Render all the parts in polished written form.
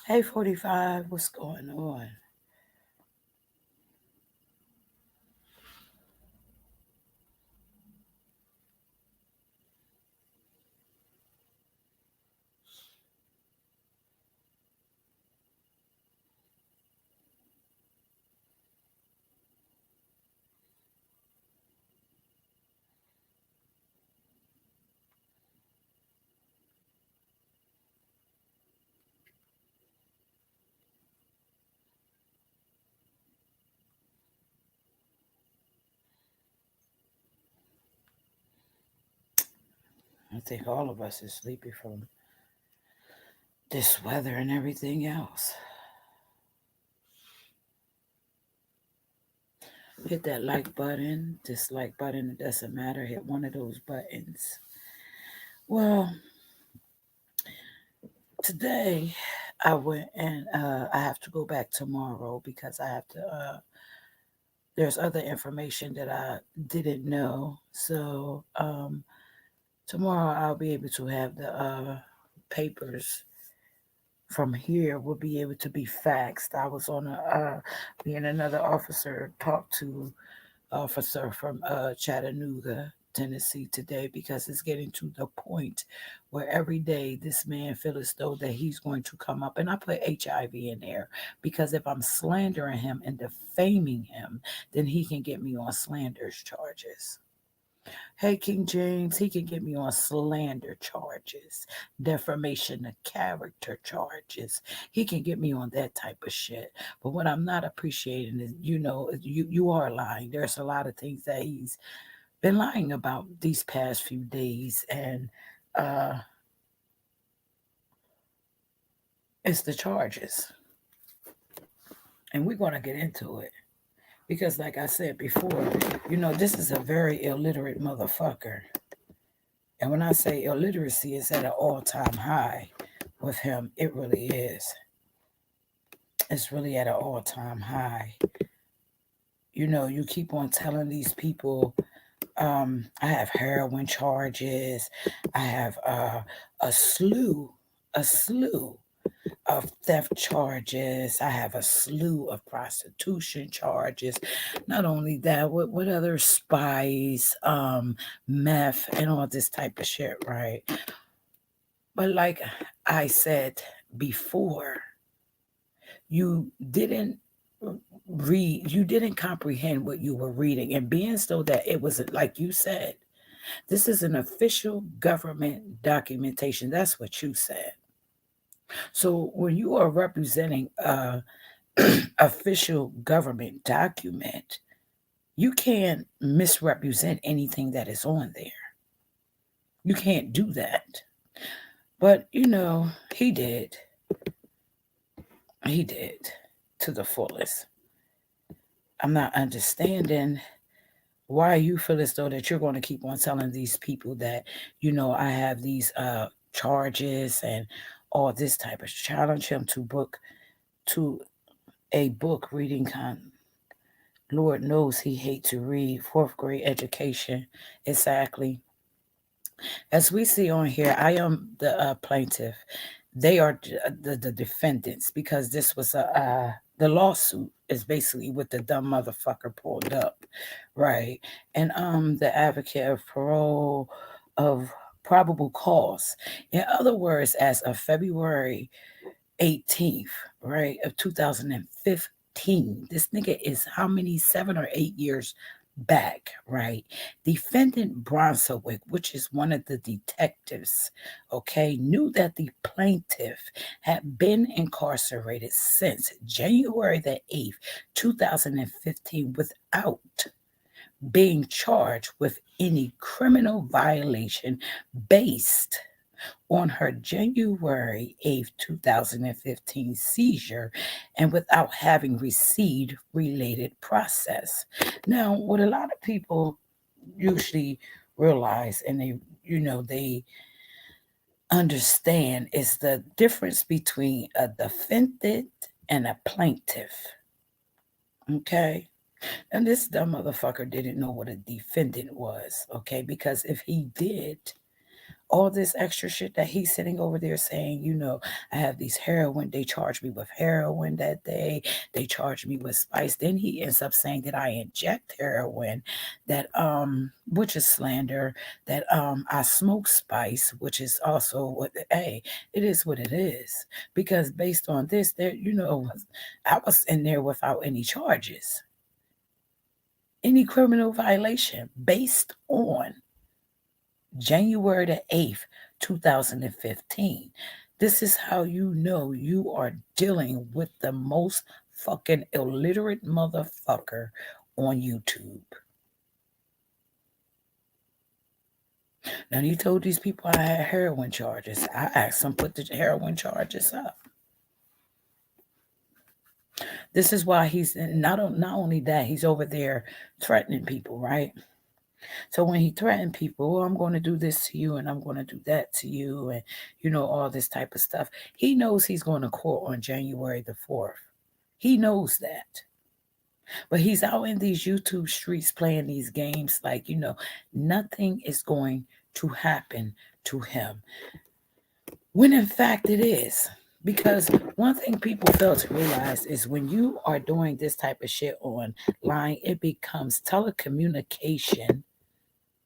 Hey, 45, what's going on? I think all of us is sleepy from this weather and everything else. Hit that like button, dislike button, it doesn't matter. Hit one of those buttons. Well, today I went and I have to go back tomorrow because I have to there's other information that I didn't know. So tomorrow I'll be able to have the papers from here will be able to be faxed. I was on me and another officer talked to officer from Chattanooga, Tennessee today because it's getting to the point where every day this man feels as though that he's going to come up. And I put HIV in there because if I'm slandering him and defaming him, then he can get me on slanders charges. Hey, King James, he can get me on slander charges, defamation of character charges. He can get me on that type of shit. But what I'm not appreciating is, you are lying. There's a lot of things that he's been lying about these past few days, and uh, it's the charges. And we're going to get into it. Because, like I said before, this is a very illiterate motherfucker. And when I say illiteracy is at an all-time high with him, it really is. It's really at an all-time high. You keep on telling these people, I have heroin charges, I have a slew, a slew of theft charges, I have a slew of prostitution charges. Not only that, what other spies, meth, and all this type of shit, right? But like I said before, you didn't you didn't comprehend what you were reading. And being so that it was, like you said, this is an official government documentation. That's what you said. So when you are representing a official government document, you can't misrepresent anything that is on there. You can't do that. But he did. He did to the fullest. I'm not understanding why you feel as though that you're going to keep on telling these people that, I have these charges and all this type of challenge him to a book reading Lord knows he hate to read, fourth grade education. Exactly. As we see on here, I am the plaintiff. They are the defendants because this was the lawsuit is basically what the dumb motherfucker pulled up, right? And the advocate of parole of probable cause. In other words, as of February 18th, right, of 2015. This nigga is how many, 7 or 8 years back, right? Defendant Bronsowick, which is one of the detectives, okay, knew that the plaintiff had been incarcerated since January the 8th, 2015, without being charged with any criminal violation based on her January 8th, 2015 seizure and without having received related process. Now, what a lot of people usually realize and they understand is the difference between a defendant and a plaintiff. Okay? And this dumb motherfucker didn't know what a defendant was, okay? Because if he did, All this extra shit that he's sitting over there saying, I have these heroin. They charged me with heroin that day. They charged me with spice. Then he ends up saying that I inject heroin, that which is slander, that I smoke spice, which is also what, hey, it is what it is. Because based on this, I was in there without any charges, any criminal violation based on January the 8th, 2015. This is how you know you are dealing with the most fucking illiterate motherfucker on YouTube. Now, you told these people I had heroin charges. I asked them put the heroin charges up. This is why he's not only that, he's over there threatening people, right? So when he threatened people, I'm going to do this to you and I'm going to do that to you, and all this type of stuff, he knows he's going to court on January the 4th. He knows that. But he's out in these YouTube streets playing these games like, nothing is going to happen to him. When in fact it is. Because one thing people fail to realize is when you are doing this type of shit online, it becomes telecommunication.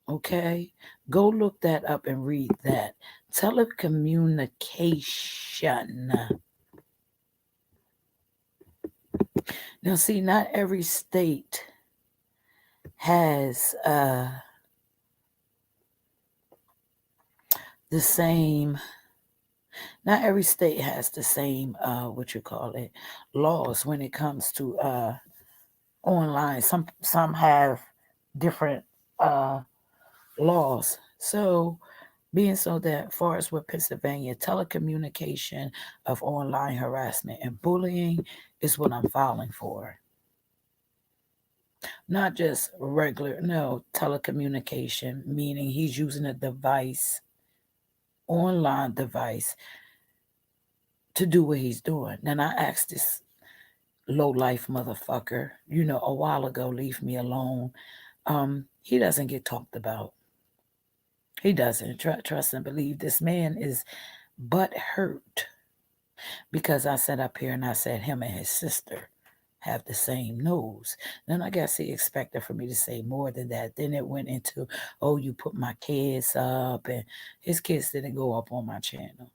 Okay? Go look that up and read that. Telecommunication. Now, see, not every state has the same. Not every state has the same, laws when it comes to online. Some have different laws. So, being so that far as with Pennsylvania, telecommunication of online harassment and bullying is what I'm filing for. Not just regular, no, telecommunication, meaning he's using a device, online device, to do what he's doing. And I asked this low life motherfucker, a while ago, leave me alone. He doesn't get talked about. He doesn't. Trust and believe. This man is butt hurt because I sat up here and I said him and his sister have the same nose. Then I guess he expected for me to say more than that. Then it went into, oh, you put my kids up, and his kids didn't go up on my channel.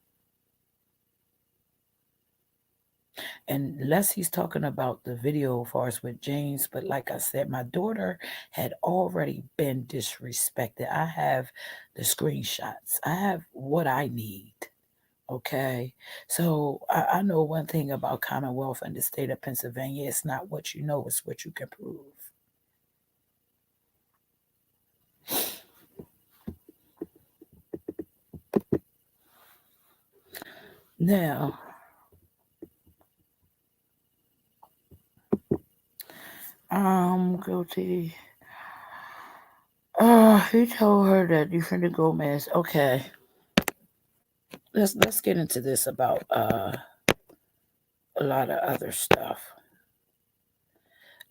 Unless he's talking about the video as far as with James, but like I said, my daughter had already been disrespected. I have the screenshots. I have what I need. Okay, so I know one thing about Commonwealth and the state of Pennsylvania. It's not what you know, it's what you can prove. Now, guilty. He told her that you finna go, man. Okay, let's get into this about a lot of other stuff.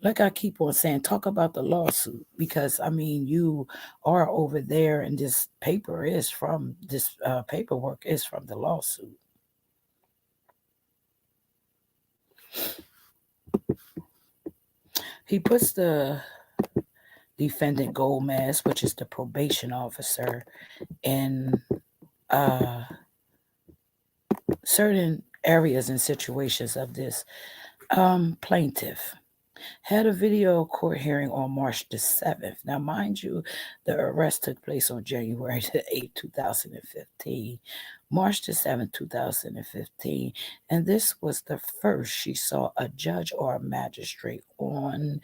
Like I keep on saying, talk about the lawsuit, because I mean, you are over there, and this paperwork is from the lawsuit. He puts the defendant Gomez, which is the probation officer, in certain areas and situations of this. Plaintiff had a video court hearing on March the 7th. Now, mind you, the arrest took place on January the 8th, 2015. March the 7th, 2015. And this was the first she saw a judge or a magistrate. On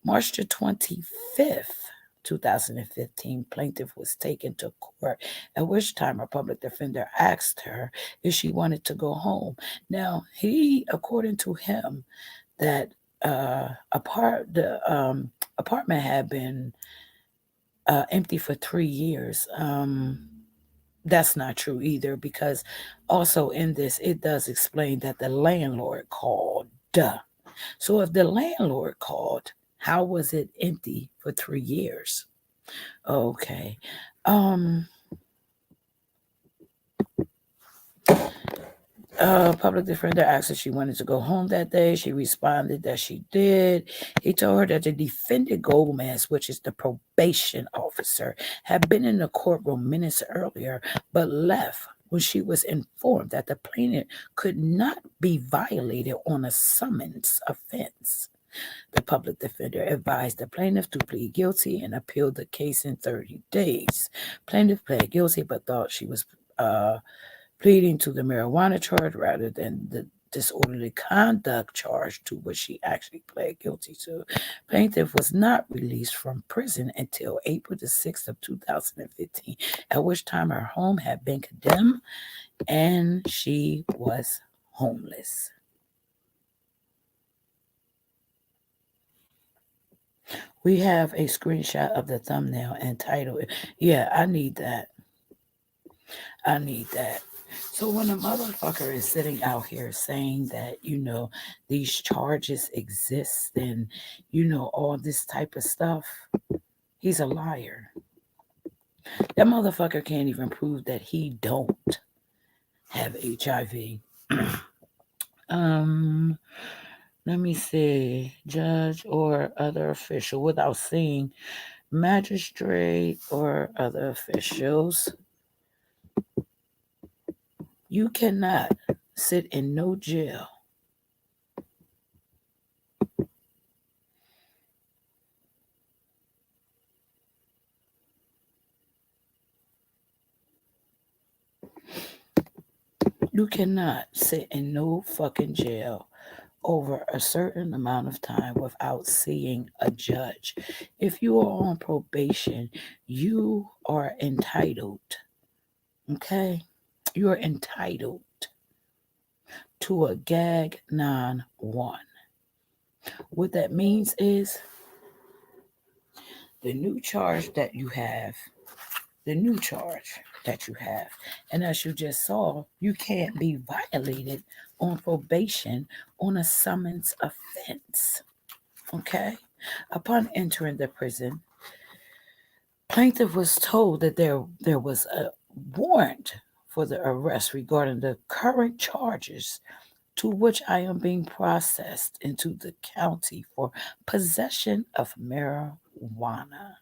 March the 25th, 2015, plaintiff was taken to court, at which time a public defender asked her if she wanted to go home. Now, according to him, that the apartment had been empty for 3 years. That's not true either, because also in this, it does explain that the landlord called. So if the landlord called, how was it empty for 3 years? Okay. Public defender asked if she wanted to go home that day. She responded that she did. He told her that the defendant Gomez, which is the probation officer, had been in the courtroom minutes earlier, but left when she was informed that the plaintiff could not be violated on a summons offense. The public defender advised the plaintiff to plead guilty and appeal the case in 30 days. Plaintiff pled guilty but thought she was pleading to the marijuana charge rather than the disorderly conduct charge to which she actually pled guilty to. Plaintiff was not released from prison until April the 6th of 2015, at which time her home had been condemned and she was homeless. We have a screenshot of the thumbnail and title. Yeah, I need that. I need that. So when a motherfucker is sitting out here saying that, these charges exist and, all this type of stuff, he's a liar. That motherfucker can't even prove that he don't have HIV. um, Let me see. Judge or other official without seeing magistrate or other officials. You cannot sit in no jail. You cannot sit in no fucking jail over a certain amount of time without seeing a judge. If you are on probation, you are entitled, okay? You are entitled to a gag 9-1. What that means is the new charge that you have, and as you just saw, you can't be violated on probation on a summons offense. Okay? Upon entering the prison, plaintiff was told that there was a warrant for the arrest regarding the current charges to which I am being processed into the county for possession of marijuana.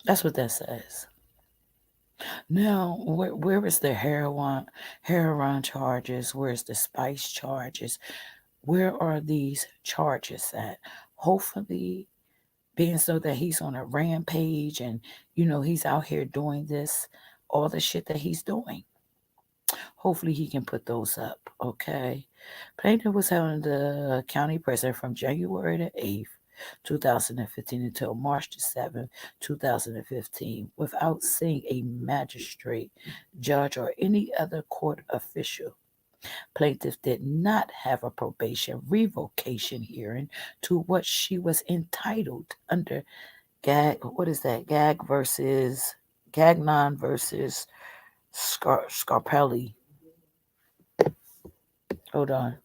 That's what that says. Now, where is the heroin charges? Where's the spice charges? Where are these charges at? Hopefully, being so that he's on a rampage and, he's out here doing this, all the shit that he's doing. Hopefully, he can put those up, okay? Plaintiff was held in the county prison from January the 8th, 2015 until March the 7th, 2015, without seeing a magistrate, judge, or any other court official. Plaintiff did not have a probation revocation hearing to what she was entitled under what is that? Gagnon versus Scarpelli. Hold on.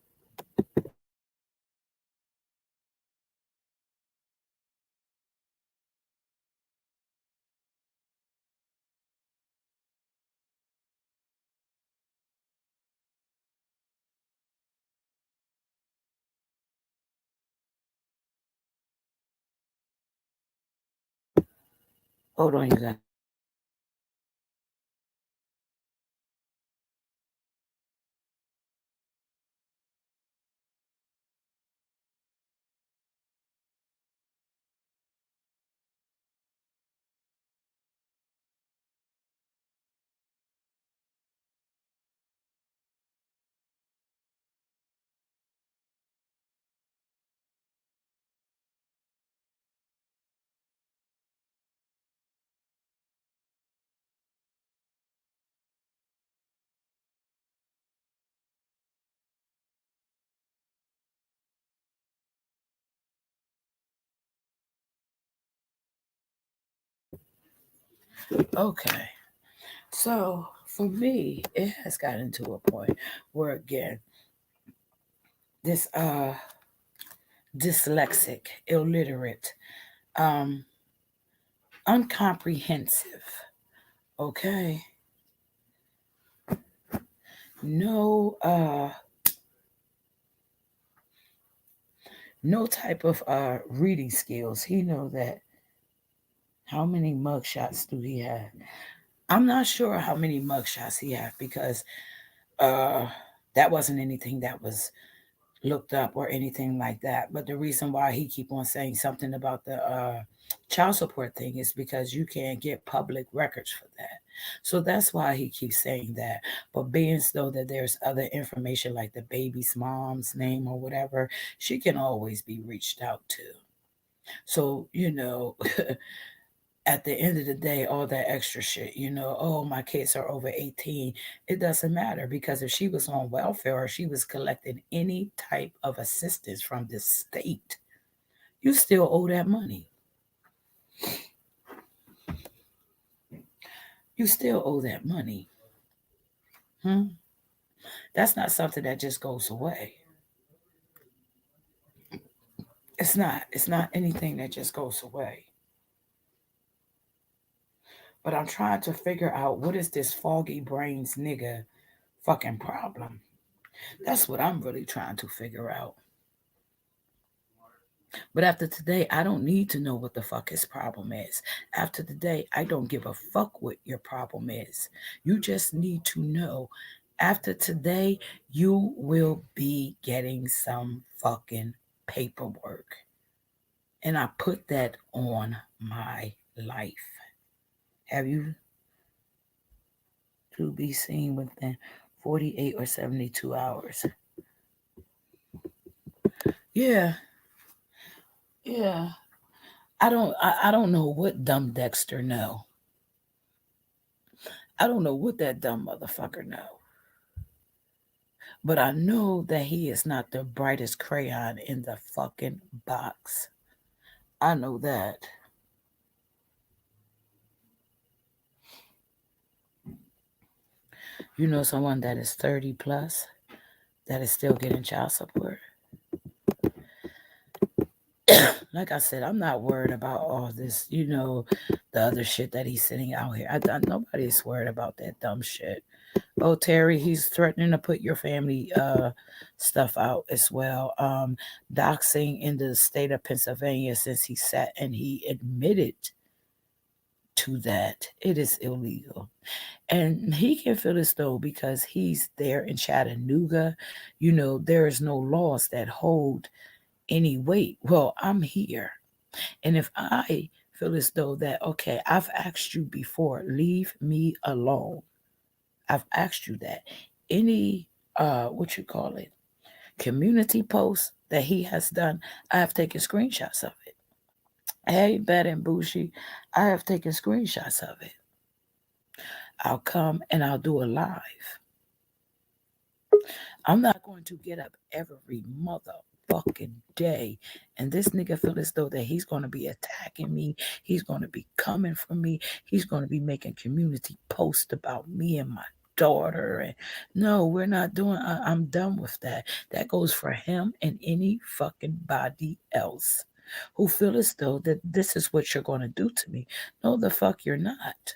Hold on, you guys. Okay. So for me, it has gotten to a point where again, this dyslexic, illiterate, um, uncomprehensive. Okay. No no type of reading skills. He know that. How many mugshots do he have? I'm not sure how many mugshots he have because uh that wasn't anything that was looked up or anything like that. But the reason why he keep on saying something about the child support thing is because you can't get public records for that. So that's why he keeps saying that. But being as though that there's other information like the baby's mom's name or whatever, she can always be reached out to. So, at the end of the day, all that extra shit, oh, my kids are over 18, it doesn't matter because if she was on welfare or she was collecting any type of assistance from the state, you still owe that money. You still owe that money. Hmm? That's not something that just goes away. It's not. It's not anything that just goes away. But I'm trying to figure out what is this foggy brains nigga fucking problem. That's what I'm really trying to figure out. But after today, I don't need to know what the fuck his problem is. After today, I don't give a fuck what your problem is. You just need to know after today, you will be getting some fucking paperwork. And I put that on my life. Have you to be seen within 48 or 72 hours? Yeah, yeah. I don't know what dumb Dexter know. I don't know what that dumb motherfucker know. But I know that he is not the brightest crayon in the fucking box. I know that. You know someone that is 30 plus that is still getting child support. Like I said, I'm not worried about all this, the other shit that he's sitting out here. Nobody's worried about that dumb shit. Oh, Terry, he's threatening to put your family stuff out as well. Doxing in the state of Pennsylvania since he sat and he admitted to that. It is illegal. And he can feel as though because he's there in Chattanooga, there is no laws that hold any weight. Well, I'm here. And if I feel as though that, okay, I've asked you before, leave me alone. I've asked you that. Any what you call it, community posts that he has done, I have taken screenshots of it. Hey, Bad and Bougie, I have taken screenshots of it. I'll come and I'll do a live. I'm not going to get up every motherfucking day and this nigga feel as though that he's going to be attacking me. He's going to be coming for me. He's going to be making community posts about me and my daughter. And no, we're not doing. I'm done with that. That goes for him and any fucking body else who feel as though that this is what you're going to do to me. No, the fuck you're not.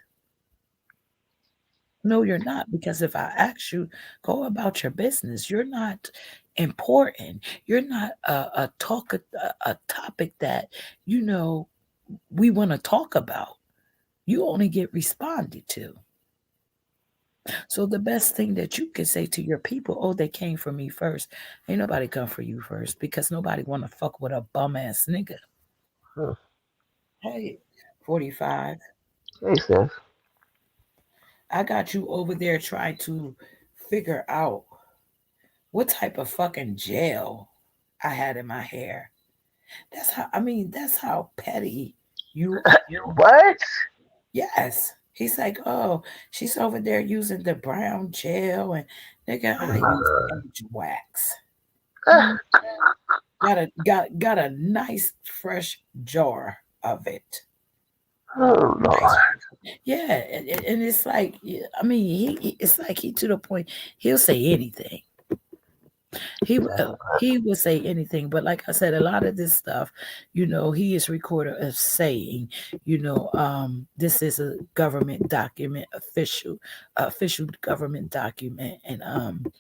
No, you're not. Because if I ask you, go about your business. You're not important. You're not a topic that you know we want to talk about. You only get responded to. So the best thing that you can say to your people, oh, they came for me first. Ain't nobody come for you first because nobody want to fuck with a bum ass nigga. Hmm. Hey, 45. Hey, Steph. I got you over there trying to figure out what type of fucking gel I had in my hair. That's how petty you are. What? Yes. He's like, oh, she's over there using the brown gel and nigga, I use sage wax. Hmm? Got a nice fresh jar of it. Oh, Nice. Lord. Yeah, and it's like, yeah, it's like he to the point he'll say anything. He will. So, He will say anything, but like I said, a lot of this stuff, he is recorded as saying, this is a government document, official government document, and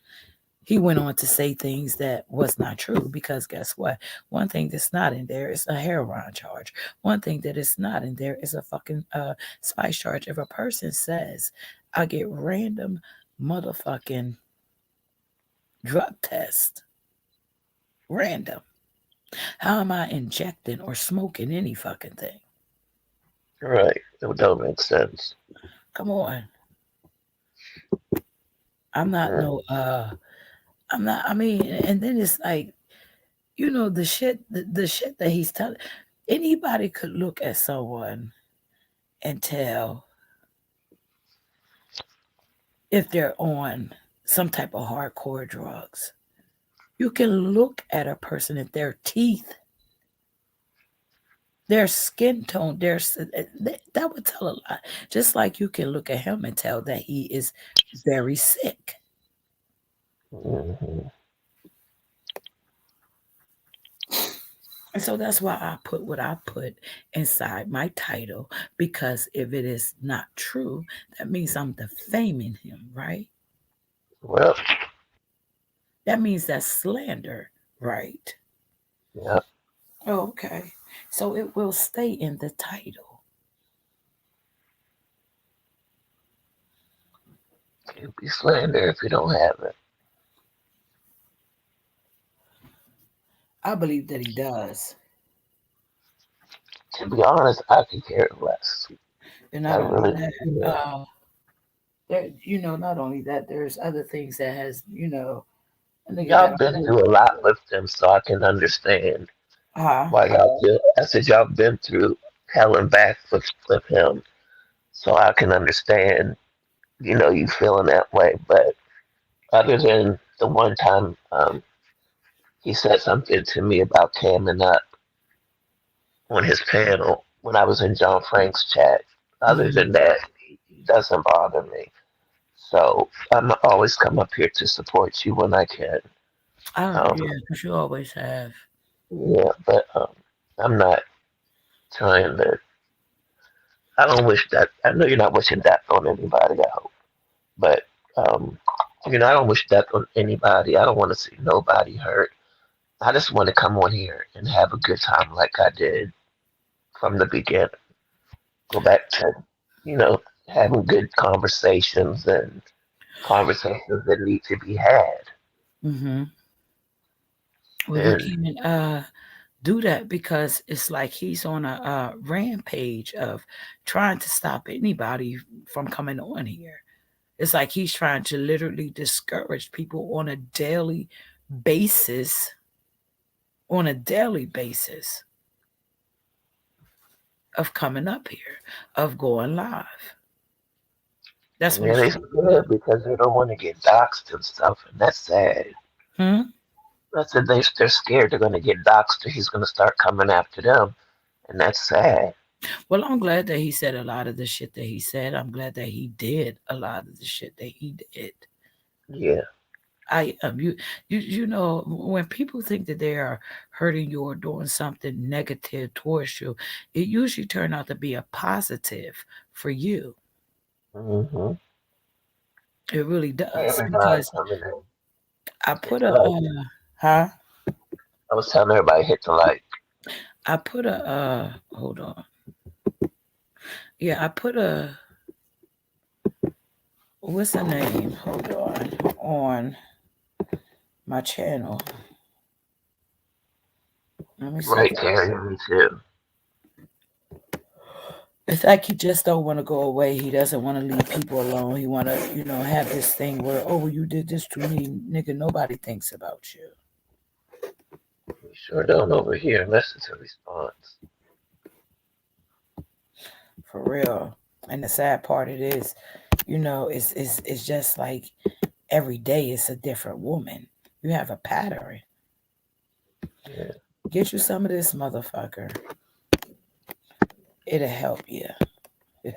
he went on to say things that was not true because guess what? One thing that's not in there is a heroin charge. One thing that is not in there is a fucking spice charge. If a person says, I get random motherfucking drug test, random. How am I injecting or smoking any fucking thing? right. It don't make sense. Come on. I'm not Mm, no I'm not I mean and then it's like, the shit that he's telling anybody could look at someone and tell if they're on some type of hardcore drugs. You can look at a person at their teeth, their skin tone, that would tell a lot. Just like you can look at him and tell that he is very sick. mm-hmm. And so that's why I put what I put inside my title because if it is not true, that means I'm defaming him, right? Well, That means that's slander, right? yeah, Oh, okay. So it will stay in the title. can't be slander if you don't have it. I believe that he does. To be honest, I could care less. And I not only really, that, not only that, there's other things that has, a nigga got y'all a been whole, through a lot with them, so I can understand ah, why y'all feel. I said y'all been through hell and back with him, so I can understand. You feeling that way. But other than the one time he said something to me about camming up on his panel when I was in John Frank's chat. Other mm-hmm. than that, he doesn't bother me. So I'm always come up here to support you when I can. Yeah, Um, because you always have. yeah, but I'm not trying to. I don't wish that. I know you're not wishing death on anybody. I hope, but um, I don't wish death on anybody. I don't want to see nobody hurt. I just want to come on here and have a good time like I did from the beginning. Go back to, you know, having good conversations and conversations that need to be had. Mm-hmm. Well, you And can't do that because it's like he's on a rampage of trying to stop anybody from coming on here. It's like he's trying to literally discourage people basis, on a daily basis of coming up here, of going live. That's what yeah, he's they trying to scared because they don't want to get doxxed and stuff, and that's sad. do. Hmm? I said they're scared they're going to get doxxed or he's going to start coming after them, and that's sad. Well, I'm glad that he said a lot of the shit that he said. I'm glad that he did a lot of the shit that he did. Yeah, When people think that they are hurting you or doing something negative towards you, it usually turn out to be a positive for you. hmm It really does everybody because coming in. I Hit put the a like. huh? I was telling everybody hit the like. I put a hold on. Yeah, I put a what's the name? Hold on my channel. Let me see if Right, Terry, me too. it's like he just don't want to go away. He doesn't want to leave people alone. He want to, have this thing where, oh, you did this to me, nigga. Nobody thinks about you We sure don't over here unless it's a response. for real. And the sad part it is, it's just like every day it's a different woman. You have a pattern. Yeah, Get you some of this motherfucker. It'll help you. what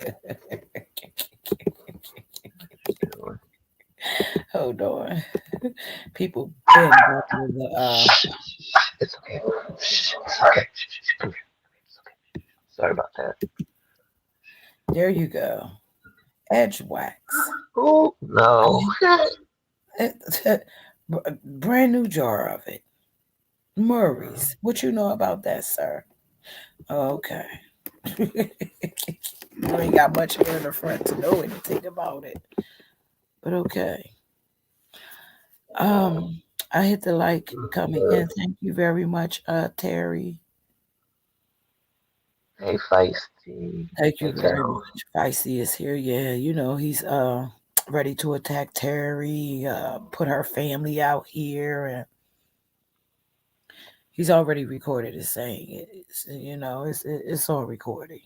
you doing? Hold on. People been going to the It's okay. It's okay. Come here. It's okay. Sorry about that. there you go. Edge wax. Oh no. Brand new jar of it. Murray's. What you know about that, sir? Okay. You ain't got much hair in the front to know anything about it. But okay. Um, I hit the like coming in. Thank you very much, Terry. Hey, feisty. Thank you Hey, very Carol. much. Feisty is here. Yeah, he's ready to attack Terry, put her family out here, and he's already recorded his saying it. It's on recording.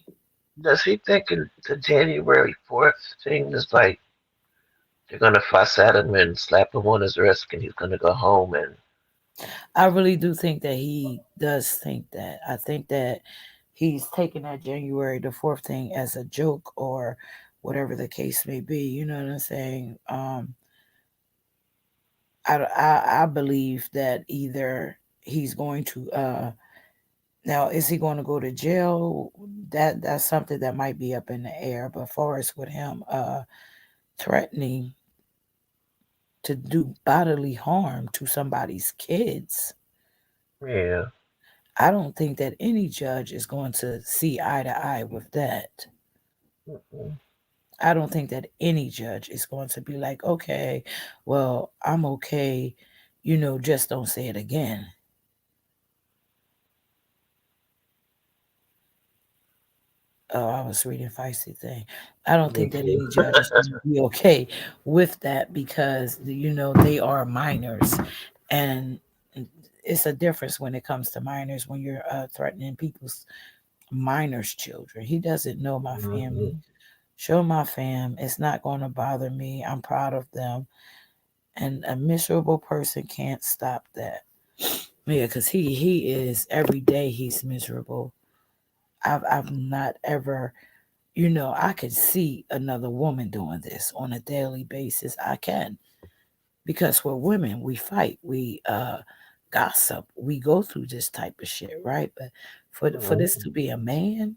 Does he think the January 4th thing is like they're gonna fuss at him and slap him on his wrist and he's gonna go home and I really do think that he does think that. I think that he's taking that January the 4th thing as a joke or whatever the case may be. You know what I'm saying? I believe that either he's going to now is he going to go to jail? That's something that might be up in the air. But far as with him threatening to do bodily harm to somebody's kids, yeah. I don't think that any judge is going to see eye to eye with that. Mm-mm. I don't think that any judge is going to be like, okay, well, I'm okay, just don't say it again. Oh, I was reading feisty thing. I don't Me think that too. any judge is going to be okay with that because they are minors, and it's a difference when it comes to minors when you're threatening people's minors' children. He doesn't know my family. Hmm. Show my fam. It's not going to bother me. I'm proud of them, and a miserable person can't stop that. Yeah, because he is every day he's miserable. I've not ever I can see another woman doing this on a daily basis. I can because we're women. We fight. We gossip. We go through this type of shit, right? But for this to be a man,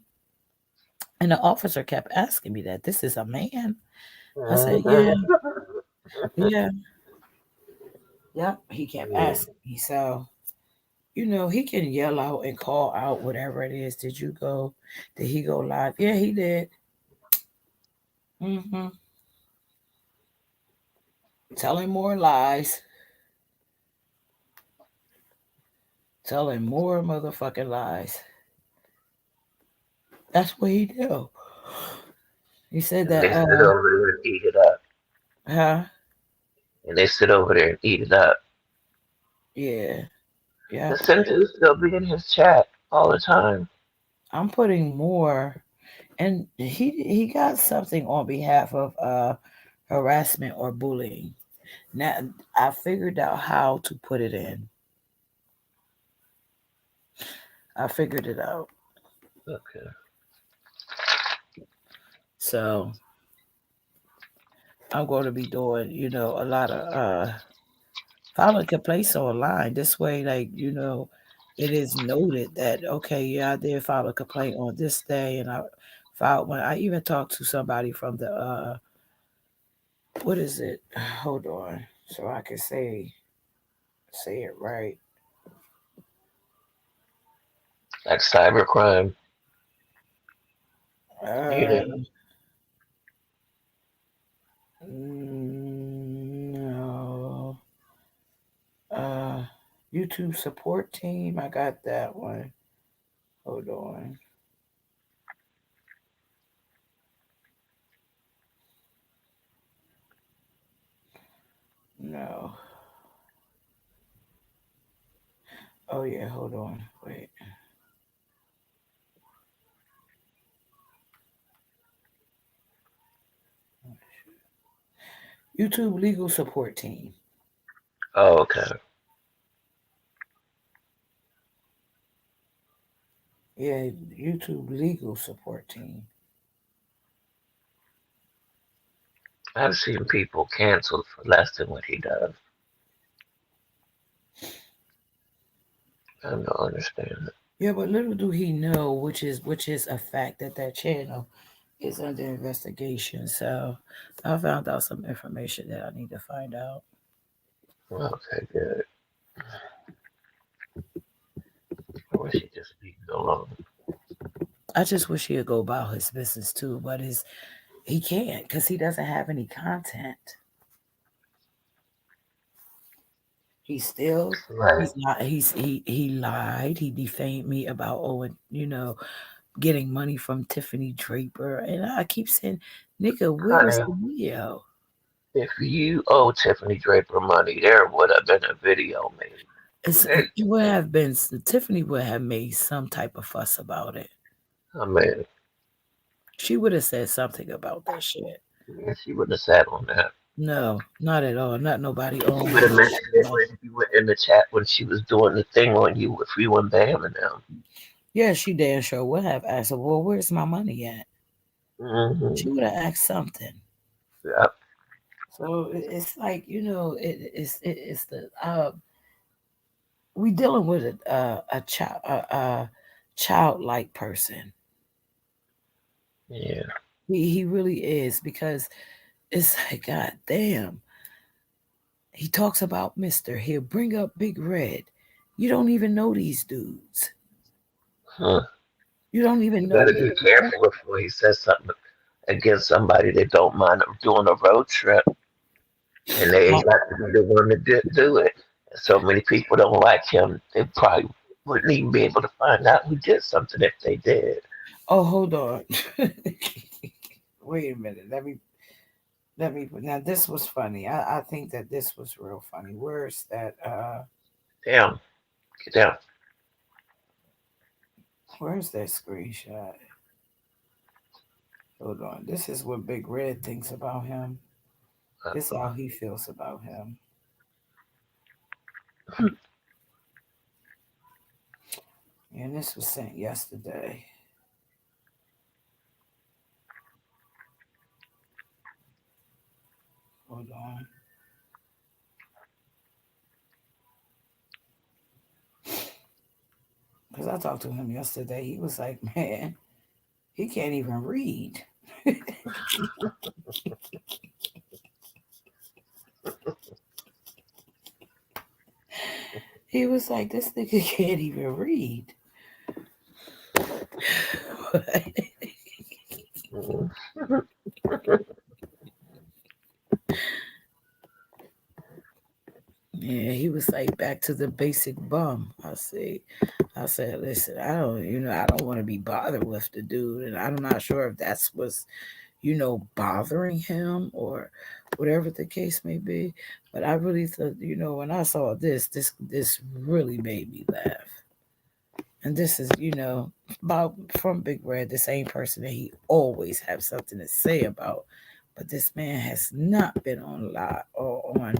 and the officer kept asking me that this is a man. I said, yeah, yeah, yeah. He kept Yeah. asking me, so he can yell out and call out whatever it is. Did you go? Did he go live? Yeah, he did. Hmm. Telling more lies. Telling more motherfucking lies. That's what he do. He said And that, they sit over there and eat it up. huh? And they sit over there and eat it up. Yeah, The yep. sentences still be in his chat all the time. I'm putting more, and he got something on behalf of harassment or bullying. Now I figured out how to put it in. I figured it out. Okay. So I'm going to be doing, a lot of filing complaints online. This way, like, it is noted that okay, yeah, I did file a complaint on this day, and I filed one. I even talked to somebody from the what is it? Hold on, so I can say it right. Like cybercrime unit. Uh, no. Uh, YouTube support team. I got that one. Hold on. No. Oh yeah. Hold on. Wait. YouTube legal support team. Oh, okay. Yeah, YouTube legal support team. I've seen people canceled for less than what he does. I don't understand it. Yeah, but little do he know, which is a fact that that channel is under investigation. So I found out some information that I need to find out. Okay, good. I wish he just leave it alone. I just wish he'd go about his business too, but he can't because he doesn't have any content. He's still Right. he's not he lied. He defamed me about Owen, getting money from Tiffany Draper, and I keep saying, "Nigga, where's Honey, the video?" if you owe Tiffany Draper money, there would have been a video made. Okay? It would have been Tiffany would have made some type of fuss about it. I mean, She would have said something about that shit. yeah, she would have sat on that. No, not at all. Not nobody She own would have her. mentioned it when you were in the chat when she was doing the thing on you with Free One Bam and them. Yeah, she damn sure would have asked her, well, where's my money at? Mm-hmm. She would have asked something. Yep. So it's like, it's the we dealing with a childlike person. Yeah. He really is, because it's like, God damn. He talks about Mister. He'll bring up Big Red. You don't even know these dudes. Huh. You don't even You know gotta them. be careful before he says something against somebody that don't mind doing a road trip, and they Like, got to be the one to do it. So many people don't like him. They probably wouldn't even be able to find out who did something if they did. oh, hold on. Wait a minute. Let me. Now this was funny. I think that this was real funny. Where's that? Damn, get down. Where's that screenshot? Hold on. This is what Big Red thinks about him. This is how he feels about him. And this was sent yesterday. Hold on. Because I talked to him yesterday. He was like, man, he can't even read. He was like, this nigga can't even read. Mhm. Yeah, he was like, back to the basic bum. I said, listen, I don't want to be bothered with the dude, and I'm not sure if that's what's, bothering him or whatever the case may be. But I really thought, when I saw this really made me laugh. And this is, about from Big Red, the same person that he always have something to say about. But this man has not been on live or on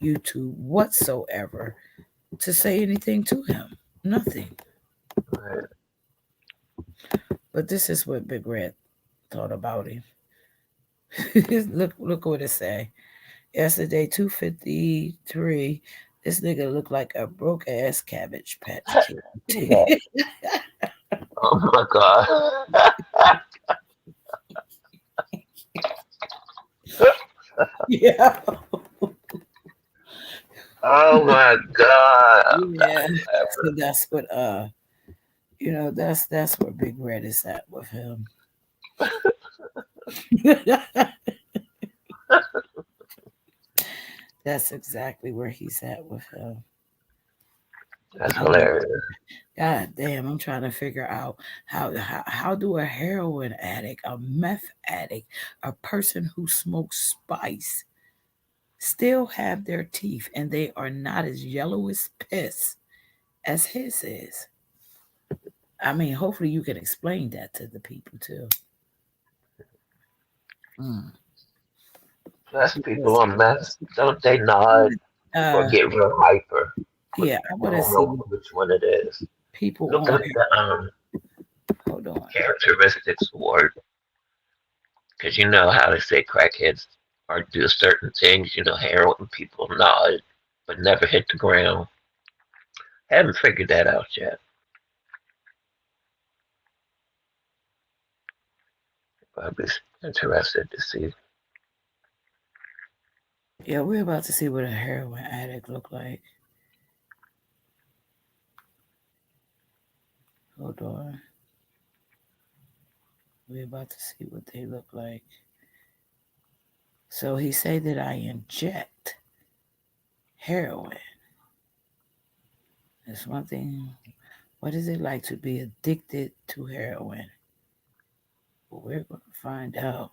YouTube whatsoever to say anything to him. Nothing. Right. But this is what Big Red thought about him. Look what it say. Yesterday, 2:53. This nigga looked like a broke ass Cabbage Patch See that? Kid. Oh my god. Yeah. Oh my god. I'm Yeah. dying So laughing. that's what that's where Big Red is at with him. That's exactly where he's at with him. That's I'm like, hilarious. God damn, I'm trying to figure out how do a heroin addict, a meth addict, a person who smokes spice still have their teeth and they are not as yellow as piss as his is. I mean, hopefully you can explain that to the people too. Mm. Plus, people Because on meth, don't they I nod wanna, or get real hyper? But yeah, I I want to don't see know which one it is. people Look on up here. the Hold on. characteristics award, because you know how they say crackheads or do certain things. You know, heroin people nod but never hit the ground. Haven't figured that out yet. But I'd be interested to see. Yeah, we're about to see what a heroin addict look like. Hold on. We're about to see what they look like. So he say that I inject heroin. That's one thing. What is it like to be addicted to heroin? Well, we're gonna find out.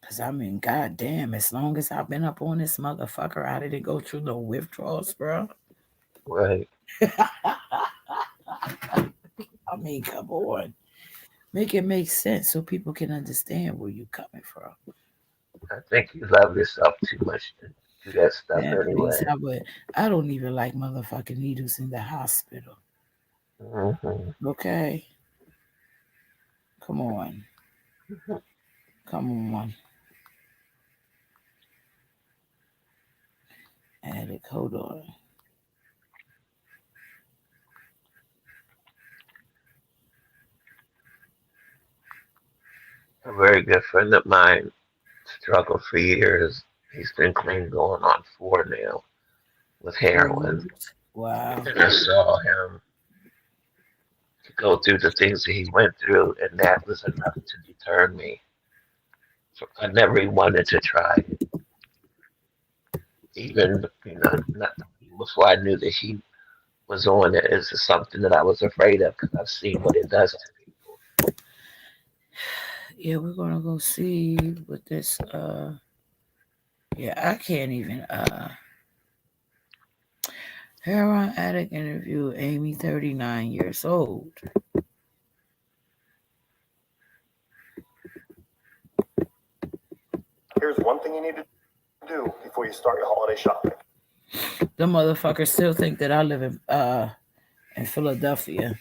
Cause I mean, goddamn, as long as I've been up on this motherfucker, I didn't go through no withdrawals, bro. Right. I mean, come on. Make it make sense so people can understand where you're coming from. I think you love yourself too much to do that stuff Man, please, anyway. I don't even like motherfucking needles in the hospital. Hmm. Okay? Come on. Come on. Addict, hold on. A very good friend of mine struggled for years. He's been clean going on 4 now with 4 years. heroin. Wow. And I saw him go through the things that he went through, and that was enough to deter me. So I never even wanted to try it, even not before I knew that he was on it. It's just something that I was afraid of because I've seen what it does to people. Yeah, we're gonna go see what this yeah, I can't even heroin addict interview Amy 39 years old. Here's one thing you need to do before you start your holiday shopping. The motherfuckers still think that I live in Philadelphia.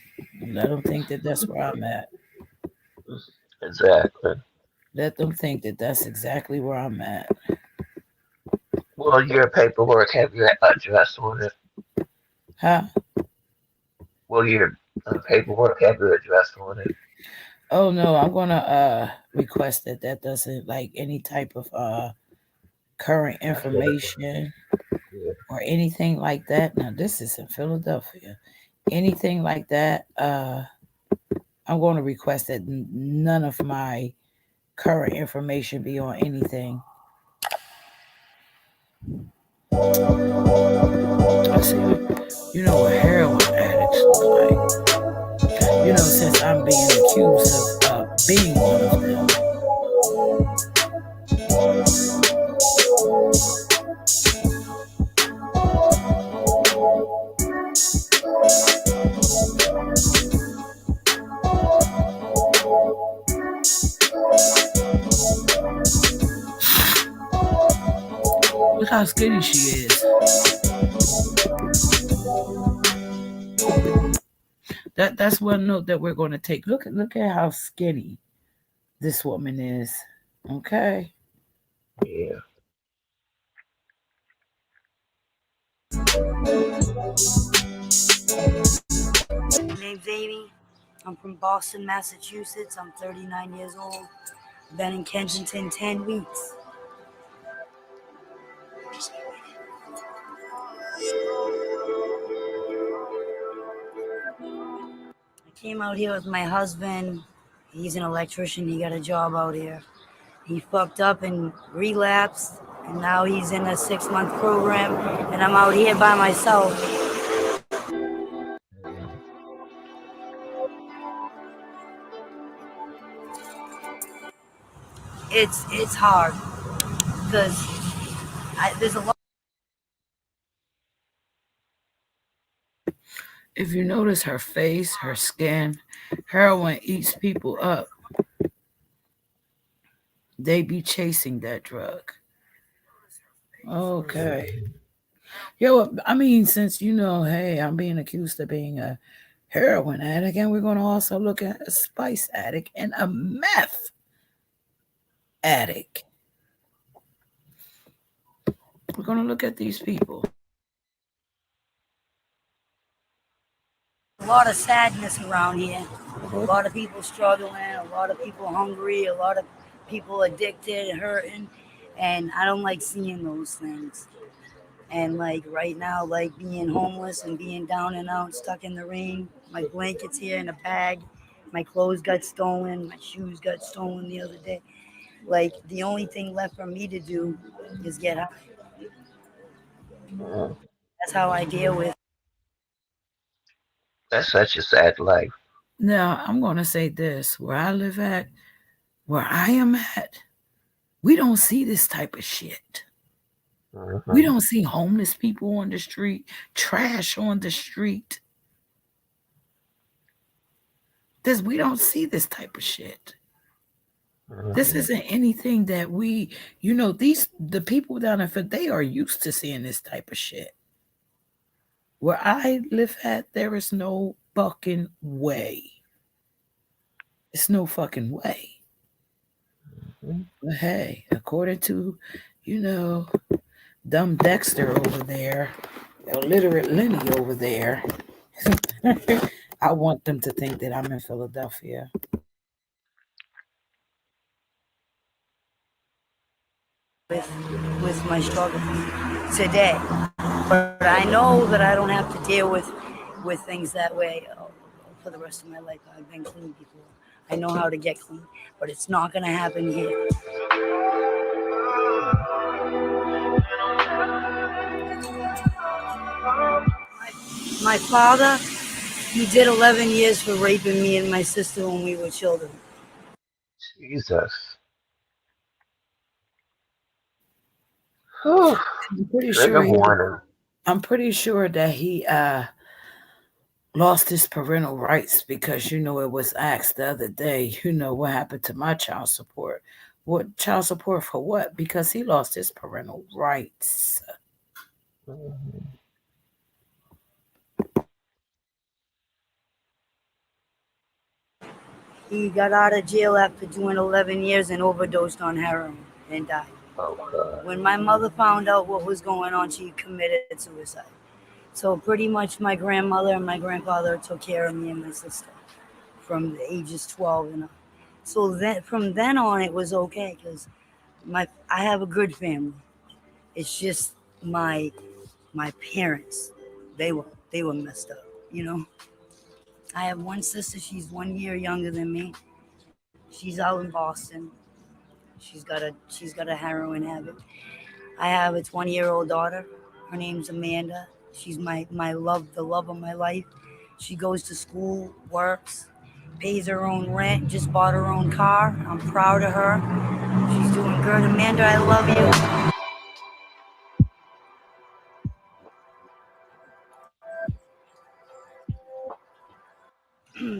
Let them think that that's where I'm at. Exactly. Let them think that that's exactly where I'm at. Well, your paperwork have your address on it. Huh? Will your paperwork have your address on it? Oh no, I'm gonna request that that doesn't like any type of current I get it. information Yeah. or anything like that. Now this is in Philadelphia. Anything like that, I'm going to request that none of my current information be on anything. I see, you know what heroin addicts look like. You know, since I'm being accused of being one of them. Look how skinny she is. That's one note that we're going to take. Look at how skinny this woman is. Okay. Yeah. My name's Amy. I'm from Boston, Massachusetts. I'm 39 years old. Been in Kensington 10 weeks. I came out here with my husband. He's an electrician. He got a job out here. He fucked up and relapsed, and now he's in a 6-month program, and I'm out here by myself. Mhm. It's hard because there's a lot. If you notice her face, her skin, heroin eats people up. They be chasing that drug. Okay. Mhm. Yo, I mean, since you know, hey, I'm being accused of being a heroin addict, and we're going to also look at a spice addict and a meth addict. We're going to look at these people. lot of sadness around here. A lot of people struggling, a lot of people hungry, a lot of people addicted and hurting. And I don't like seeing those things. And like right now, like being homeless and being down and out, stuck in the rain, my blankets here in a bag, my clothes got stolen, my shoes got stolen the other day. Like the only thing left for me to do is get high. Mm. That's how I deal with. That's such a sad life. Now, I'm going to say this where I live at, where I am at, we don't see this type of shit. We Hmm. don't see homeless people on the street, trash on the street. We don't see this type of shit. This Hmm. isn't anything that the people down there, they are used to seeing this type of shit. Where I live at, there is no fucking way. It's no fucking way. But hey, according to, you know, dumb Dexter over there, illiterate Lenny over there, I want them to think that I'm in Philadelphia. with with my struggle today. But I know that I don't have to deal with things that way for the rest of my life. I've been clean before. I know how to get clean, but it's not going to happen here. My father, he did 11 years for raping me and my sister when we were children. Jesus. Whew. I'm pretty sure Trigger he. warning. I'm pretty sure that he lost his parental rights because it was asked the other day. What happened to my child support? What child support for what? Because he lost his parental rights. Mhm. He got out of jail after doing 11 years and overdosed on heroin and died. Oh God. When my mother found out what was going on, she committed suicide. So pretty much my grandmother and my grandfather took care of me and my sister from the ages 12 and up. So then from then on it was okay because I have a good family. It's just my parents, they were messed up, you know. I have one sister, she's 1 year younger than me. She's out in Boston. She's got a heroin habit. I have a 20-year-old daughter. Her name's Amanda. She's my love, the love of my life. She goes to school, works, pays her own rent, just bought her own car. I'm proud of her. She's doing good. Amanda, I love you.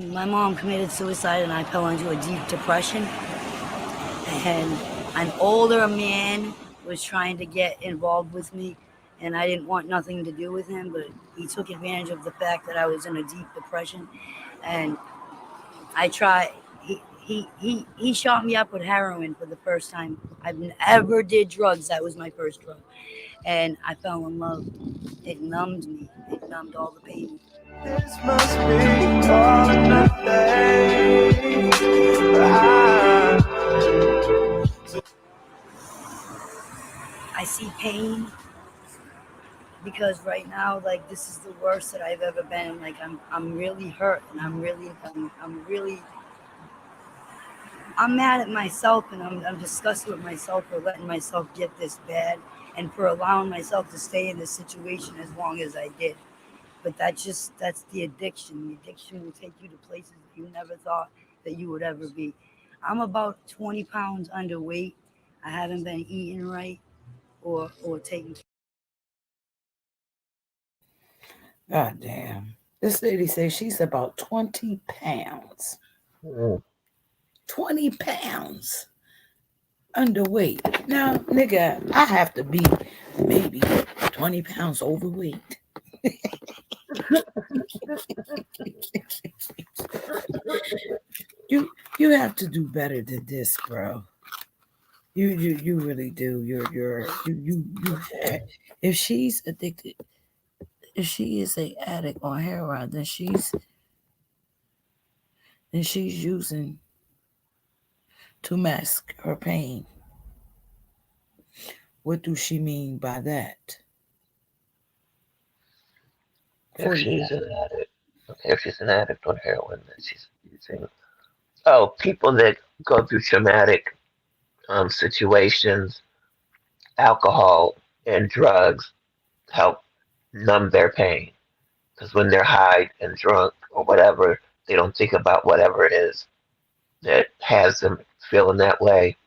My mom committed suicide and I fell into a deep depression. And an older man was trying to get involved with me, and I didn't want nothing to do with him, but he took advantage of the fact that I was in a deep depression. And I tried. He shot me up with heroin for the first time. I've never did drugs. That was my first drug, and I fell in love. It numbed me. It numbed all the pain. This must be all or nothing. I see pain because right now, like this is the worst that I've ever been. Like I'm really hurt, and I'm mad at myself, and I'm disgusted with myself for letting myself get this bad, and for allowing myself to stay in this situation as long as I did. But that's the addiction. The addiction will take you to places that you never thought that you would ever be. I'm about 20 pounds underweight. I haven't been eating right or taking. God damn. This lady says she's about 20 pounds. Mm. 20 pounds underweight. Now, nigga, I have to be maybe 20 pounds overweight. You have to do better than this, bro. You really do. If she's addicted, if she is a addict on heroin, then she's and she's using to mask her pain. What do she mean by that? If For she's example, an addict, okay, if she's an addict on heroin, then she's using. Oh, people that go through traumatic situations, alcohol and drugs help numb their pain. Because when they're high and drunk or whatever, they don't think about whatever it is that has them feeling that way.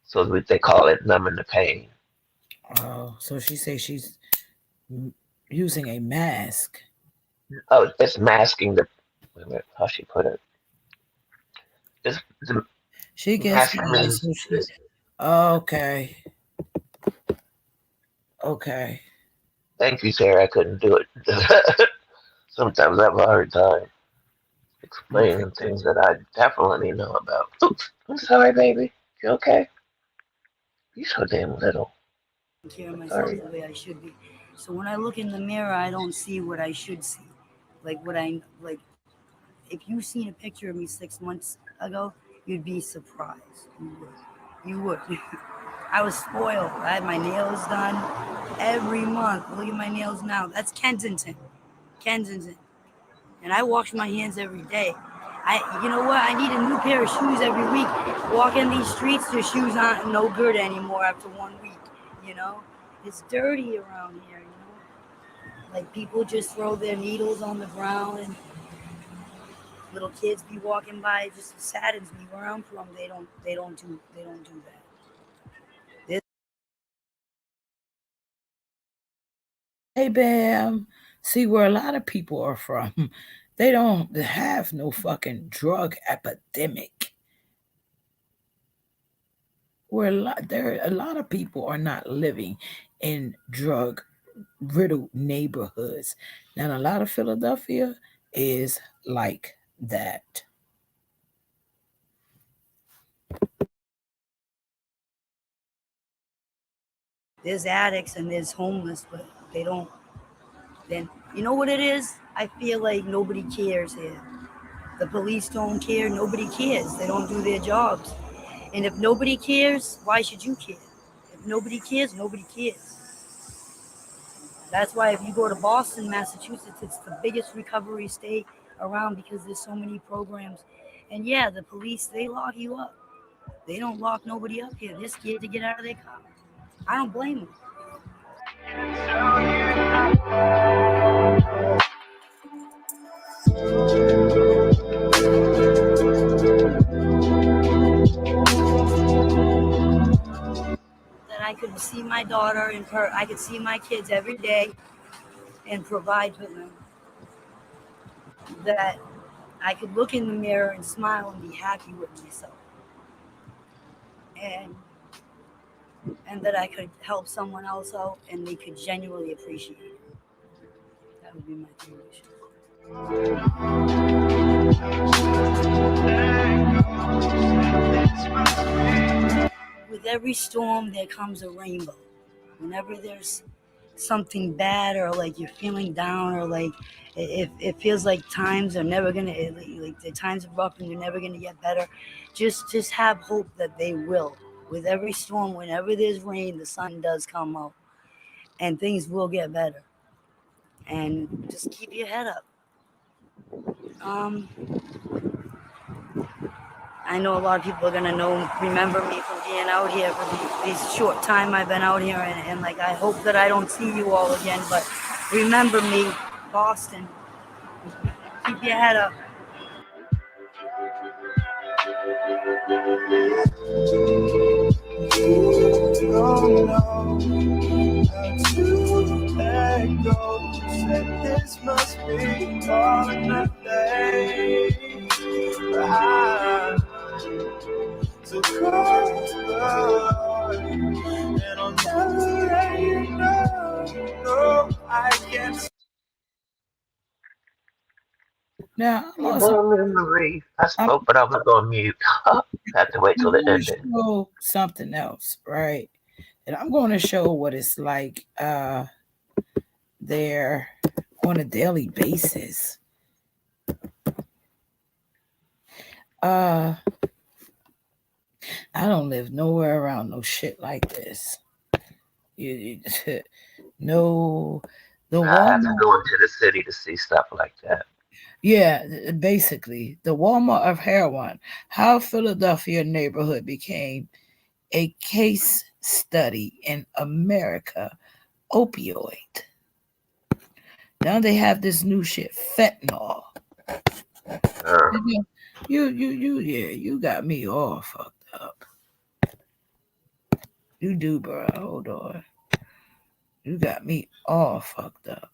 So they call it numbing the pain. oh, so she says she's using a mask. Oh, it's masking the. Wait a minute, how she put it? It's the She gets high, masking. so she. Okay, okay. Thank you, Sarah. I couldn't do it. Sometimes I have a hard time Okay. explaining things that I definitely know about. Oops, I'm sorry, baby. You okay? You so damn little. Take care of I'm myself sorry. the way I should be. So when I look in the mirror, I don't see what I should see. Like what I like. If you seen a picture of me 6 months ago, you'd be surprised. You would. You would. I was spoiled. I had my nails done every month. Look at my nails now. That's Kensington. Kensington. And I wash my hands every day. You know what? I need a new pair of shoes every week. Walking these streets, the shoes aren't no good anymore after 1 week. You know, it's dirty around here. You know, like people just throw their needles on the ground, and little kids be walking by. It just saddens me. Where I'm from, they don't do that. Hey, Bam. See where a lot of people are from. They don't have no fucking drug epidemic. Where a lot of people are not living in drug riddled neighborhoods. Now, a lot of Philadelphia is like that. There's addicts and there's homeless, but they don't. Then you know what it is? I feel like nobody cares here. The police don't care. Nobody cares. They don't do their jobs. And if nobody cares, why should you care? If nobody cares, nobody cares. That's why if you go to Boston, Massachusetts, it's the biggest recovery state around because there's so many programs. And yeah, the police, they lock you up. They don't lock nobody up here. They're scared to get out of their car. I don't blame them. That I could see my daughter and I could see my kids every day and provide for them. That I could look in the mirror and smile and be happy with myself. And and that I could help someone else out and they could genuinely appreciate it. That would be my three wishes. With every storm, there comes a rainbow. Whenever there's something bad or like you're feeling down or like if it feels like times are never gonna like the times are rough and you're never gonna get better, just have hope that they will. With every storm, whenever there's rain, the sun does come out and things will get better. And just keep your head up. Um, I know a lot of people are gonna remember me from being out here for these short time I've been out here, and like I hope that I don't see you all again. But remember me, Boston. Keep your head up. Don't know how to let go. Said this must be all or nothing. But I to call the Lord, and I'll never let you know. No, I can't. Now, Good morning, Marie. I I'm spoke, but I was on mute. Had to wait till the going to ending. show something else, right? And I'm going to show what it's like there on a daily basis. I don't live nowhere around no shit like this. No, the I have to Walmart. go into the city to see stuff like that. Yeah, basically, the Walmart of heroin. How Philadelphia neighborhood became a case study in America. Opioid. Now they have this new shit, fentanyl. Uh, You got me all fucked up. You do, bro. Hold on. You got me all fucked up.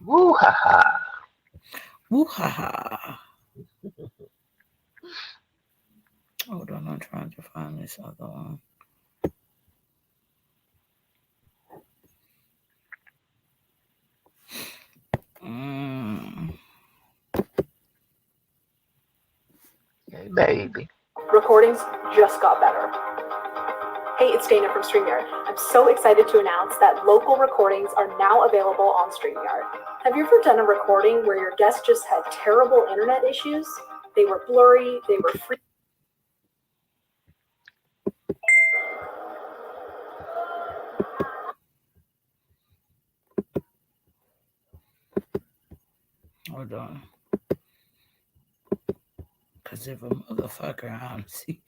woo ha ha. Woo ha ha. Hold on, I'm trying to find this other one. Hey, baby. Recordings just got better. Hey, it's Dana from StreamYard. I'm so excited to announce that local recordings are now available on StreamYard. Have you ever done a recording where your guest just had terrible internet issues? They were blurry, they were free. Hold on. Because if a motherfucker, I see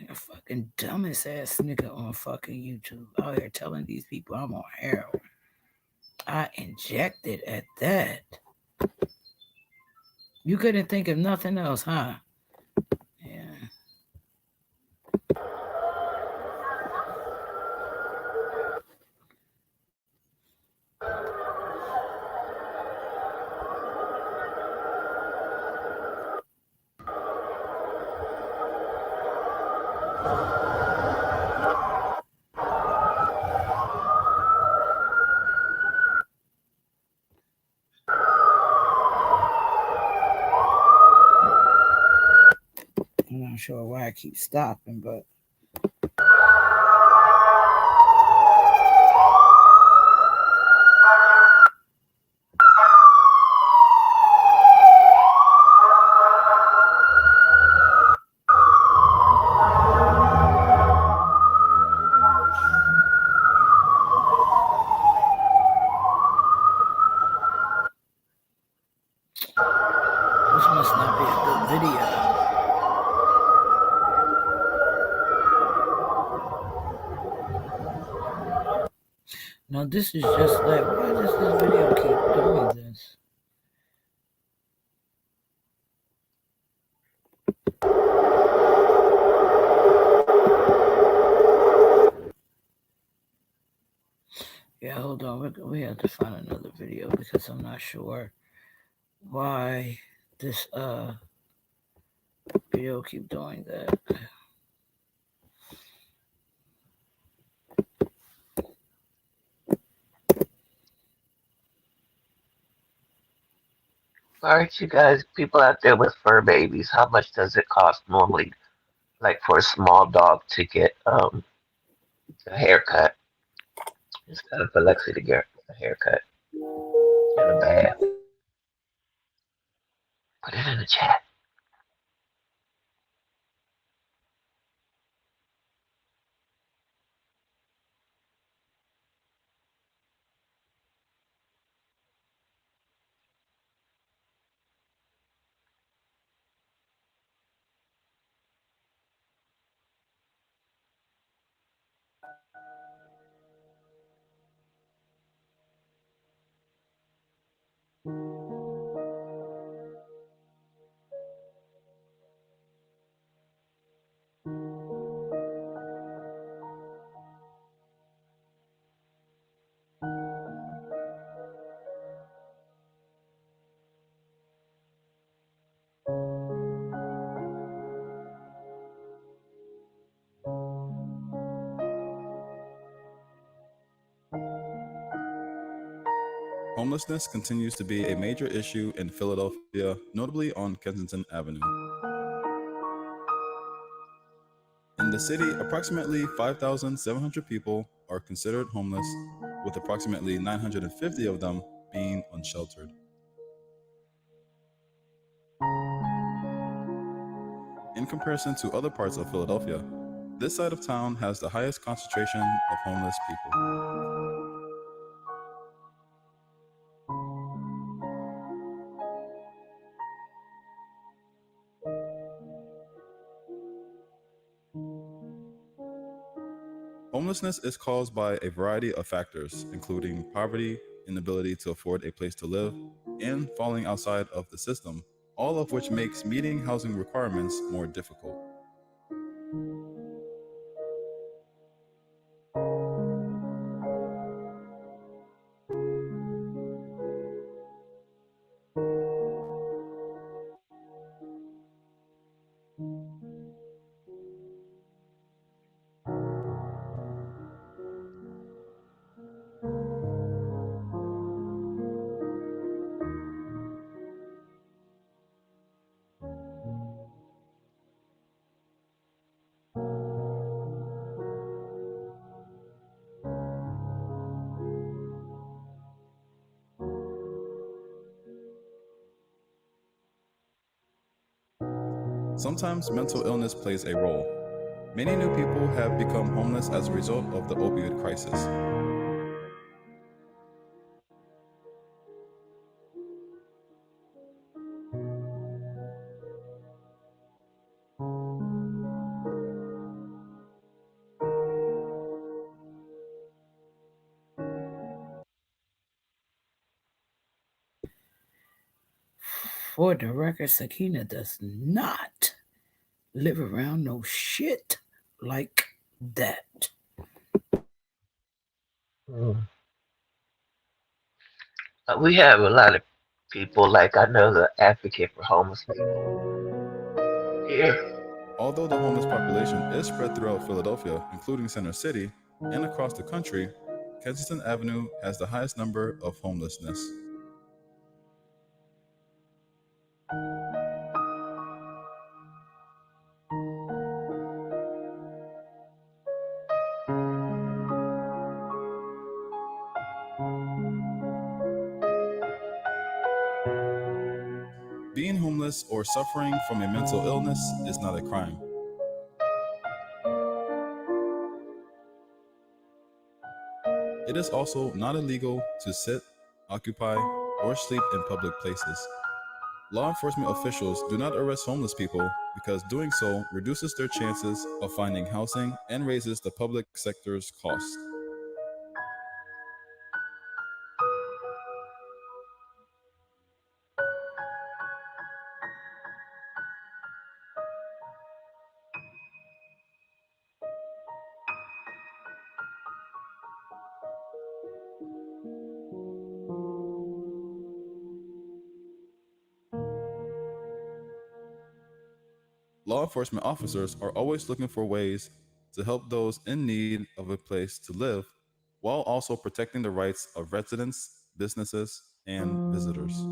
a fucking dumbest ass nigga on fucking YouTube out here telling these people I'm on heroin. I injected at that. You couldn't think of nothing else, huh? Yeah. I'm not sure why I keep stopping, but this must not be a good video. Now this is just like, why does this video keep doing this? Yeah, hold on. We have to find another video because I'm not sure why this video keep doing that. All right, you guys, people out there with fur babies, how much does it cost normally, like for a small dog to get a haircut? It's time for Lexi to get a haircut and a bath. Put it in the chat. Homelessness continues to be a major issue in Philadelphia, notably on Kensington Avenue. In the city, approximately 5,700 people are considered homeless, with approximately 950 of them being unsheltered. In comparison to other parts of Philadelphia, this side of town has the highest concentration of homeless people. Homelessness is caused by a variety of factors, including poverty, inability to afford a place to live, and falling outside of the system, all of which makes meeting housing requirements more difficult. Sometimes mental illness plays a role. Many new people have become homeless as a result of the opioid crisis. For the record, Sakina does not live around no shit like that. Mm. We have a lot of people, like I know the advocate for homeless people here. Although the homeless population is spread throughout Philadelphia, including Center City, and across the country, Kensington Avenue has the highest number of homelessness. Being homeless or suffering from a mental illness is not a crime. It is also not illegal to sit, occupy, or sleep in public places. Law enforcement officials do not arrest homeless people because doing so reduces their chances of finding housing and raises the public sector's costs. Law enforcement officers are always looking for ways to help those in need of a place to live while also protecting the rights of residents, businesses, and visitors.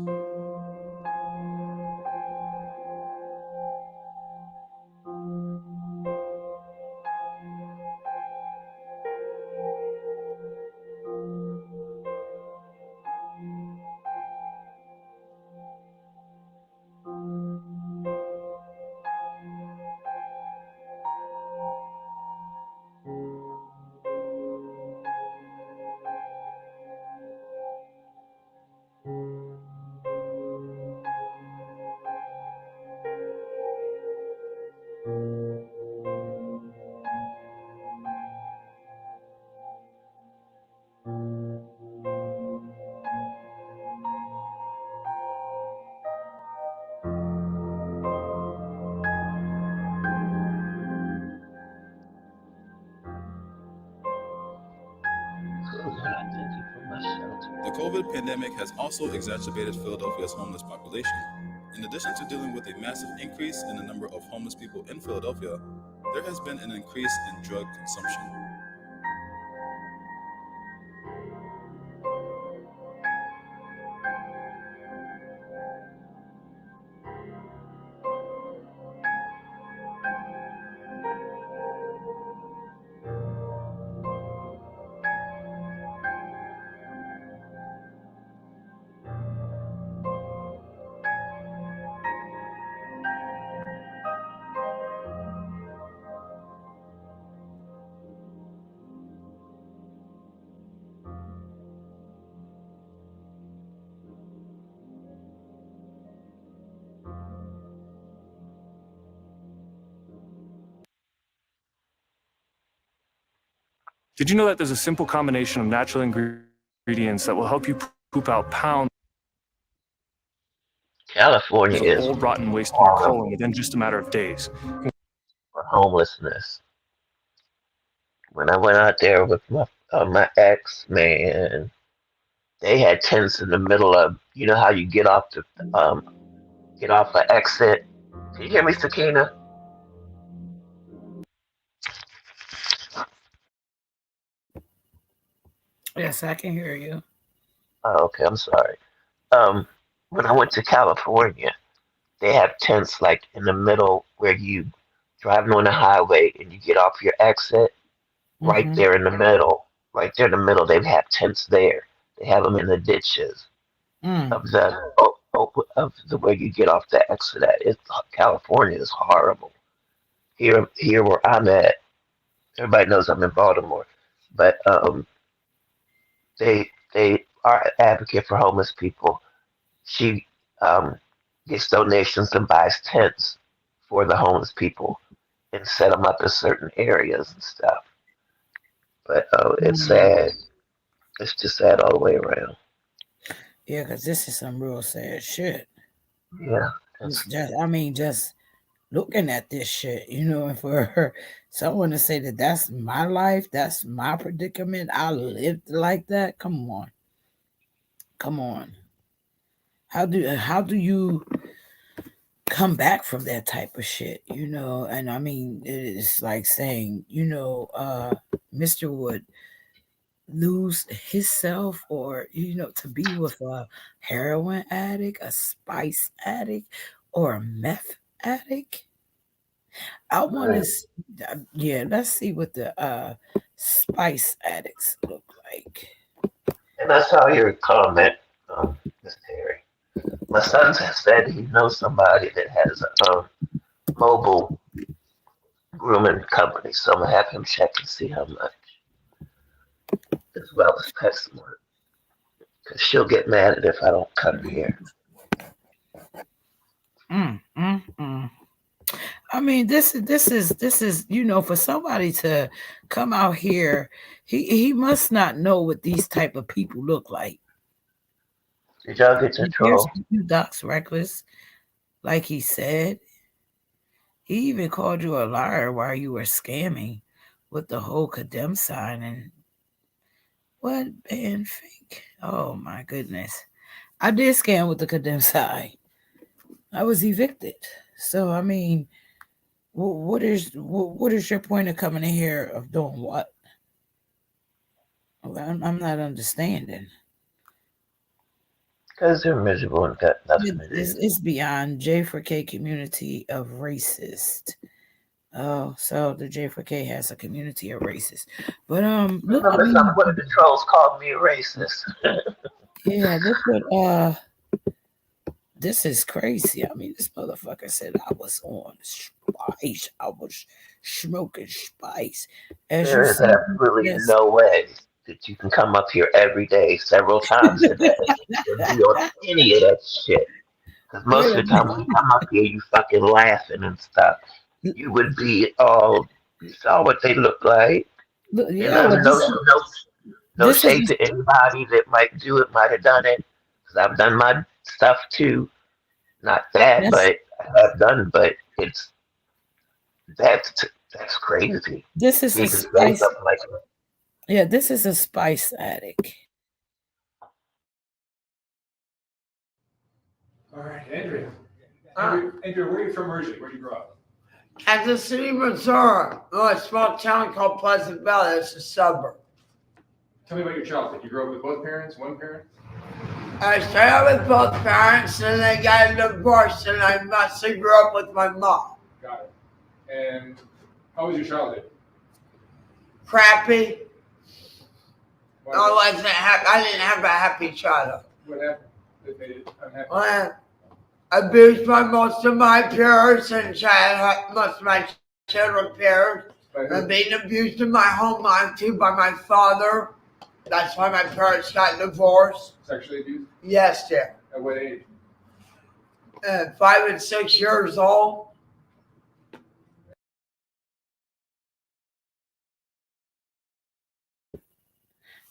Oh, Lord, I thank you for my shelter. The COVID pandemic has also exacerbated Philadelphia's homeless population. In addition to dealing with a massive increase in the number of homeless people in Philadelphia, there has been an increase in drug consumption. Did you know that there's a simple combination of natural ingredients that will help you poop out pounds California of is old rotten waste in your colon horrible within just a matter of days? for homelessness. When I went out there with my ex, man, they had tents in the middle of, you know how you get off an exit. Can you hear me, Sakina? Yes, I can hear you. Oh, okay, I'm sorry. Um, when I went to California, they have tents like in the middle where you driving on the highway and you get off your exit right Mm-hmm. there in the middle. Right there in the middle, they have tents there. They have them in the ditches Mm. of the where you get off the exit at. California is horrible. Here where I'm at, everybody knows I'm in Baltimore, but they are advocate for homeless people. She um, gets donations and buys tents for the homeless people and set them up in certain areas and stuff. But it's Mm. sad. It's just sad all the way around. Yeah, because this is some real sad shit. Yeah. Just looking at this shit, and for someone to say that that's my life, that's my predicament, I lived like that. Come on, come on. How do you come back from that type of shit? And I mean, it's like saying, Mr. would lose himself, or to be with a heroin addict, a spice addict, or a meth addict. I want Right. to, yeah, let's see what the spice addicts look like. And I saw your comment, Miss Terry. My son has said he knows somebody that has a mobile grooming company, so I'm gonna have him check and see how much, as well as testimony, because she'll get mad at if I don't cut her hair. Mm, mm, mm. I mean, this is for somebody to come out here, he must not know what these type of people look like. Did y'all get your Here's troll? Doc's reckless, like he said. He even called you a liar while you were scamming with the whole condemn sign and what and fake. Oh my goodness. I did scam with the condemn sign. I was evicted. So I mean, what is your point of coming in here of doing what? I'm not understanding. Because they're miserable and got nothing to do. It's beyond J4K community of racist. Oh, so the J4K has a community of racists. But look, I Remember, mean, one of the trolls called me a racist. yeah, look what this is crazy. I mean, this motherfucker said I was on spice. I was smoking spice. As you There is see, absolutely yes. no way that you can come up here every day, several times a day, and be on any of that shit. Because Wait most a of the time when you come up here, you fucking laughing and stuff. minute. You would be all, you saw what they look like. Look, And yeah, well, no this is shade to anybody that might do it, might have done it. Because I've done my stuff too. Not that, that's but I have done, but that's that's crazy this to is a even say spice. something like that. Yeah, this is a spice addict. All right, Andrea. Andrea, where are you from originally? Where did you grow up? Kansas City, Missouri. A small town called Pleasant Valley. It's a suburb. Tell me about your childhood. You grew up with both parents, one parent? I started with both parents, and they got divorced, and I mostly grew up with my mom. Got it. And how was your childhood? Crappy. What, I wasn't happy. I didn't have a happy childhood. what happened that made it unhappy? I abused by most of my peers and most of my children peers. By who? I'm being abused in my home life too by my father. That's why my parents got divorced. Sexually abused? Yes, dear. At what age? 5 and 6 years old.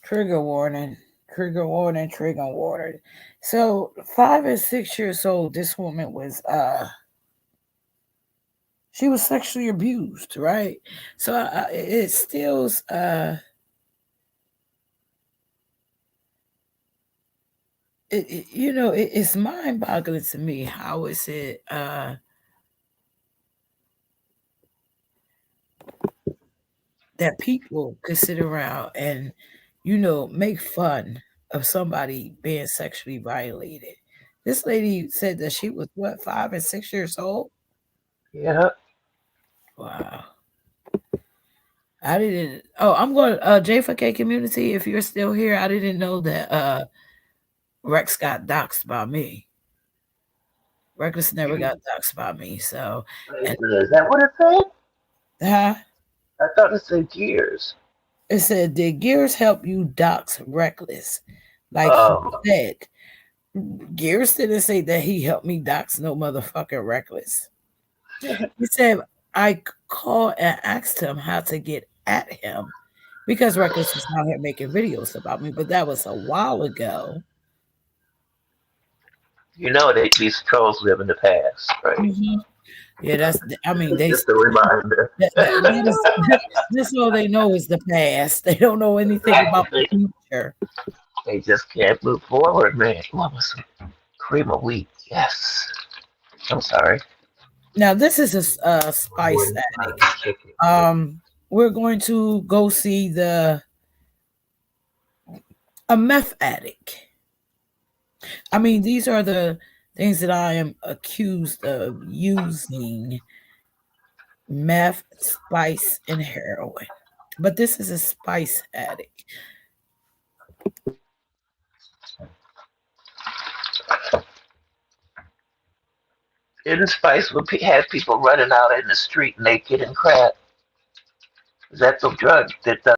Trigger warning. Trigger warning. Trigger warning. So 5 and 6 years old, this woman was she was sexually abused, right? So it still it's mind-boggling to me. How is it that people could sit around and make fun of somebody being sexually violated? This lady said that she was what, 5 and 6 years old. Yeah. Wow. I didn't. Oh, I'm going J4K community. If you're still here, I didn't know that Rex got doxxed by me. Reckless never got doxxed by me. So, and Is that what it said? I thought it said Gears. It said, did Gears help you dox Reckless? Like he said, Gears didn't say that he helped me dox no motherfucking Reckless. He said, I called and asked him how to get at him because Reckless was out here making videos about me, but that was a while ago. You know that these trolls live in the past, right? Mm-hmm. Yeah, that's. I mean, they just a reminder. That's all they know is the past. They don't know anything about the future. They just can't move forward, man. What was some cream of wheat? Yes. I'm sorry. Now this is a spice addict. We're going to go see a meth addict. I mean, these are the things that I am accused of using: meth, spice, and heroin. But this is a spice addict. Didn't Spice would have people running out in the street naked and crap? Is that the drug that does?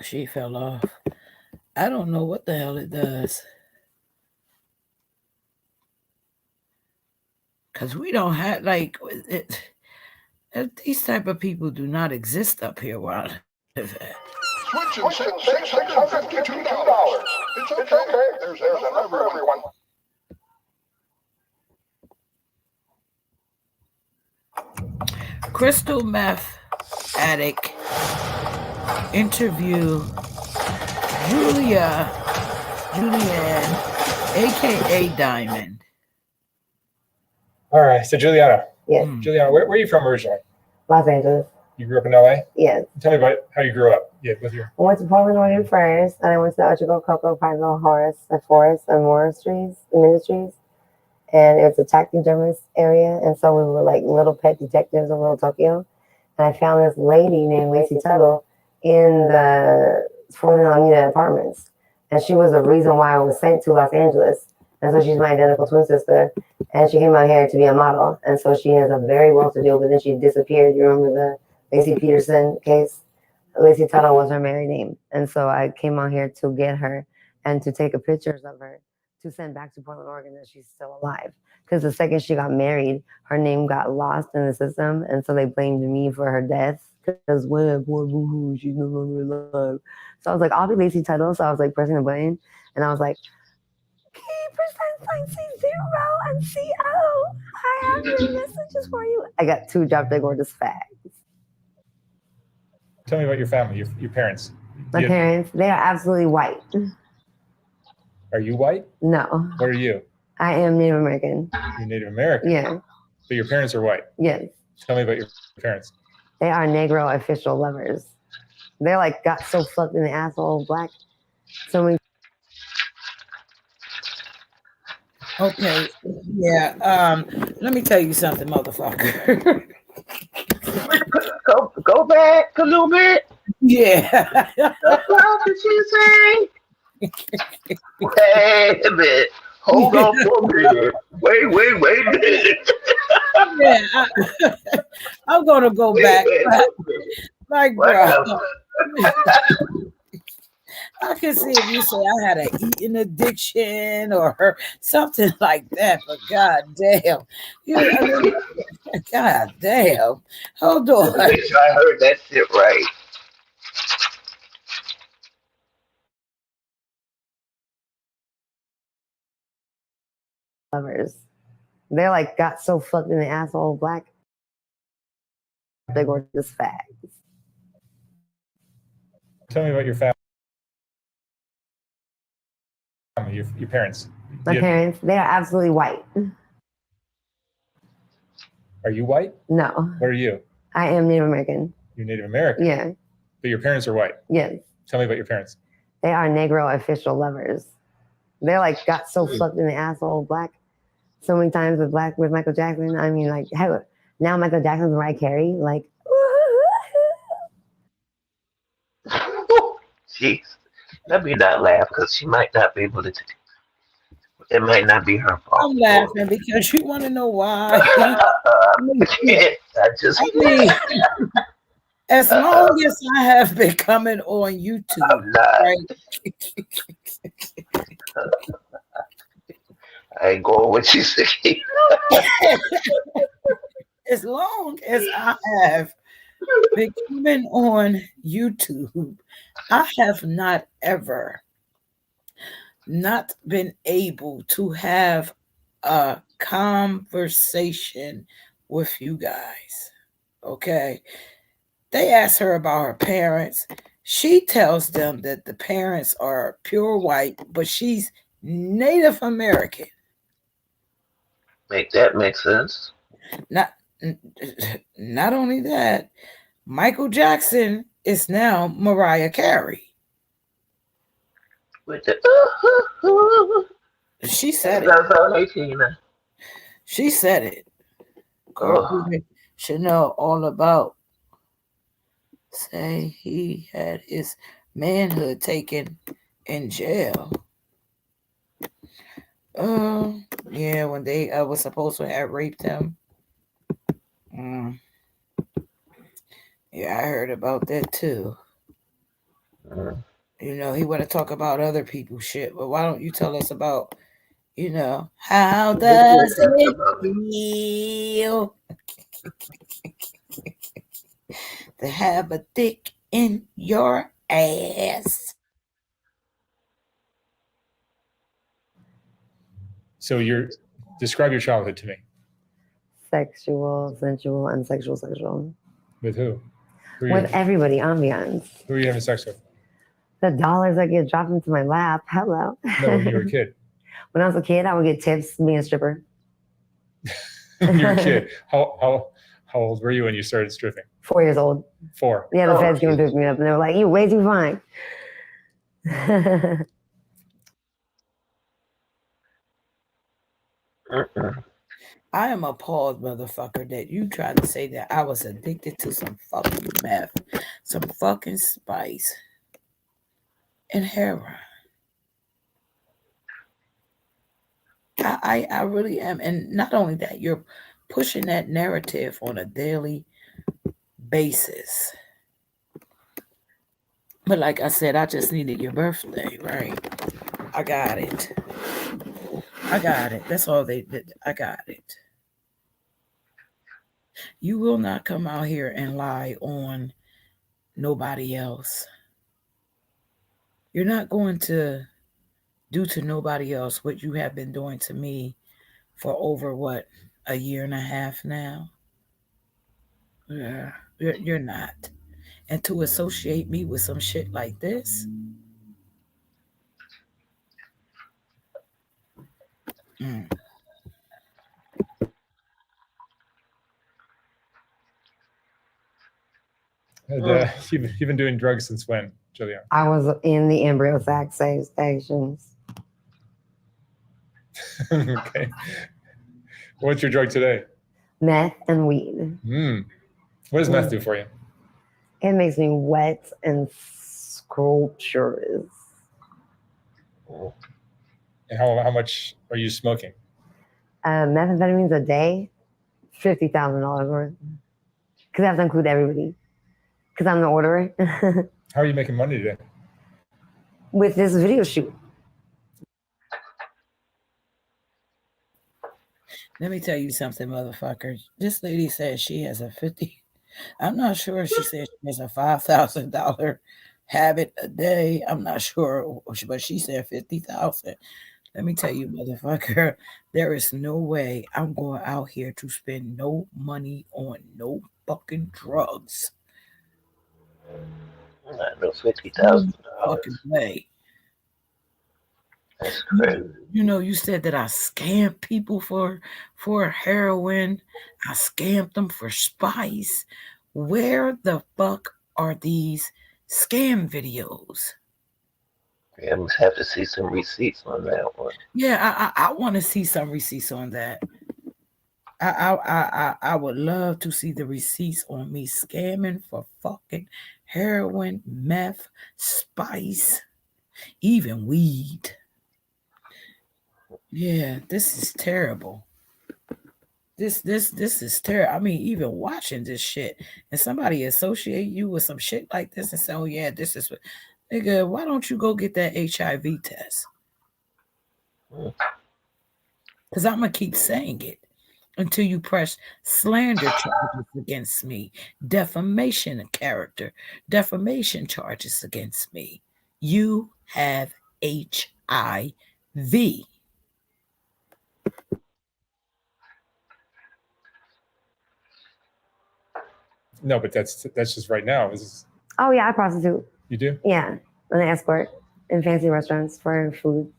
She fell off. I don't know what the hell it does. Because we don't have, like, these type of people do not exist up here where I live at. Switching $652. It's okay. There's enough for everyone. Crystal meth addict interview Julianne, aka Diamond. All right, so Juliana. Yes. Juliana, where are you from originally? Los Angeles. You grew up in LA? Yes. Tell me about how you grew up. Yeah, with your. I went to Portland, Oregon first, and I went to the Ochoco Coco Pineville Forest and Ministries. And it was a taxidermist area, and so we were like little pet detectives of Little Tokyo. And I found this lady named Lacey Tuttle in the Portland Alameda apartments, and she was the reason why I was sent to Los Angeles. And so she's my identical twin sister, and she came out here to be a model. And so she has a very well-to-do, but then she disappeared. You remember the Lacey Peterson case? Lacey Tuttle was her married name, and so I came out here to get her and to take pictures of her to send back to Portland, Oregon, that she's still alive. Because the second she got married, her name got lost in the system, and so they blamed me for her death. Because when poor boo-hoo, she's no longer alive. So I was like, I'll be Lacey Tuttle. So I was like pressing the button, and I was like, P%, C0 and CO. I have your messages for you. I got 2 drop-dead gorgeous facts. Tell me about your family, your parents. My parents, they are absolutely white. Are you white? No. What are you? I am Native American. You're Native American? Yeah. But your parents are white? Yes. Tell me about your parents. They are Negro official lovers. They're like got so fucked in the asshole black. So many. Okay. Yeah. Let me tell you something, motherfucker. Go back a little bit. Yeah. What did you say? Wait a minute. Hold on for a minute. Wait a minute. Yeah, I'm gonna go back. Like, bro, I can see if you say I had an eating addiction or something like that, but god damn. God damn. Hold Let me on. make sure I heard that shit right. Lovers. They're like got so fucked in the asshole black. They were just fags. Tell me about your family. Your parents. My parents, they are absolutely white. Are you white? No. What are you? I am Native American. You're Native American? Yeah. But your parents are white? Yes. Tell me about your parents. They are Negro official lovers. They're like got so fucked in the asshole black so many times with Michael Jackson. I mean, like, hell, now Michael Jackson's Mariah Carey, like. Jeez. Let me not laugh because she might not be able to. It might not be her fault. I'm laughing because you want to know why. I can't. I mean, as long as I have been coming on YouTube, right? I ain't going what you say. As long as I have been coming on YouTube, I have not ever not been able to have a conversation with you guys. Okay. They ask her about her parents. She tells them that the parents are pure white, but she's Native American. Make that make sense? Not only that, Michael Jackson is now Mariah Carey. With the She said it. She said it. Girl, we should know all about. Say he had his manhood taken in jail. Yeah, when they was supposed to have raped him. Yeah, I heard about that too. You know, he want to talk about other people's shit, but why don't you tell us about, you know, how does it feel to have a dick in your ass? So describe your childhood to me. Sexual, sensual, and sexual. With who? With everybody, ambiance. Who are you having sex with? The dollars that get dropped into my lap. Hello. No, when you were a kid. When I was a kid, I would get tips being a stripper. When you were a kid. How old were you when you started stripping? 4 years old. 4. Yeah, the feds came and picked me up and they were like, "You way too fine." I am appalled, motherfucker, that you tried to say that I was addicted to some fucking meth, some fucking spice, and heroin. I really am. And not only that, you're pushing that narrative on a daily basis. But like I said, I just needed your birthday, right? I got it. That's all they did. I got it. You will not come out here and lie on nobody else. You're not going to do to nobody else what you have been doing to me for over a year and a half now. Yeah, you're not. And to associate me with some shit like this. You've been doing drugs since when, Julia? I was in the embryo sac stations. Okay. What's your drug today? Meth and weed. What does meth do for you? It makes me wet and scrumptious. And how much are you smoking? Methamphetamines a day, $50,000 worth. Because I have to include everybody. Because I'm the orderer. How are you making money today? With this video shoot. Let me tell you something, motherfucker. This lady says she has a 50. I'm not sure. She said she has a $5,000 habit a day. I'm not sure, but she said 50,000. Let me tell you, motherfucker, there is no way I'm going out here to spend no money on no fucking drugs. Not no $50,000. No fucking way. That's crazy. You said that I scammed people for heroin. I scammed them for spice. Where the fuck are these scam videos? Yeah, I must have to see some receipts on that one. Yeah, I want to see some receipts on that. I would love to see the receipts on me scamming for fucking heroin, meth, spice, even weed. Yeah, this is terrible. This is terrible. I mean, even watching this shit and somebody associate you with some shit like this and say, "Oh yeah, this is what." Nigga, why don't you go get that HIV test? Because I'm gonna keep saying it until you press slander charges against me, defamation of character, defamation charges against me. You have HIV. No, but that's just right now. Oh yeah, I prostitute. You do? Yeah, an escort in fancy restaurants for food.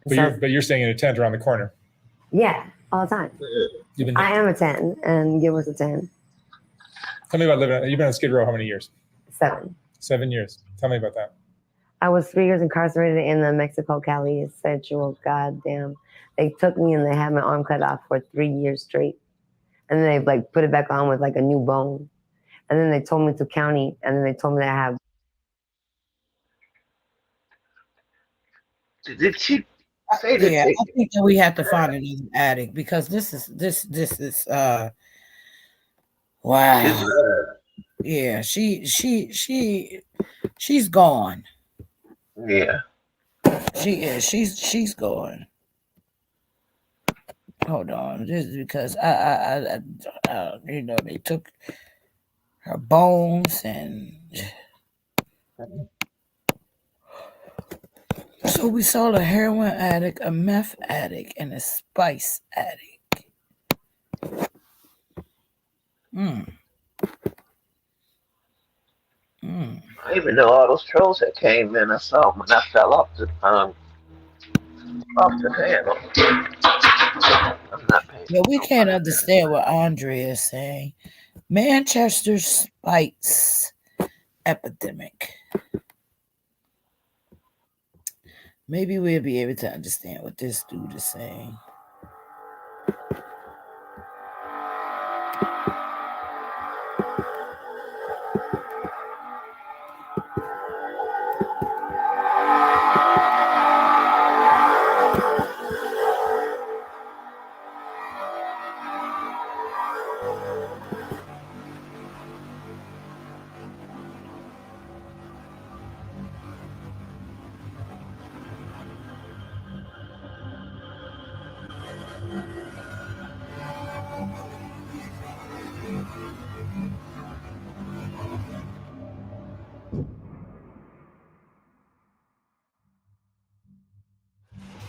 But you're staying in a tent around the corner. Yeah, all the time. I am a 10, and Gil was a 10. Tell me about living. You've been on Skid Row how many years? 7. 7 years. Tell me about that. I was 3 years incarcerated in the Mexico Cali Central. Goddamn, they took me and they had my arm cut off for 3 years straight, and then they like put it back on with like a new bone, and then they told me to county, and then they told me that I have. Did she? Yeah, I think that we have to find another addict because this is wow. Yeah, she's gone. Yeah. She is. She's gone. Hold on, this is because I they took her bones and. So we saw a heroin addict, a meth addict, and a spice addict. I even know all those trolls that came in. I saw them when I fell off the panel. I'm not paying. Yeah, we can't understand what Andrea is saying. Manchester spice epidemic. Maybe we'll be able to understand what this dude is saying.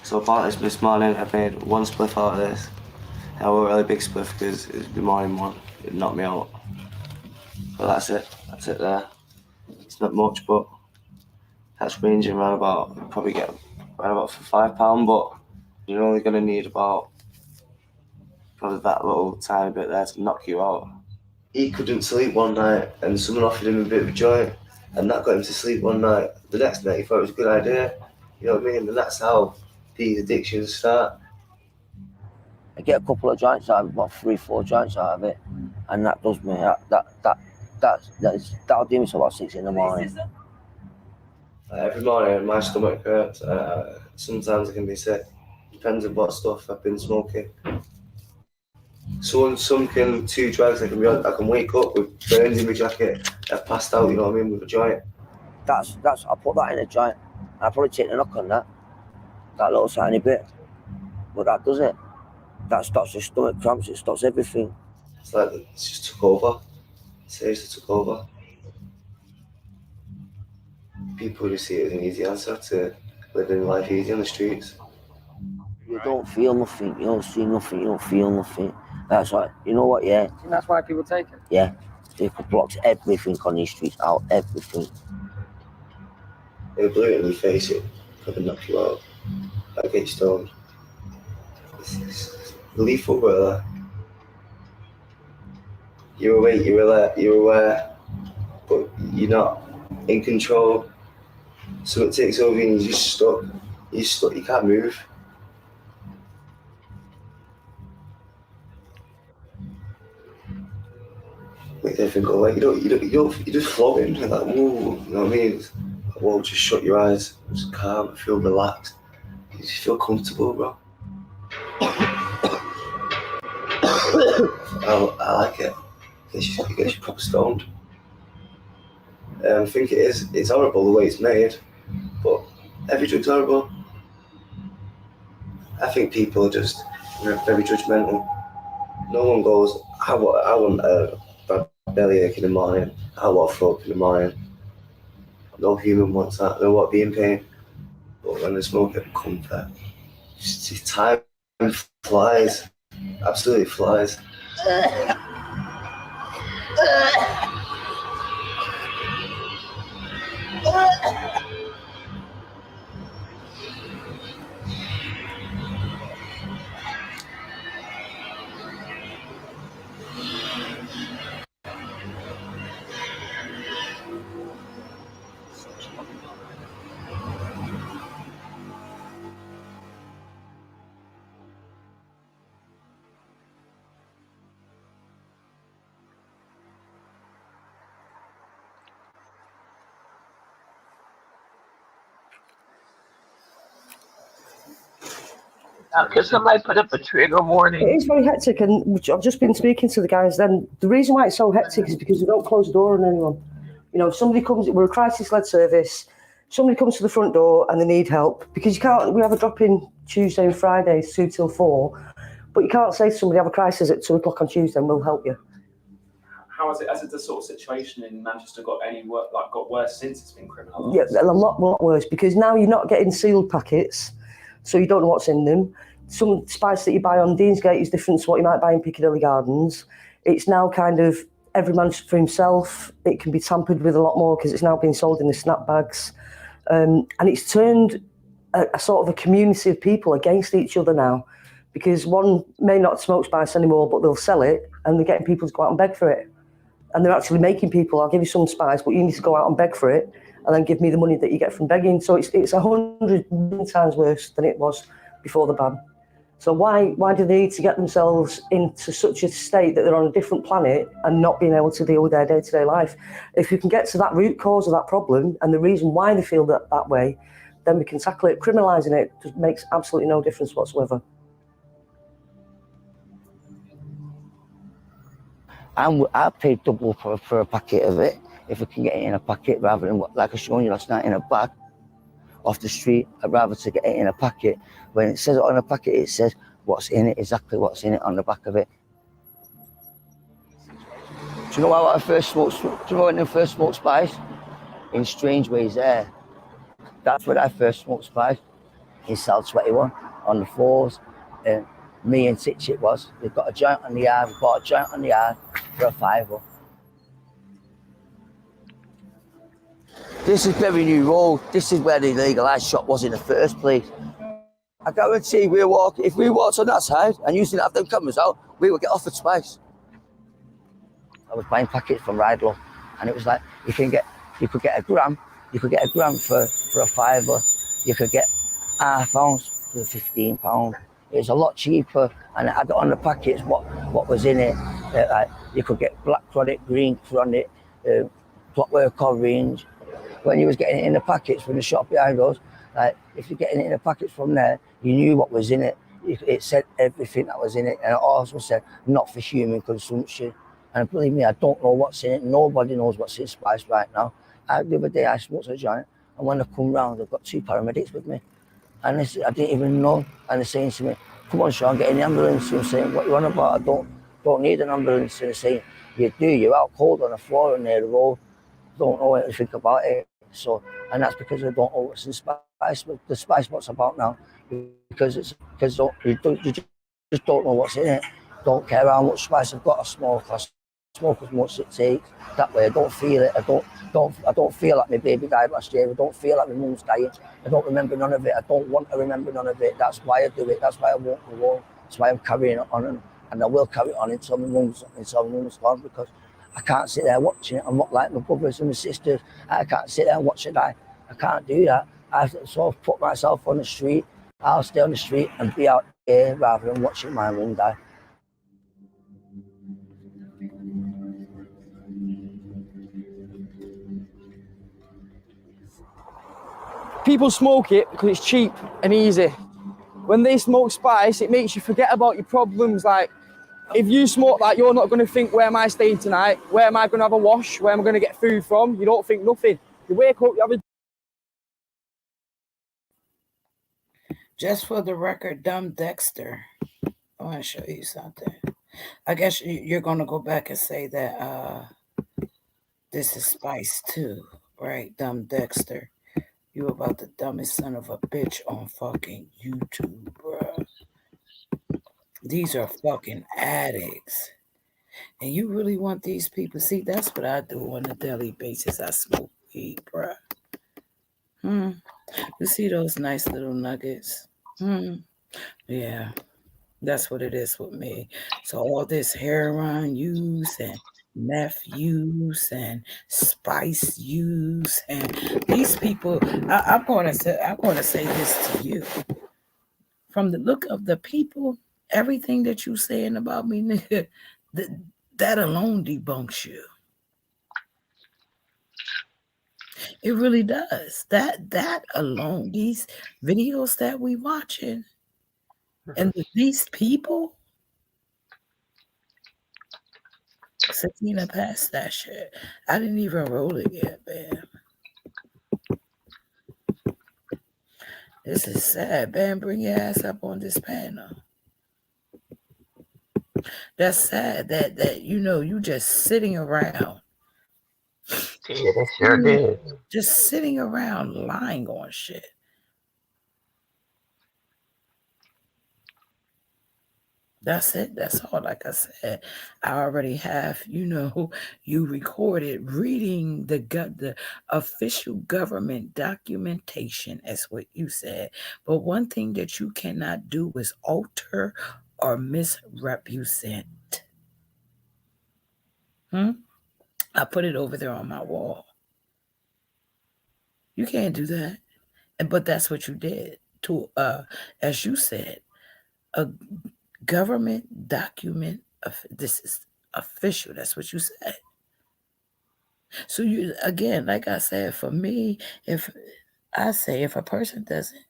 So I bought this morning. I made one spliff out of this. I was a really big spliff because it's the morning one. It knocked me out. But that's it. That's it there. It's not much, but that's ranging around about, probably get around about for £5, but you're only going to need about probably that little tiny bit there to knock you out. He couldn't sleep one night and someone offered him a bit of a joint and that got him to sleep one night. The next night he thought it was a good idea. You know what I mean? And that's how these addictions start. I get a couple of joints out of it, about 3-4 joints out of it, and that does me. That'll do me till about 6 in the morning. Every morning my stomach hurts. Sometimes I can be sick. Depends on what stuff I've been smoking. Some can 2 drugs. I can wake up with burns in my jacket. I've passed out. You know what I mean, with a joint. That's. I put that in a joint. I probably take the knock on that little tiny bit, but that does it. That stops your stomach cramps, it stops everything. It's like it just took over. Seriously took over. People just see it as an easy answer to living life easy on the streets. You don't feel nothing, you don't see nothing, you don't feel nothing. That's right. You know what, yeah? And that's why people take it. Yeah. They could block everything on these streets out, everything. They blatantly face it, probably knock you out. Like get stoned. It's lethal, brother. You're awake, you're alert, you're aware, but you're not in control. So it takes over and you're just stuck. You're stuck, you can't move. Make everything go like you're just floating, like whoa, you know what I mean? It's like, whoa, just shut your eyes, just calm, feel relaxed. You just feel comfortable, bro. I like it. It gets you proper stoned. I think it's horrible the way it's made, but every drug's horrible. I think people are just very judgmental. No one goes, I want a bad bellyache in the morning, I want to throw up in the morning. No human wants that, they want to be in pain. But when they smoke it, comfort. Just time flies, absolutely flies. Can somebody put up a trigger warning? It is very hectic, and I've just been speaking to the guys. Then the reason why it's so hectic is because we don't close the door on anyone. You know, if somebody comes, we're a crisis-led service. Somebody comes to the front door and they need help, because you can't. We have a drop-in Tuesday and Fridays, 2 till 4, but you can't say to somebody, have a crisis at 2 o'clock on Tuesday and we'll help you. How has the sort of situation in Manchester got worse since it's been criminalised? Yeah, a lot worse, because now you're not getting sealed packets, so you don't know what's in them. Some spice that you buy on Deansgate is different to what you might buy in Piccadilly Gardens. It's now kind of every man for himself. It can be tampered with a lot more because it's now being sold in the snap bags. And it's turned a sort of a community of people against each other now, because one may not smoke spice anymore, but they'll sell it and they're getting people to go out and beg for it. And they're actually making people, I'll give you some spice, but you need to go out and beg for it and then give me the money that you get from begging. So it's 100 million times worse than it was before the ban. So why do they need to get themselves into such a state that they're on a different planet and not being able to deal with their day-to-day life? If we can get to that root cause of that problem and the reason why they feel that way, then we can tackle it. Criminalising it just makes absolutely no difference whatsoever. I paid double for a packet of it. If I can get it in a packet rather than like I showed you last night in a bag off the street, I'd rather to get it in a packet. When it says it on a packet, it says what's in it, exactly what's in it on the back of it. Do you know how I first smoked? Do you know when I first smoked spice? In Strange Ways there. That's when I first smoked spice. In Cell 21 on the floors. Me and Titch it was. They've got a joint on the yard. We bought a joint on the yard for a £5. This is Berry New Road. This is where the legalised shop was in the first place. I guarantee if we walked on that side and you didn't have them cameras out, we would get offered spice. I was buying packets from Ridlow, and it was like you could get a gram for a £5. You could get half ounce for £15. It was a lot cheaper, and I got on the packets what was in it. Like you could get black chronic, green chronic, clockwork orange. When you was getting it in the packets from the shop behind us, like if you're getting it in the packets from there, you knew what was in it. It said everything that was in it, and it also said not for human consumption. And believe me, I don't know what's in it. Nobody knows what's in spice right now. The other day I smoked a joint, and when I come round, I've got 2 paramedics with me. And I didn't even know. And they're saying to me, come on, Sean, get in the ambulance. You're saying, what you on about? I don't need an ambulance. And they're saying, you do, you're out cold on the floor in the road, don't know anything about it. So, and that's because I don't know what's in Spice, but the Spice what's about now, because you just don't know what's in it. Don't care how much spice I've got to smoke. I smoke as much as it takes. That way I don't feel it. I don't feel like my baby died last year. I don't feel like my mum's dying. I don't remember none of it. I don't want to remember none of it. That's why I do it. That's why I won't go home. That's why I'm carrying it on, and I will carry it on until my mum's gone, because I can't sit there watching it. I'm not like my brothers and my sisters. I can't sit there and watch it die. I can't do that. I sort of put myself on the street. I'll stay on the street and be out here rather than watching my mum die. People smoke it because it's cheap and easy. When they smoke spice, it makes you forget about your problems. Like, if you smoke that, you're not going to think, where am I staying tonight? Where am I going to have a wash? Where am I going to get food from? You don't think nothing. You wake up, you have a... Just for the record, Dumb Dexter, I want to show you something. I guess you're going to go back and say that this is Spice too, right? Dumb Dexter. You about the dumbest son of a bitch on fucking YouTube, bruh. These are fucking addicts. And you really want these people? See, that's what I do on a daily basis. I smoke weed, bruh. You see those nice little nuggets? Yeah, that's what it is with me. So all this heroin use and meth use and spice use, and these people, I'm going to say this to you. From the look of the people, everything that you saying about me, nigga, that alone debunks you. It really does. That alone, these videos that we watching, and these people, Sakina passed that shit. I didn't even roll it yet, man. This is sad, man. Bring your ass up on this panel. That's sad that you just sitting around. Yeah, they sure did. Just sitting around lying on shit. That's it. That's all. Like I said, I already have, you recorded reading the official government documentation, as what you said. But one thing that you cannot do is alter or misrepresent. I put it over there on my wall. You can't do that. But that's what you did to, as you said, a government document. This is official. That's what you said. So you, again, like I said, for me, if a person doesn't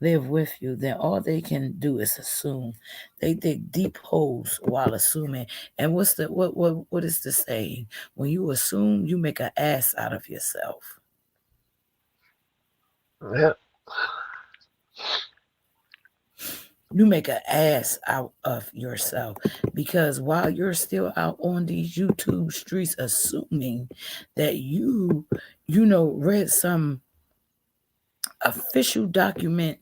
live with you, then all they can do is assume. They dig deep holes while assuming. And what is the saying? When you assume, you make an ass out of yourself. Yep. You make an ass out of yourself, because while you're still out on these YouTube streets assuming that you read some official document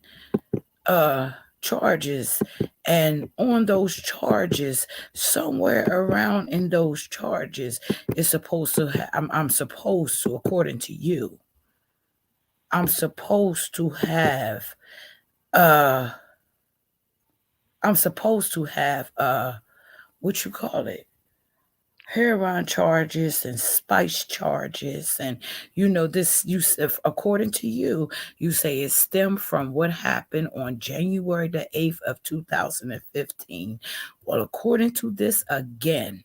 charges, and on those charges, somewhere around in those charges is supposed to I'm supposed to, according to you, I'm supposed to have what you call it, heroin charges and spice charges, and this, according to you, you say it stemmed from what happened on January the 8th of 2015. Well, according to this again,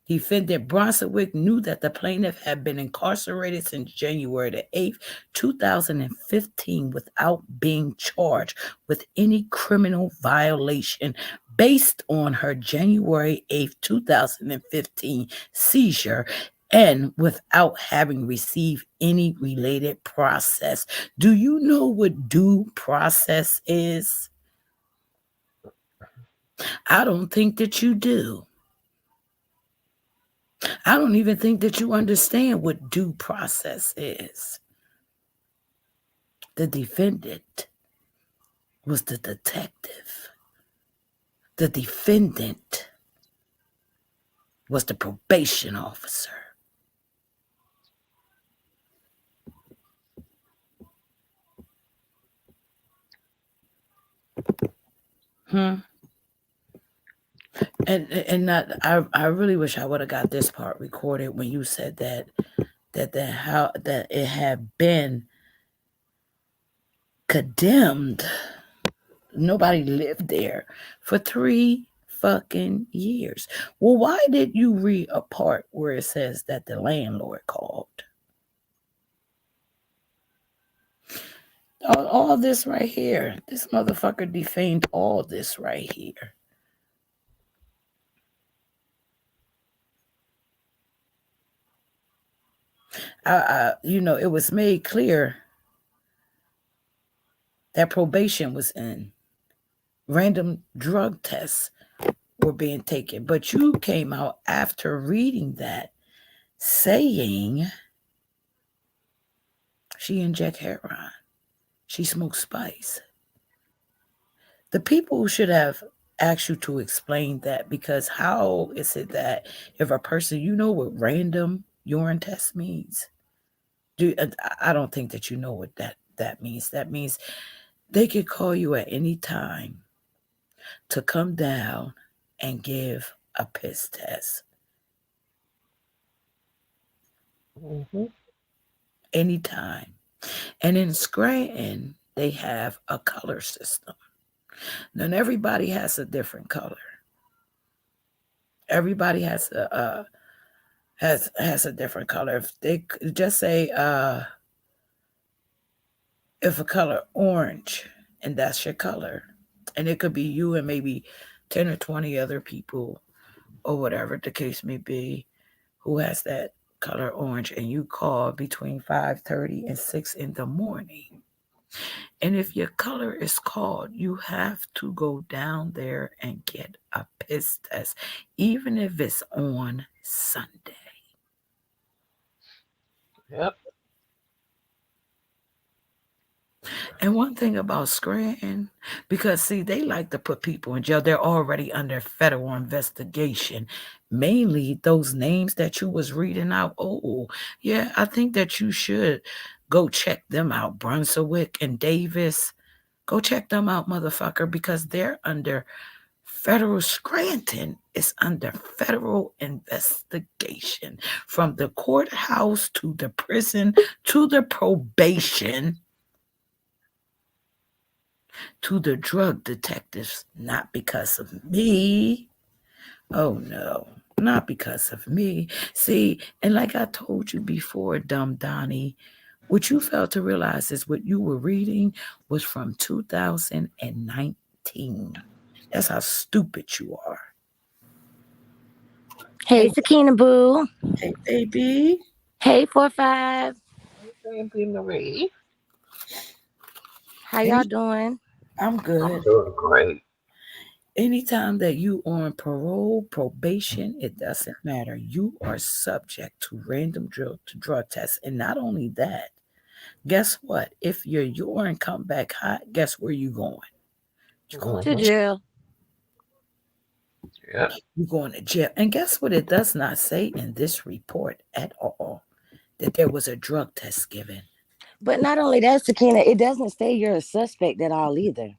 Defendant Bronsonwick knew that the plaintiff had been incarcerated since January the 8th, 2015, without being charged with any criminal violation based on her January 8th, 2015 seizure and without having received any related process. Do you know what due process is? I don't think that you do. I don't even think that you understand what due process is. The defendant was the detective. The defendant was the probation officer. And not, I really wish I would have got this part recorded when you said that it had been condemned. Nobody lived there for 3 fucking years. Well, why did you read a part where it says that the landlord called? All this right here. This motherfucker defamed all this right here. It was made clear that probation was in. Random drug tests were being taken. But you came out after reading that saying she inject heroin. She smoked spice. The people should have asked you to explain that, because how is it that if a person, you know what random urine test means? I don't think that you know what that means. That means they could call you at any time to come down and give a piss test. Anytime. And in Scranton, they have a color system. Then everybody has a different color. Everybody has a different color. If they just say if a color orange, and that's your color, and it could be you and maybe 10 or 20 other people or whatever the case may be who has that color orange, and you call between 5:30 and 6 in the morning. And if your color is called, you have to go down there and get a piss test, even if it's on Sunday. Yep. And one thing about Scranton, because see, they like to put people in jail. They're already under federal investigation. Mainly those names that you was reading out. Oh, yeah, I think that you should go check them out. Brunswick and Davis. Go check them out, motherfucker, because they're under federal. Scranton is under federal investigation. From the courthouse to the prison to the probation to the drug detectives. Not because of me. Oh no, not because of me. See, and like I told you before, dumb Donnie, what you failed to realize is what you were reading was from 2019. That's how stupid you are. Hey, Sakina Boo. Hey, baby. Hey, 4-5. Hey, baby Marie. How y'all doing? I'm good. I'm doing great. Anytime that you on parole, probation, it doesn't matter. You are subject to random drug tests. And not only that, guess what? If your urine come back hot, guess where you going? You're going to jail. Yeah. You're going to jail. And guess what? It does not say in this report at all that there was a drug test given. But not only that, Sakina, it doesn't say you're a suspect at all either.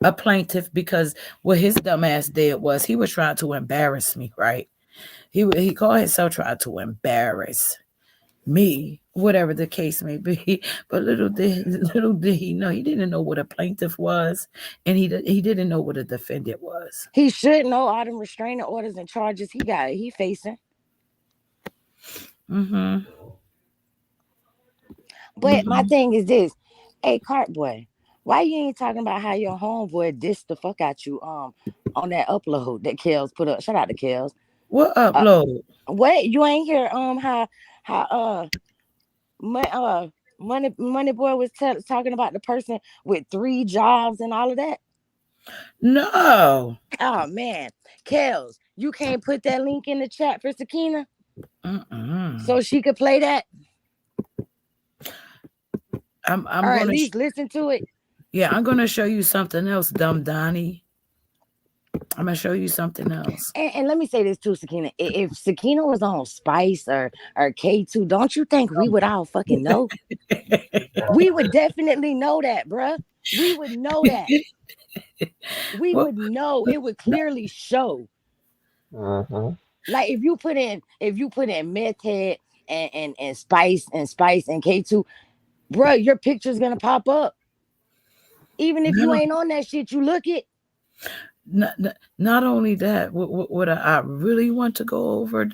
A plaintiff, because what his dumb ass did was he was trying to embarrass me, right? He called himself trying to embarrass me, whatever the case may be. But little did he know, he didn't know what a plaintiff was, and he didn't know what a defendant was. He should know all them restraining orders and charges he facing. But my thing is this, hey, Cartboy, why you ain't talking about how your homeboy dissed the fuck out you on that upload that Kels put up? Shout out to Kels. What upload? What you ain't hear? How money boy was talking about the person with 3 jobs and all of that. No. Oh man, Kels, you can't put that link in the chat for Sakina so she could play that, I'm or at gonna least listen to it. yeah, I'm gonna show you something else, dumb Donnie. I'm gonna show you something else. And let me say this too, Sakina. If Sakina was on Spice or K2, don't you think we would all fucking know? We would definitely know that, bruh. We would know that. We would know. It would clearly show. Like if you put in meth head and Spice and K2, bruh, your picture's gonna pop up. Even if you ain't on that shit, you look it. Not only that, what I really want to go over,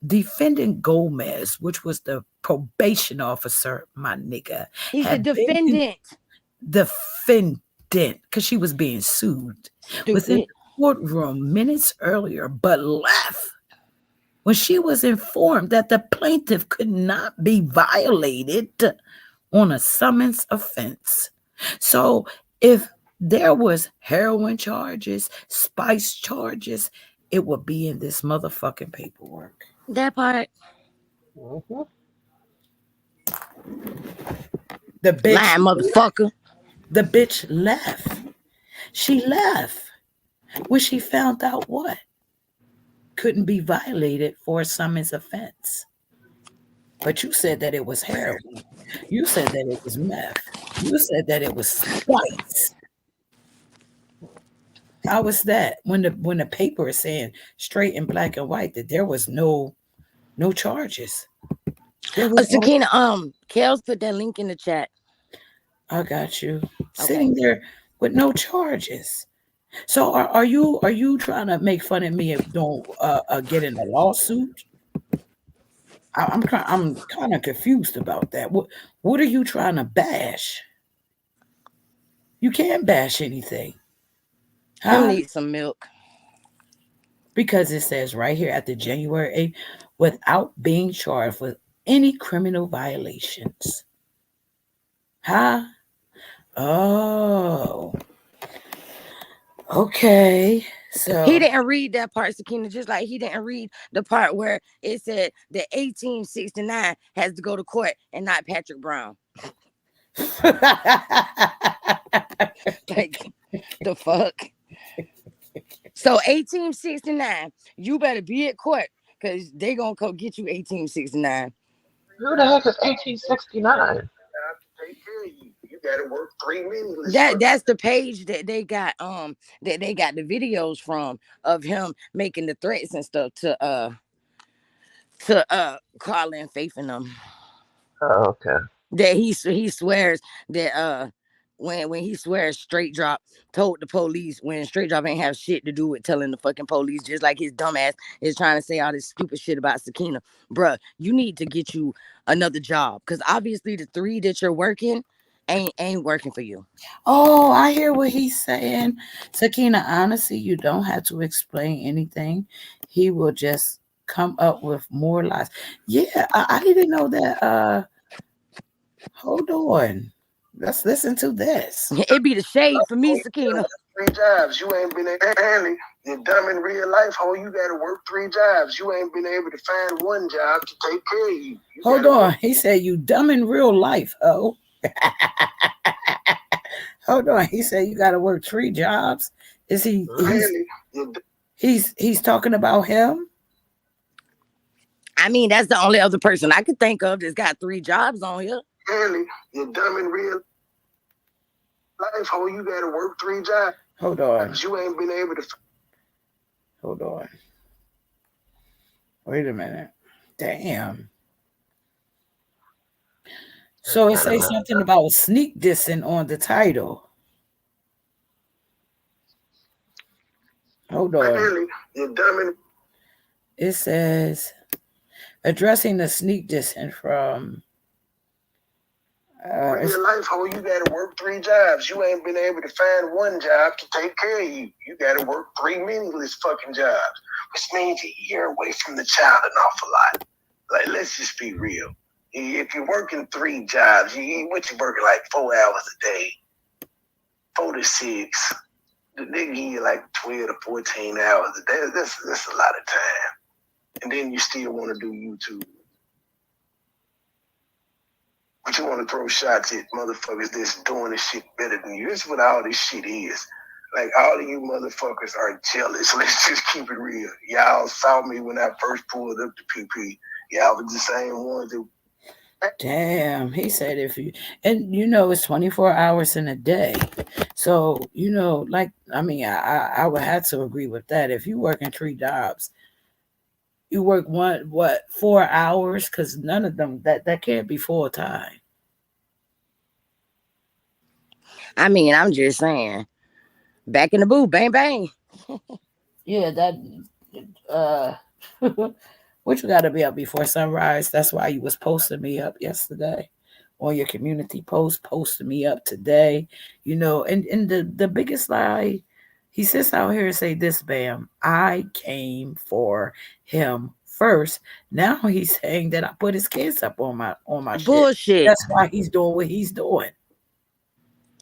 defending Gomez, which was the probation officer, my nigga. He's the defendant. Defendant, because she was being sued. Within the courtroom minutes earlier, but left when she was informed that the plaintiff could not be violated on a summons offense. So if there was heroin charges, spice charges, it would be in this motherfucking paperwork. That part. The bitch, lying motherfucker. The bitch left. She left when she found out what couldn't be violated for a summons offense. But you said that it was heroin. You said that it was meth. You said that it was spice. How was that when the paper is saying straight in black and white that there was no charges? Sakina, Kels put that link in the chat. I got you. Okay. Sitting there with no charges. So are you trying to make fun of me if don't get in a lawsuit? I'm kind of confused about that. What are you trying to bash? You can't bash anything. I need some milk. Because it says right here at the January 8th, without being charged with any criminal violations. Oh. Okay. So he didn't read that part, Sakina, just like he didn't read the part where it said that 1869 has to go to court and not Patrick Brown. Like the fuck. So 1869, you better be at court because they gonna come get you 1869. Who the heck is 1869? You gotta work 3 minutes. That's the page that they got that they got the videos from of him making the threats and stuff to Carla and Faith and them. Oh, okay. That he swears that when he swears Straight Drop told the police when Straight Drop ain't have shit to do with telling the fucking police, just like his dumbass is trying to say all this stupid shit about Sakina. Bruh, you need to get you another job because obviously the 3 that you're working ain't working for you. Oh, I hear what he's saying. Sakina, honestly, you don't have to explain anything. He will just come up with more lies. Yeah, I didn't know that. Hold on. Let's listen to this. It be the shade for me, Sakina. 3 jobs. You ain't been able. You're dumb in real life, ho. You gotta work 3 jobs. You ain't been able to find 1 job to take care of you. Hold on. He said you dumb in real life, ho. Hold on. He said you gotta work 3 jobs. Is he really? He's talking about him? I mean, that's the only other person I could think of that's got 3 jobs on here. Really? You're dumb in real life, ho. You gotta work 3 jobs. Hold on. You ain't been able to. Hold on. Wait a minute. Damn. So it says something about sneak dissing on the title. Hold on. Really? You're dumb in. It says addressing the sneak dissing from Real life, hoe, you gotta work 3 jobs. You ain't been able to find one job to take care of you. You gotta work 3 meaningless fucking jobs, which means you're away from the child an awful lot. Like, let's just be real. If you're working 3 jobs, you working like 4 hours a day, 4 to 6. The nigga give you like 12 to 14 hours a day. That's a lot of time. And then you still want to do YouTube. But you want to throw shots at motherfuckers that's doing this shit better than you. This is what all this shit is. Like, all of you motherfuckers are jealous. Let's just keep it real. Y'all saw me when I first pulled up the PP. Y'all was the same ones that... Damn, he said if you, and you know, it's 24 hours in a day. So, you know, like, I mean, I would have to agree with that. If you work in 3 jobs, you work 4 hours? Because none of them, that can't be full time. I mean, I'm just saying, back in the booth, bang, bang. Yeah, that, what you got to be up before sunrise. That's why you was posting me up yesterday on your community post, posting me up today, you know, and the biggest lie, he sits out here and say this, Bam, I came for him first. Now he's saying that I put his kids up on my bullshit. Shit. That's why he's doing what he's doing.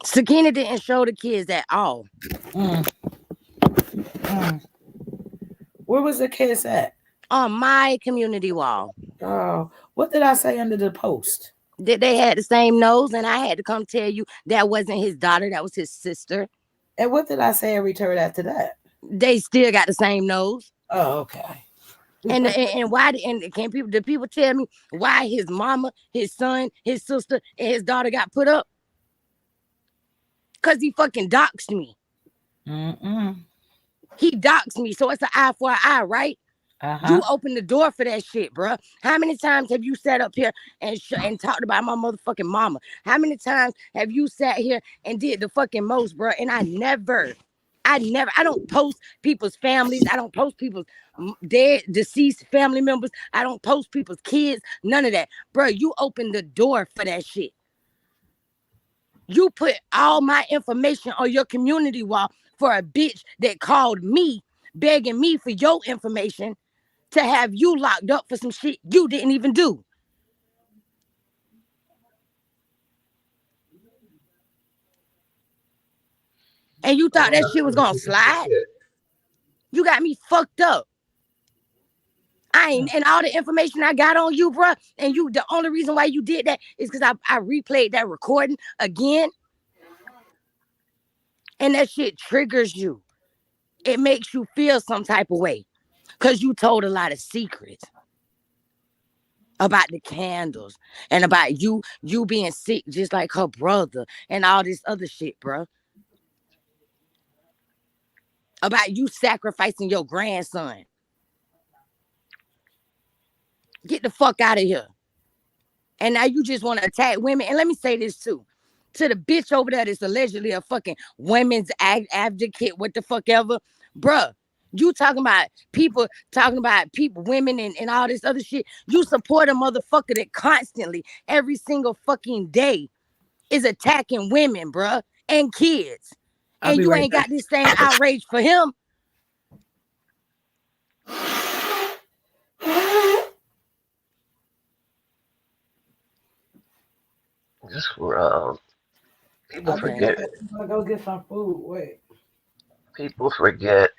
Sakina didn't show the kids at all. Where was the kids at? On my community wall. Oh, what did I say under the post? That they had the same nose, and I had to come tell you that wasn't his daughter, that was his sister. And what did I say in return after that? They still got the same nose. Oh, okay. And why? And can people? Do people tell me why his mama, his son, his sister, and his daughter got put up? Cause he fucking doxed me. He doxed me, so it's an eye for an eye, right? You opened the door for that shit, bro. How many times have you sat up here and talked about my motherfucking mama? How many times have you sat here and did the fucking most, bro? And I don't post people's families. I don't post people's dead, deceased family members. I don't post people's kids. None of that, bro. You opened the door for that shit. You put all my information on your community wall for a bitch that called me, begging me for your information to have you locked up for some shit you didn't even do. And you thought that shit was gonna slide? You got me fucked up. And all the information I got on you, bro, and you, the only reason why you did that is because I replayed that recording again. And that shit triggers you. It makes you feel some type of way. Because you told a lot of secrets about the candles and about you being sick just like her brother and all this other shit, bro. About you sacrificing your grandson. Get the fuck out of here. And now you just want to attack women. And let me say this too. To the bitch over there that's allegedly a fucking women's advocate, what the fuck ever. Bruh, you talking about people, women and all this other shit. You support a motherfucker that constantly, every single fucking day, is attacking women, bruh, and kids. And you ain't got this same outrage for him. Just people forget. I'm gonna go get some food. Wait. People forget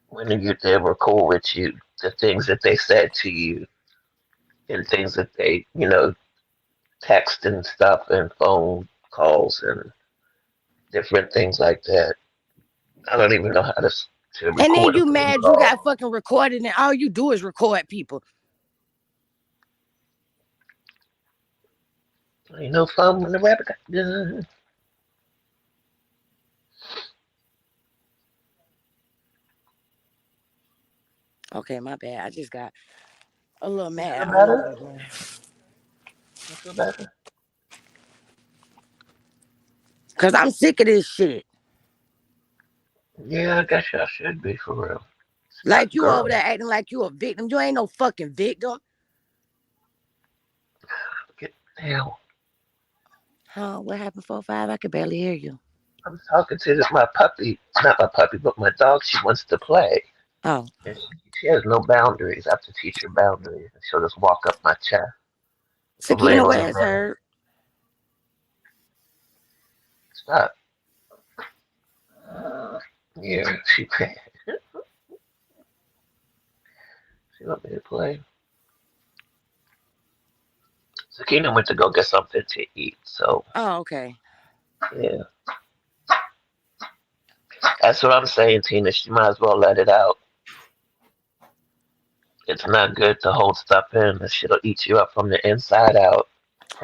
when they record with you the things that they said to you and things that they, text and stuff and phone calls and different things like that. I don't even know how to record. And then you mad you got fucking recorded and all you do is record people. Ain't no fun when the rabbit got done. Okay, my bad. I just got a little mad. You feel better? Cause I'm sick of this shit. Yeah, I guess I should be for real. Like you over there acting like you a victim. You ain't no fucking victim. Damn, Huh? What happened, 4-5? I could barely hear you. I'm talking to my puppy, not my puppy, but my dog. She wants to play. Oh. And she has no boundaries. I have to teach her boundaries. And she'll just walk up my chest. Over there Sakina, laying where's down. her? Stop. Yeah, she let me play. Sakina went to go get something to eat. So, Oh, okay. yeah. That's what I'm saying, Tina. She might as well let it out. It's not good to hold stuff in. That shit'll eat you up from the inside out.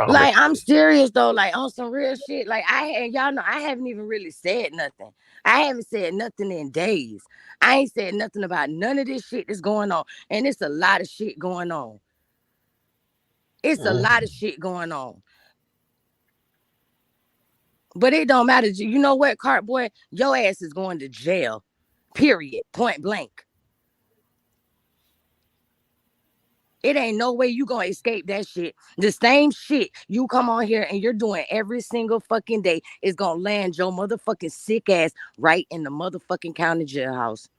Like, Promise I'm you. serious though, like on some real shit. Like y'all know I haven't even really said nothing. I haven't said nothing in days. I ain't said nothing about none of this shit that's going on. And it's a lot of shit going on. It's a lot of shit going on. But it don't matter. You know what, Cart Boy? Your ass is going to jail. Period. Point blank. It ain't no way you gonna escape that shit. The same shit you come on here and you're doing every single fucking day is gonna land your motherfucking sick ass right in the motherfucking county jailhouse.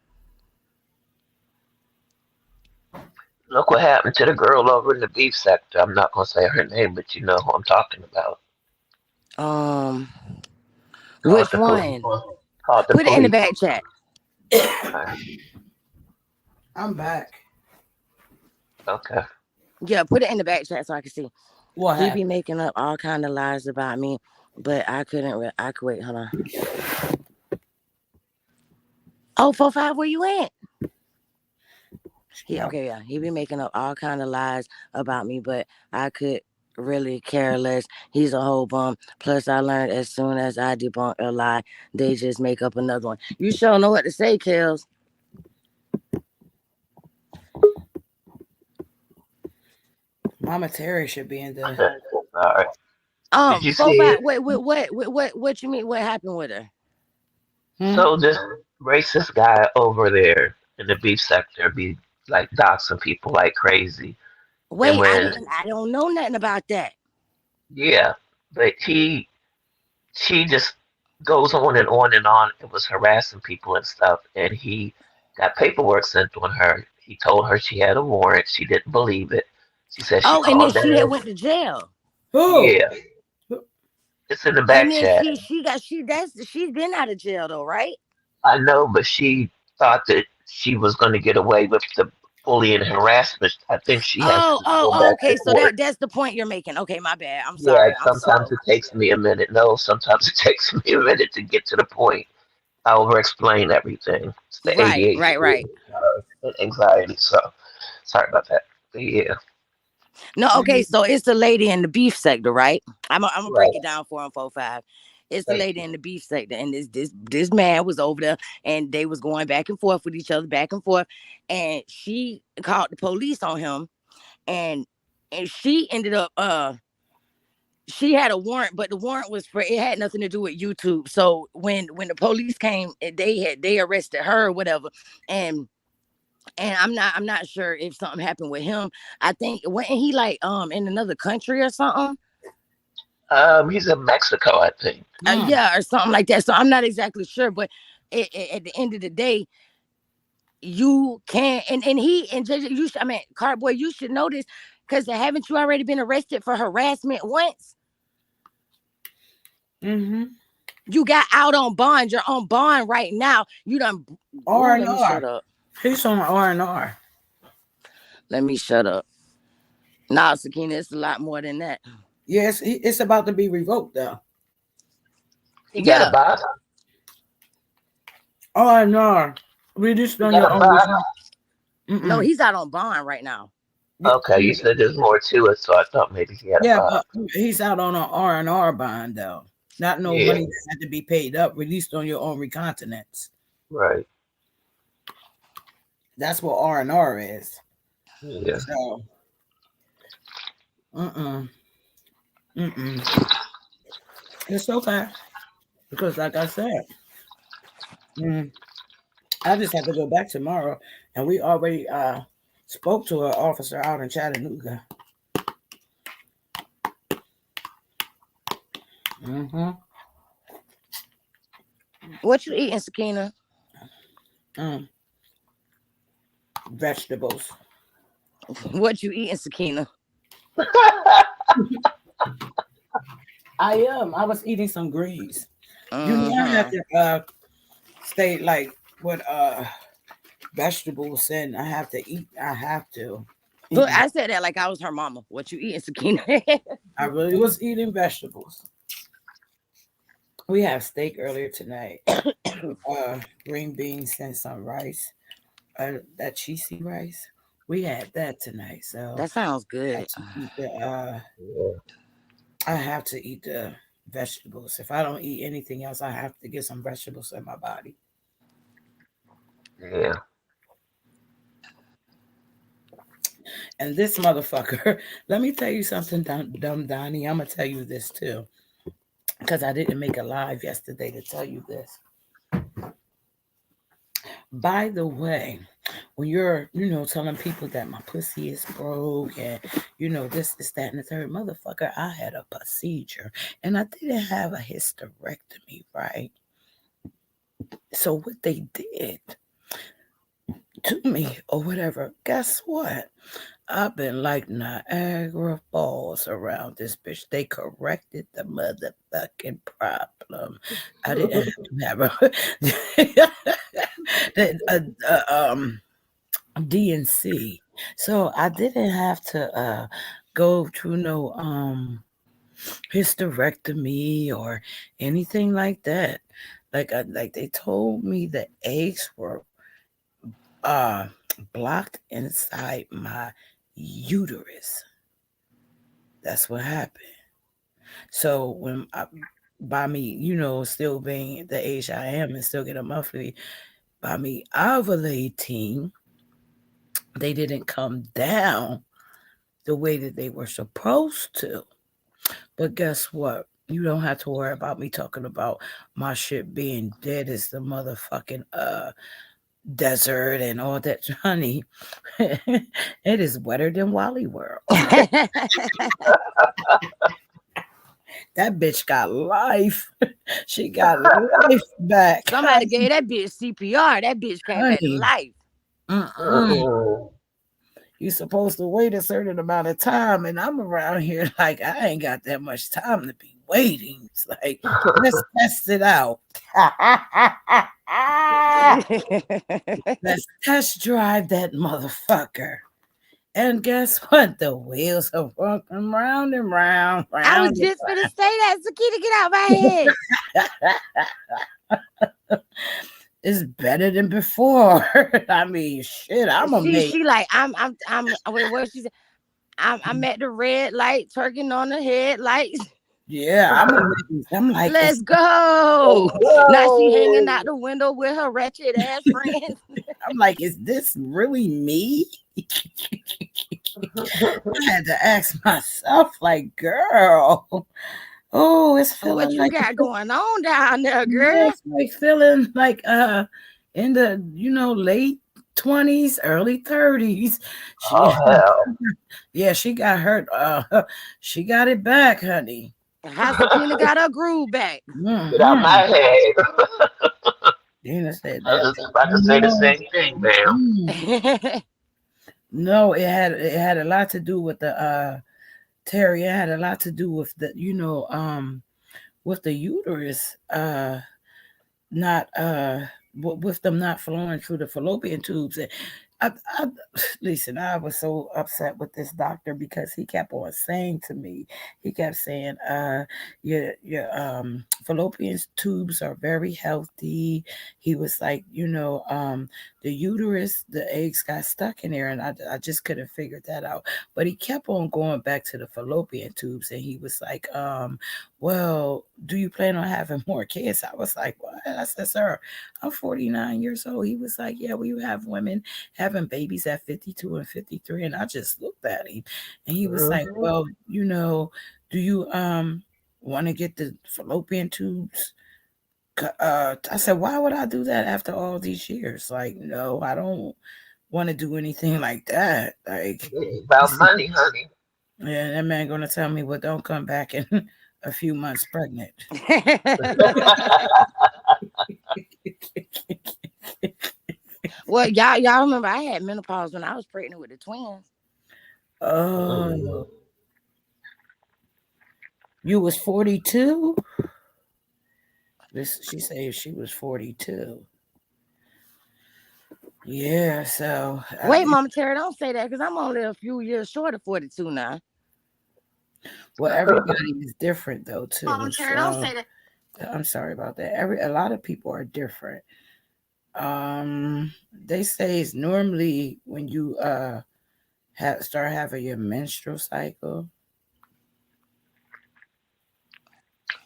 Look what happened to the girl over in the beef sector. I'm not gonna say her name, but you know who I'm talking about. Called Which the police. one? Called the Put it in the police. back chat. I'm back. Okay. Yeah, put it in the back chat so I can see. What He happened? be making up all kind of lies about me, but I couldn't. I could wait. Hold on. Oh, 4-5, where you at? He be making up all kind of lies about me, but I could really care less. He's a whole bum. Plus, I learned as soon as I debunk a lie, they just make up another one. You sure know what to say, Kels. Mama Terry should be in the. All right. Did you see 4-5. it? What you mean? What happened with her? So this racist guy over there in the beef sector be like doxing people like crazy. And Wait, when I don't know nothing about that. yeah, but she just goes on and on and on. It was harassing people and stuff, and he got paperwork sent on her. He told her she had a warrant. She didn't believe it. She said she Oh, and then called she had down. went to jail. Yeah, it's in the And back then chat. she's been out of jail though, right? I know, but she thought that she was going to get away with the bullying and harassment. I think she has to go back to Okay. So court. that's the point you're making. Okay, my bad. I'm Yeah, sorry. I'm sometimes slow. it takes me a minute. No, sometimes it takes me a minute to get to the point. I over-explain everything. It's the ADHD Right. and anxiety. So sorry about that. But yeah, No, okay. So it's the lady in the beef sector, right? I'm gonna right. break it down for him, 4-5. It's the Thank lady you. in the beef sector, and this man was over there, and they was going back and forth with each other, back and forth, and she called the police on him, and she ended up she had a warrant, but the warrant was for it had nothing to do with YouTube. So when the police came, they arrested her or whatever, and I'm not sure if something happened with him. I think wasn't he like in another country or something? He's in Mexico, I think. Yeah, or something like that. So I'm not exactly sure, but at the end of the day, you can and he and JJ, Cardboy, you should know this because haven't you already been arrested for harassment once? You got out on bond. You're on bond right now. You done R&R. Let me shut up. He's on R&R. Let me shut up. Nah, Sakina, it's a lot more than that. Yes, it's about to be revoked though. He got a box. R&R. Reduced on He your got a own. box. No, he's out on bond right now. Okay, you said there's more to it, so I thought maybe he had a box. But he's out on an R&R bond though. Not no money that had to be paid up, released on your own recognizance. Right. That's what R&R is. Yeah. So, it's okay. Because like I said, I just have to go back tomorrow, and we already spoke to an officer out in Chattanooga. Mm-hmm. What you eating, Sakina? Vegetables. What you eating, Sakina? I was eating some greens. You know, I have to stay like with vegetables, and I have to eat. I have to. Look, I said that like I was her mama. What you eating, Sakina? I really was eating vegetables. We have steak earlier tonight. Green beans and some rice. That cheesy rice. We had that tonight. So That sounds I have good. to eat I have to eat the vegetables. If I don't eat anything else, I have to get some vegetables in my body. Yeah. And this motherfucker, let me tell you something, dumb Donnie. I'm gonna tell you this too, because I didn't make a live yesterday to tell you this. By the way, when you're, telling people that my pussy is broke and this, that, and the third, motherfucker, I had a procedure and I didn't have a hysterectomy, right? So what they did to me or whatever, guess what? I've been like Niagara Falls around this bitch. They corrected the motherfucking problem. I didn't have to have DNC. So I didn't have to go through no hysterectomy or anything like that. Like they told me the eggs were uh blocked inside my uterus. That's what happened. So by me, still being the age I am and still get a monthly, by me ovulating, they didn't come down the way that they were supposed to. But guess what? You don't have to worry about me talking about my shit being dead as the motherfucking desert and all that, honey. It is wetter than Wally World. That bitch got life. She got life back. Somebody gave that bitch CPR. That bitch came back to life. You're supposed to wait a certain amount of time, and I'm around here like I ain't got that much time to be waiting. It's like, let's test it out. Let's test drive that motherfucker. And guess what? The wheels are walking round and round. I was just gonna say that. Sakina, get out my head. It's better than before. I mean, shit, I'm amazed. She like, what she said? I'm at the red light, turking on the headlights. Yeah, I'm amazed. I'm like, let's go. Now she hanging out the window with her wretched ass friends. I'm like, is this really me? I had to ask myself, like, girl, oh, it's feeling what you like got going on down there, girl? It's like feeling like in the late 20s, early 30s. Yeah, she got hurt. She got it back, honey. How Sakina got her groove back? Get out my head. Dina said I was just about to say the same thing, ma'am. No, it had a lot to do with the Terry. It had a lot to do with the with the uterus not with them not flowing through the fallopian tubes. Listen, I was so upset with this doctor because he kept on saying to me, your fallopian tubes are very healthy. He was like, the uterus, the eggs got stuck in there, and I just couldn't figure that out. But he kept on going back to the fallopian tubes, and he was like, well, do you plan on having more kids? I was like, what? I said, sir, I'm 49 years old. He was like, yeah, we have women having babies at 52 and 53. And I just looked at him, and he was like, well, do you want to get the fallopian tubes? I said, why would I do that after all these years? Like, no, I don't want to do anything like that. Like, about money, honey. Yeah, that man gonna tell me, well, don't come back and a few months pregnant. Well, y'all remember I had menopause when I was pregnant with the twins. Oh, you was 42? She said she was 42. Yeah, so Wait, Mama Terry, don't say that because I'm only a few years short of 42 now. well, everybody is different though too. Mama Terry, don't say that. I'm sorry about that. A lot of people are different. They say it's normally when you start having your menstrual cycle.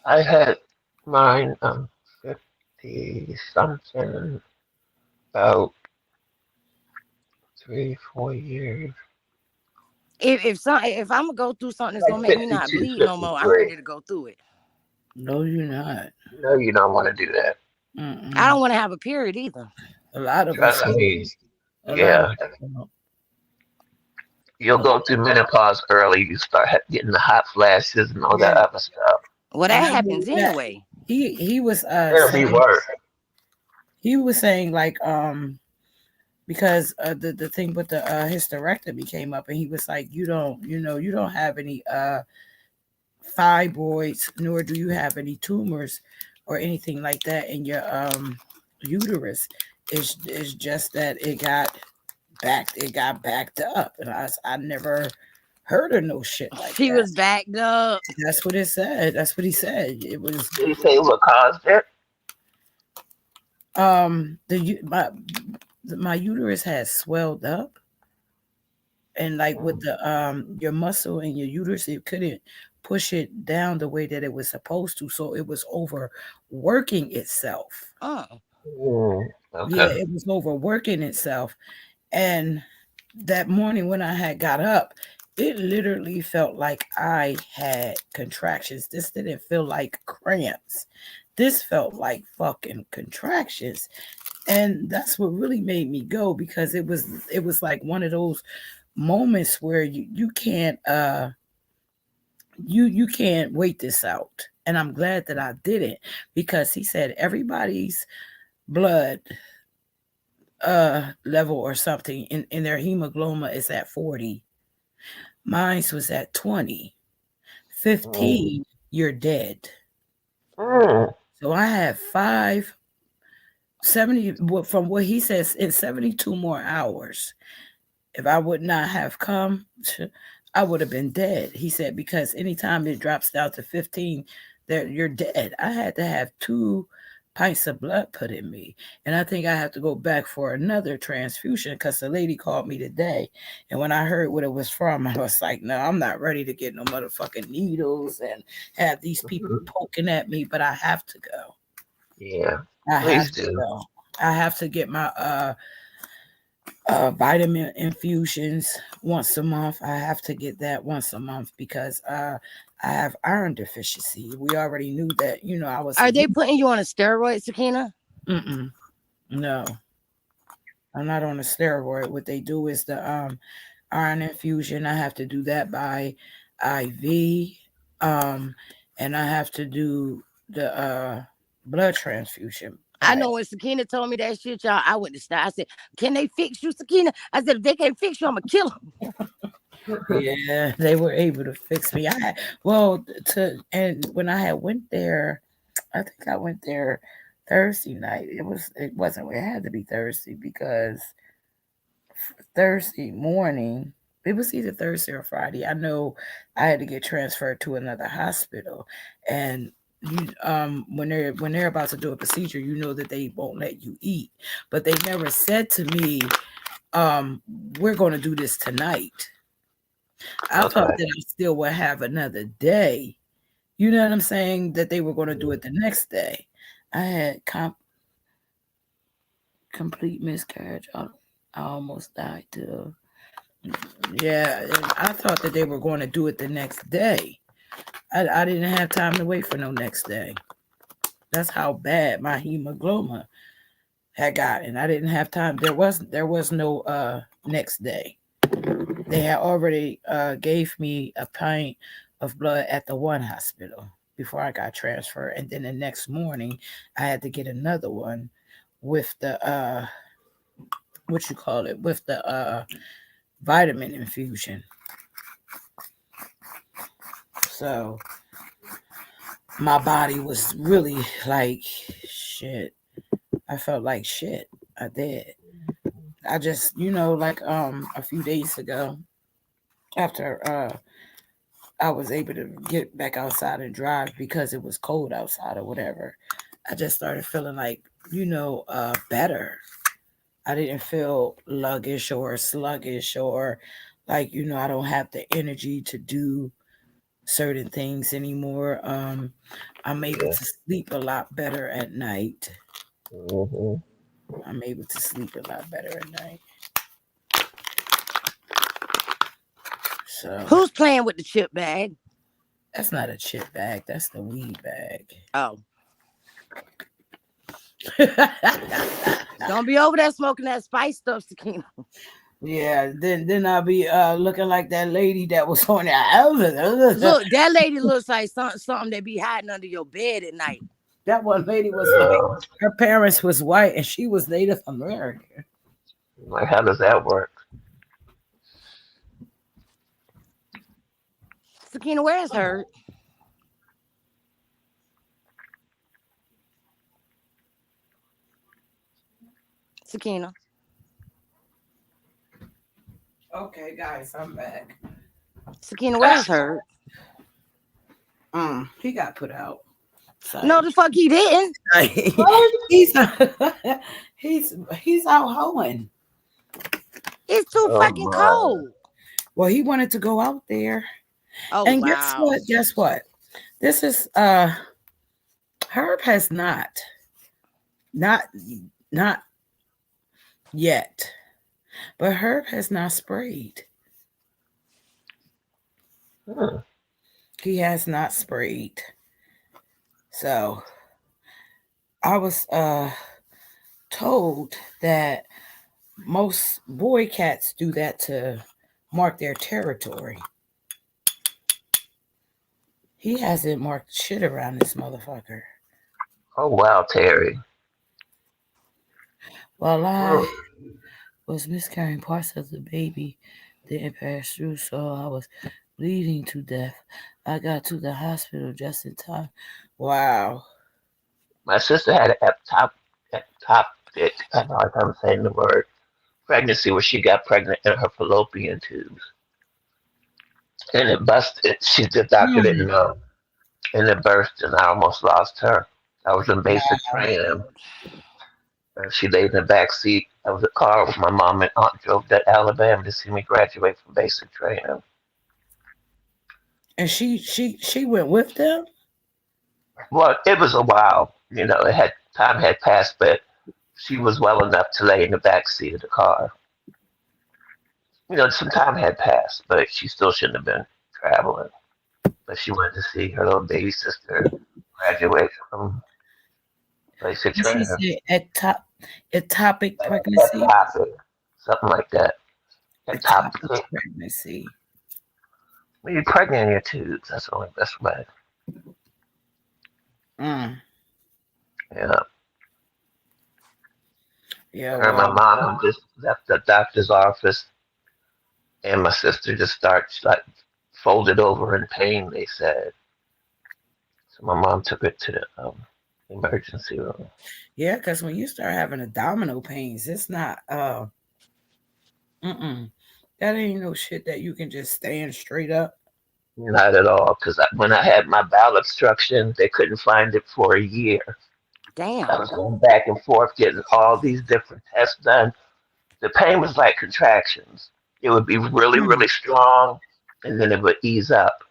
I had mine 50 something, about 3-4 years. If I'm gonna go through something that's gonna Like make me not 52, bleed no more, I'm 53. ready to go through it. No, you're not. No, you don't want to do that. I don't want to have a period either. A lot of us. I mean, A lot of yeah, people. you'll go through menopause early. You start getting the hot flashes and all that other stuff. Well, And that I happens believe that anyway. he was It'll be saying, worse. he was saying like because the thing with the hysterectomy came up, and he was like, you don't have any fibroids, nor do you have any tumors or anything like that in your uterus. It's just that it got backed up, and I never heard of no shit like She that. was backed up. That's what it said. That's what he said. It was. Did he say what caused it? My uterus had swelled up, and like with the your muscle in your uterus, it couldn't push it down the way that it was supposed to, so it was overworking itself. Okay. Yeah, it was overworking itself. And that morning when I had got up, it literally felt like I had contractions. This didn't feel like cramps. This felt like fucking contractions. And that's what really made me go, because it was like one of those moments where you can't you can't wait this out. And I'm glad that I didn't, because he said everybody's blood level or something in their hemoglobin is at 40. Mine was at 20. 15, you're dead. So I had 70, from what he says, in 72 more hours. If I would not have come, I would have been dead. He said, because anytime it drops down to 15, you're dead. I had to have 2 pints of blood put in me. And I think I have to go back for another transfusion, because the lady called me today. And when I heard what it was from, I was like, no, I'm not ready to get no motherfucking needles and have these people poking at me, but I have to go. Yeah. I Please have to do. go. I have to get my vitamin infusions once a month. I have to get that once a month, because I have iron deficiency. We already knew that, I was. Are they putting you on a steroid, Sakina? No, I'm not on a steroid. What they do is the iron infusion. I have to do that by IV, and I have to do the blood transfusion. I know when Sakina told me that shit, y'all, I went to start. I said, can they fix you, Sakina? I said, if they can't fix you, I'm going to kill them. Yeah, they were able to fix me. And when I had went there, I think I went there Thursday night. It had to be Thursday, because Thursday morning, it was either Thursday or Friday. I know I had to get transferred to another hospital, and when they're about to do a procedure, that they won't let you eat. But they never said to me, we're going to do this tonight. I thought that I still would have another day. You know what I'm saying? That they were going to do it the next day. I had complete miscarriage. I almost died too. Yeah, I thought that they were going to do it the next day. I didn't have time to wait for no next day. That's how bad my hemoglobin had gotten. I didn't have time. There was no next day. They had already gave me a pint of blood at the one hospital. before I got transferred. And then the next morning, I had to get another one with the what you call it, with the vitamin infusion. So my body was really like shit. I felt like shit. I did. I just, like a few days ago, after I was able to get back outside and drive because it was cold outside or whatever, I just started feeling like, better. I didn't feel sluggish or like, I don't have the energy to do certain things anymore. I'm able to sleep a lot better at night. Mm-hmm. I'm able to sleep a lot better at night. So Who's playing with the chip bag? that's not a chip bag. That's the weed bag. Oh. Don't be over there smoking that spice stuff, Sakina. Yeah, then I'll be looking like that lady that was on that. Look, that lady looks like something that be hiding under your bed at night. That one lady was like, her parents was white and she was Native American. Like, how does that work? Sakina, where's her? Sakina. Okay, guys, I'm back. Sakina, where's her? He got put out. Sorry. No, the fuck he didn't. he's out hoeing. It's too fucking cold. Well, he wanted to go out there. Oh, and wow. Guess what? This is Herb has not yet. But Herb has not sprayed. He has not sprayed. So I was told that most boy cats do that to mark their territory. He hasn't marked shit around this motherfucker. Oh wow, Terry. Well, I was miscarrying. Parts of the baby didn't pass through, so I was bleeding to death. I got to the hospital just in time. Wow. My sister had an ectopic, I know I'm saying the word, pregnancy where she got pregnant in her fallopian tubes. And it busted. The doctor didn't know. And it burst, and I almost lost her. I was in basic training. And she laid in the back seat of the car with my mom and aunt drove to Alabama to see me graduate from basic training. And she went with them? Well, it was a while. Time had passed, but she was well enough to lay in the back seat of the car. Some time had passed, but she still shouldn't have been traveling. But she wanted to see her little baby sister graduate from basic training. She said ectopic pregnancy? Ectopic, something like that. Ectopic pregnancy. When you're pregnant in your tubes, that's the only best way. Yeah. Yeah. Her and my mom just left the doctor's office, and my sister just starts like folded over in pain. They said. So my mom took her to the emergency room. Yeah, because when you start having abdominal pains, it's not that ain't no shit that you can just stand straight up. Not at all, because when I had my bowel obstruction, they couldn't find it for a year. Damn. I was going back and forth getting all these different tests done. The pain was like contractions. It would be really, really strong, and then it would ease up.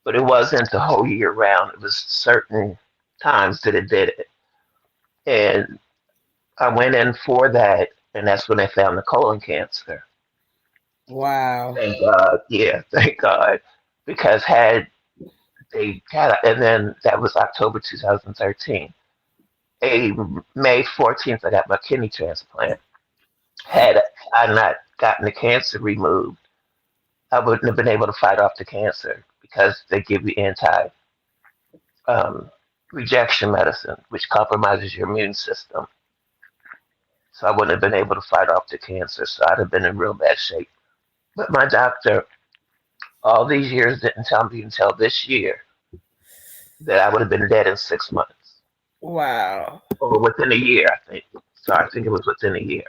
But it wasn't the whole year round. It was certain times that it did it. And I went in for that, and that's when they found the colon cancer. Wow. Thank God. Yeah, thank God. Because and then that was October 2013. May 14th, I got my kidney transplant. Had I not gotten the cancer removed, I wouldn't have been able to fight off the cancer because they give you rejection medicine, which compromises your immune system. So I wouldn't have been able to fight off the cancer. So I'd have been in real bad shape. But my doctor, all these years, didn't tell me until this year that I would have been dead in 6 months. Wow. Or within a year, I think. So I think it was within a year.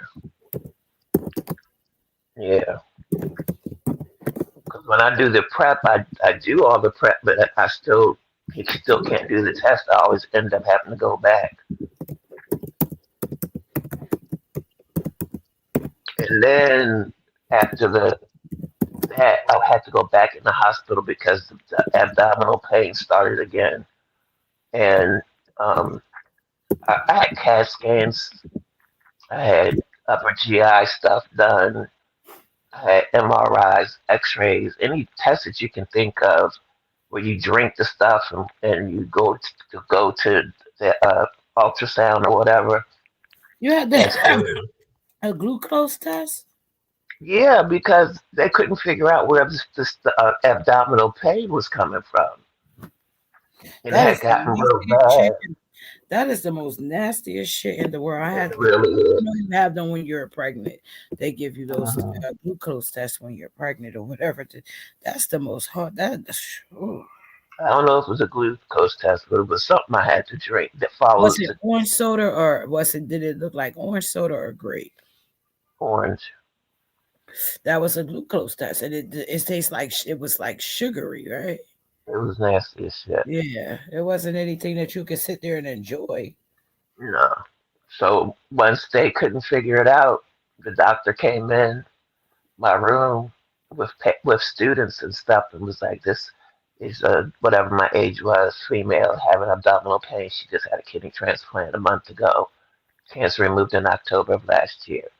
Yeah. Because when I do the prep, I do all the prep, but he still can't do the test. I always end up having to go back. And then after that, I had to go back in the hospital because the abdominal pain started again. And I had CAT scans. I had upper GI stuff done. I had MRIs, X-rays, any test that you can think of where you drink the stuff and you go to the ultrasound or whatever. You had to have a glucose test? Yeah, because they couldn't figure out where this abdominal pain was coming from. It had gotten real bad. That is the most nastiest shit in the world. I had really you don't even have them when you're pregnant. They give you those glucose tests when you're pregnant or whatever. That's the most hard. I don't know if it was a glucose test, but it was something I had to drink that follows. Was it orange soda or did it look like orange soda or grape? Orange. That was a glucose test, and it tastes like it was like sugary, right? It was nasty as shit. Yeah, it wasn't anything that you could sit there and enjoy. No. So once they couldn't figure it out, the doctor came in my room with students and stuff and was like, "This is whatever my age was, female, having abdominal pain. She just had a kidney transplant a month ago. Cancer removed in October of last year."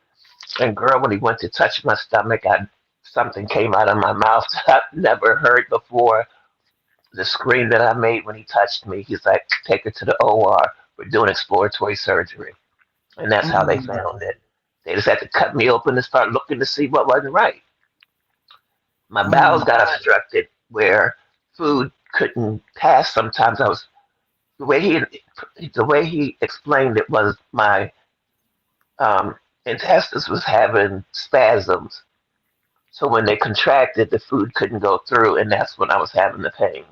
And girl, when he went to touch my stomach, something came out of my mouth that I've never heard before. The scream that I made when he touched me, he's like, "Take her to the OR. We're doing exploratory surgery." And that's how they found it. They just had to cut me open and start looking to see what wasn't right. My bowels got obstructed where food couldn't pass. Sometimes the way he explained it was my intestines was having spasms. So when they contracted, the food couldn't go through, and that's when I was having the pain.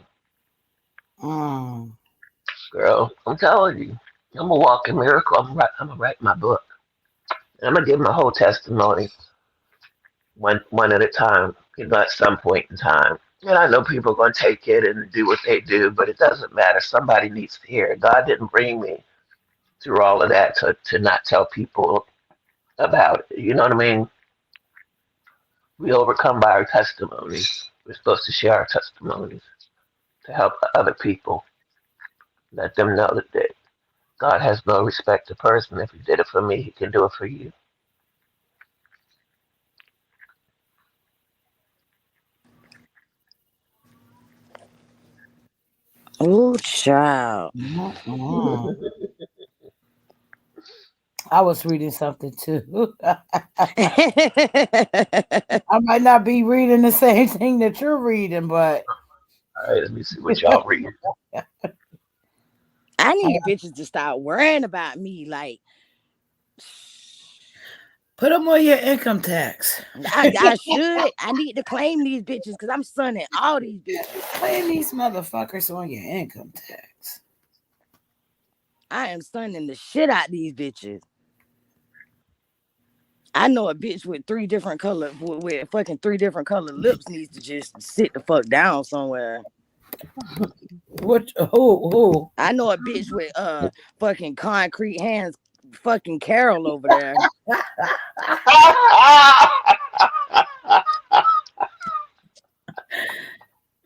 Girl, I'm telling you, I'm a walking miracle. I'm gonna write my book. I'm gonna give my whole testimony one at a time, at some point in time. And I know people are gonna take it and do what they do, but it doesn't matter. Somebody needs to hear it. God didn't bring me through all of that to not tell people about it. You know what I mean? We overcome by our testimonies. We're supposed to share our testimonies to help other people. Let them know that God has no respect to person. If he did it for me, he can do it for you. Oh, child. I was reading something too. I might not be reading the same thing that you're reading, but all right, let me see what y'all reading. I need bitches to start worrying about me. Like, put them on your income tax. I should. I need to claim these bitches because I'm sunning all these bitches. Claim these motherfuckers on your income tax. I am sunning the shit out these bitches. I know a bitch with three different color lips needs to just sit the fuck down somewhere. What? Who? I know a bitch with fucking concrete hands, fucking Carol over there.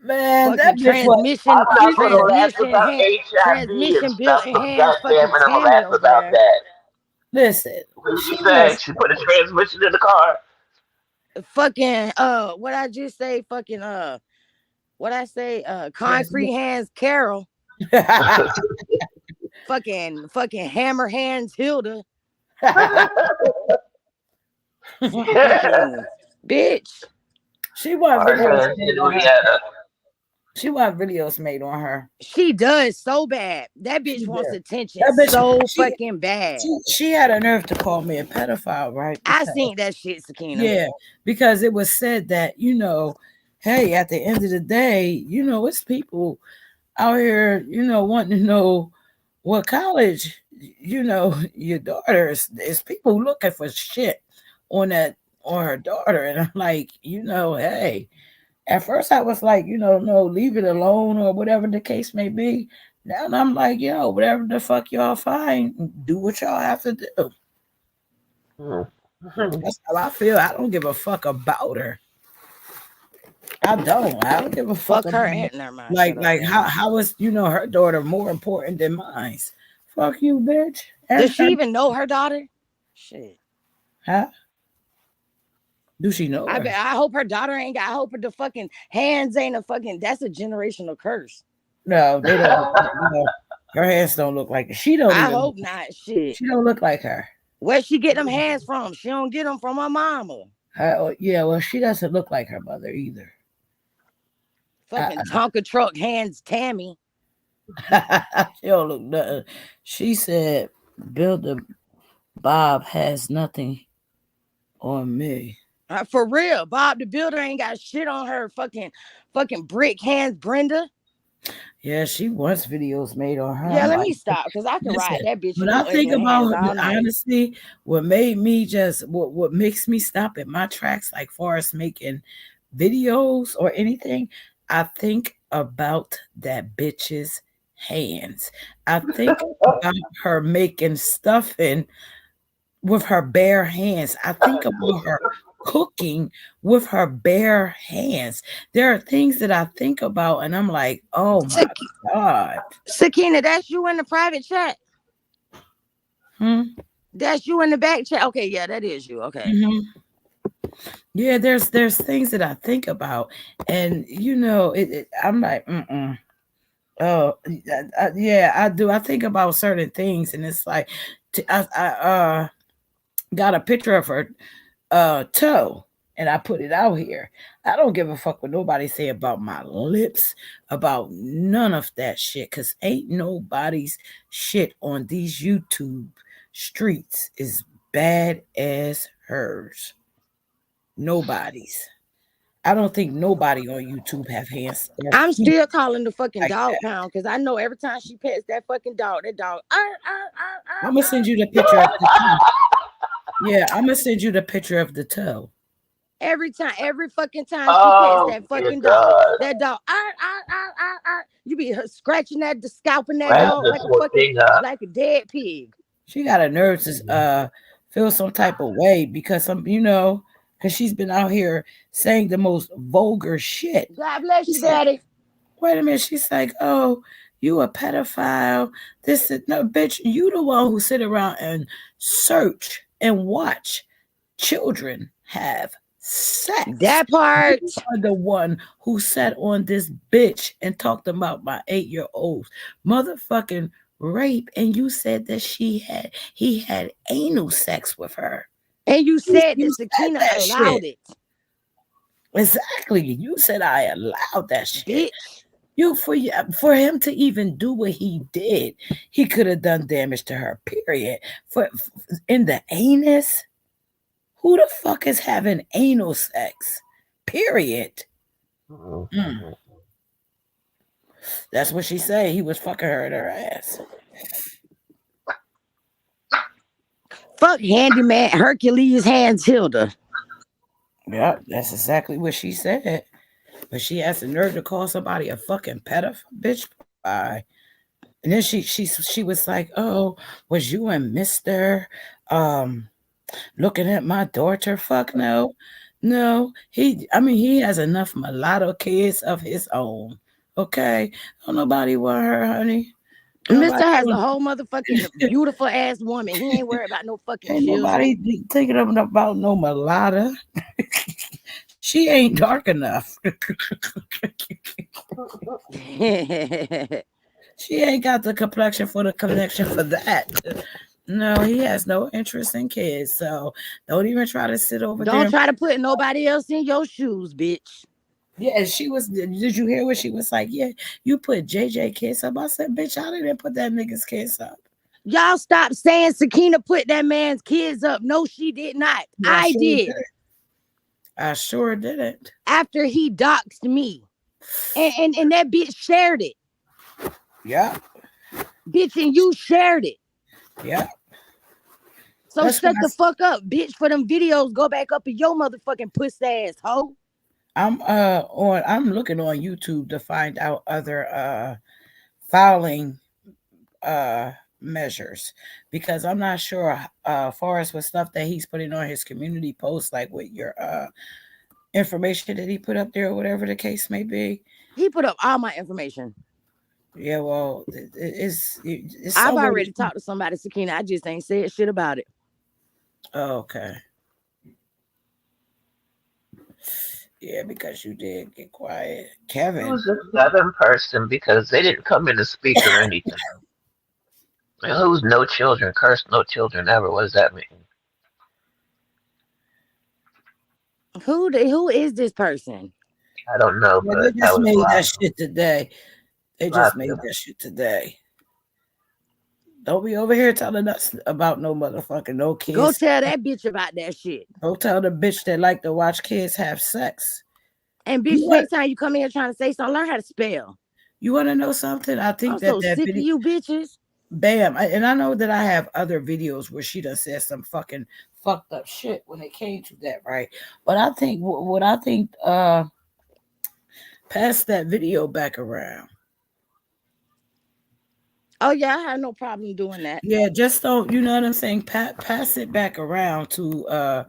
Man, that transmission built in hands. Fucking Tammy over there. Listen, what did you say? She put a transmission in the car. Fucking what I just say? Fucking what I say? Concrete hands, Carol. fucking hammer hands, Hilda. Fucking bitch. She wasn't. She want videos made on her. She does so bad. That bitch She wants did. attention That bitch, so fucking bad. she had a nerve to call me a pedophile, right? I Because, seen that shit, Sakina. yeah, because it was said that, hey, at the end of the day, it's people out here, wanting to know what college, your daughter's. It's people looking for shit on her daughter. And I'm like, hey, at first I was like, no, leave it alone or whatever the case may be. Now I'm like, whatever the fuck y'all find, do what y'all have to do. That's how I feel. I don't give a fuck about her. I don't give a fuck Fuck her about and never mind. like how is her daughter more important than mine? Fuck you, bitch. Does she even know her daughter? Shit. Huh? Do she know her? I hope her daughter ain't got. I hope the fucking hands ain't a fucking. That's a generational curse. No, they don't. Her hands don't look like her. She don't. I hope not. Shit. She don't look like her. Where she get them hands from? She don't get them from her mama. Yeah, well, she doesn't look like her mother either. Fucking Tonka truck hands, Tammy. She don't look nothing. She said, "Builder Bob has nothing on me." For real, Bob the Builder ain't got shit on her. Fucking brick hands, Brenda. Yeah, she wants videos made on her. Yeah, let me stop because I can ride that bitch. When I think about it, honestly, what made me what makes me stop at my tracks, like far as making videos or anything, I think about that bitch's hands. I think about her making stuffing with her bare hands. I think about her cooking with her bare hands. There are things that I think about and I'm like, oh my God. Sakina, that's you in the private chat. That's you in the back chat. Okay, yeah, that is you. Okay. Yeah, there's things that I think about, and I'm like, oh, yeah, I do. I think about certain things, and it's like, I got a picture of her toe, and I put it out here. I don't give a fuck what nobody say about my lips, about none of that shit, because ain't nobody's shit on these YouTube streets is bad as hers. Nobody's. I don't think nobody on YouTube have hands. I'm still calling the fucking dog pound because I know every time she pets that fucking dog, that dog. I'm gonna send you the picture of the toe. Yeah, I'm gonna send you the picture of the toe. Every fucking time she pets that fucking dog, that dog. You be scratching that, scalping that dog like a fucking like a dead pig. She got a nerve to feel some type of way because because she's been out here saying the most vulgar shit. God bless you, Daddy. Wait a minute. She's like, oh, you a pedophile. This is no bitch. You the one who sit around and search and watch children have sex. That part. You are the one who sat on this bitch and talked about my 8-year-old's motherfucking rape, and you said that he had anal sex with her. And you said that Sakina allowed it. Exactly. You said I allowed that shit. Bitch. For him to even do what he did, he could have done damage to her, period. In the anus, who the fuck is having anal sex? Period. That's what she said. He was fucking her in her ass. Fuck handyman Hercules hands Hilda. Yeah, that's exactly what she said. But she has the nerve to call somebody a fucking pedophile, bitch. Bye. And then she was like, "Oh, was you and Mr. Looking at my daughter? Fuck no, no. He has enough mulatto kids of his own. Okay, don't nobody want her, honey." Mr. has a whole motherfucking beautiful ass woman. He ain't worried about no fucking ain't children. Nobody thinking about no mulatto. She ain't dark enough. She ain't got the complexion for the connection for that. No, he has no interest in kids. So don't even try to sit over there. Don't try to put nobody else in your shoes, bitch. Yeah, and she was. Did you hear what she was like? Yeah, you put JJ kiss up. I said, bitch, I didn't put that nigga's kiss up. Y'all stop saying Sakina put that man's kids up. No, she did not. I sure did. I sure didn't. After he doxed me. And that bitch shared it. Yeah. Bitch, and you shared it. Yeah. So shut the fuck up, bitch. For them videos, go back up in your motherfucking pussy ass hoe. I'm looking on YouTube to find out other filing measures, because I'm not sure far as with stuff that he's putting on his community posts, like with your information that he put up there or whatever the case may be. He put up all my information. Yeah, well, it's I've already talked to somebody, Sakina. I just ain't said shit about it. Oh, okay. Yeah, because you did get quiet. Kevin. Who's a Southern person, because they didn't come in to speak or anything. And who's no children? Curse no children ever. What does that mean? Who is this person? I don't know, Yeah, but they just made that shit today. They just made that shit today. Don't be over here telling us about no motherfucking no kids. Go tell that bitch about that shit. Go tell the bitch that like to watch kids have sex. And bitch, next time you come in here trying to say something, learn how to spell. You want to know something? I think I'm that so that sick video, of you bitches. Bam. And I know that I have other videos where she done said some fucking fucked up shit when it came to that, right? But I think what I think, pass that video back around. Oh yeah, I have no problem doing that. Yeah, just don't, you know what I'm saying? Pass it back around to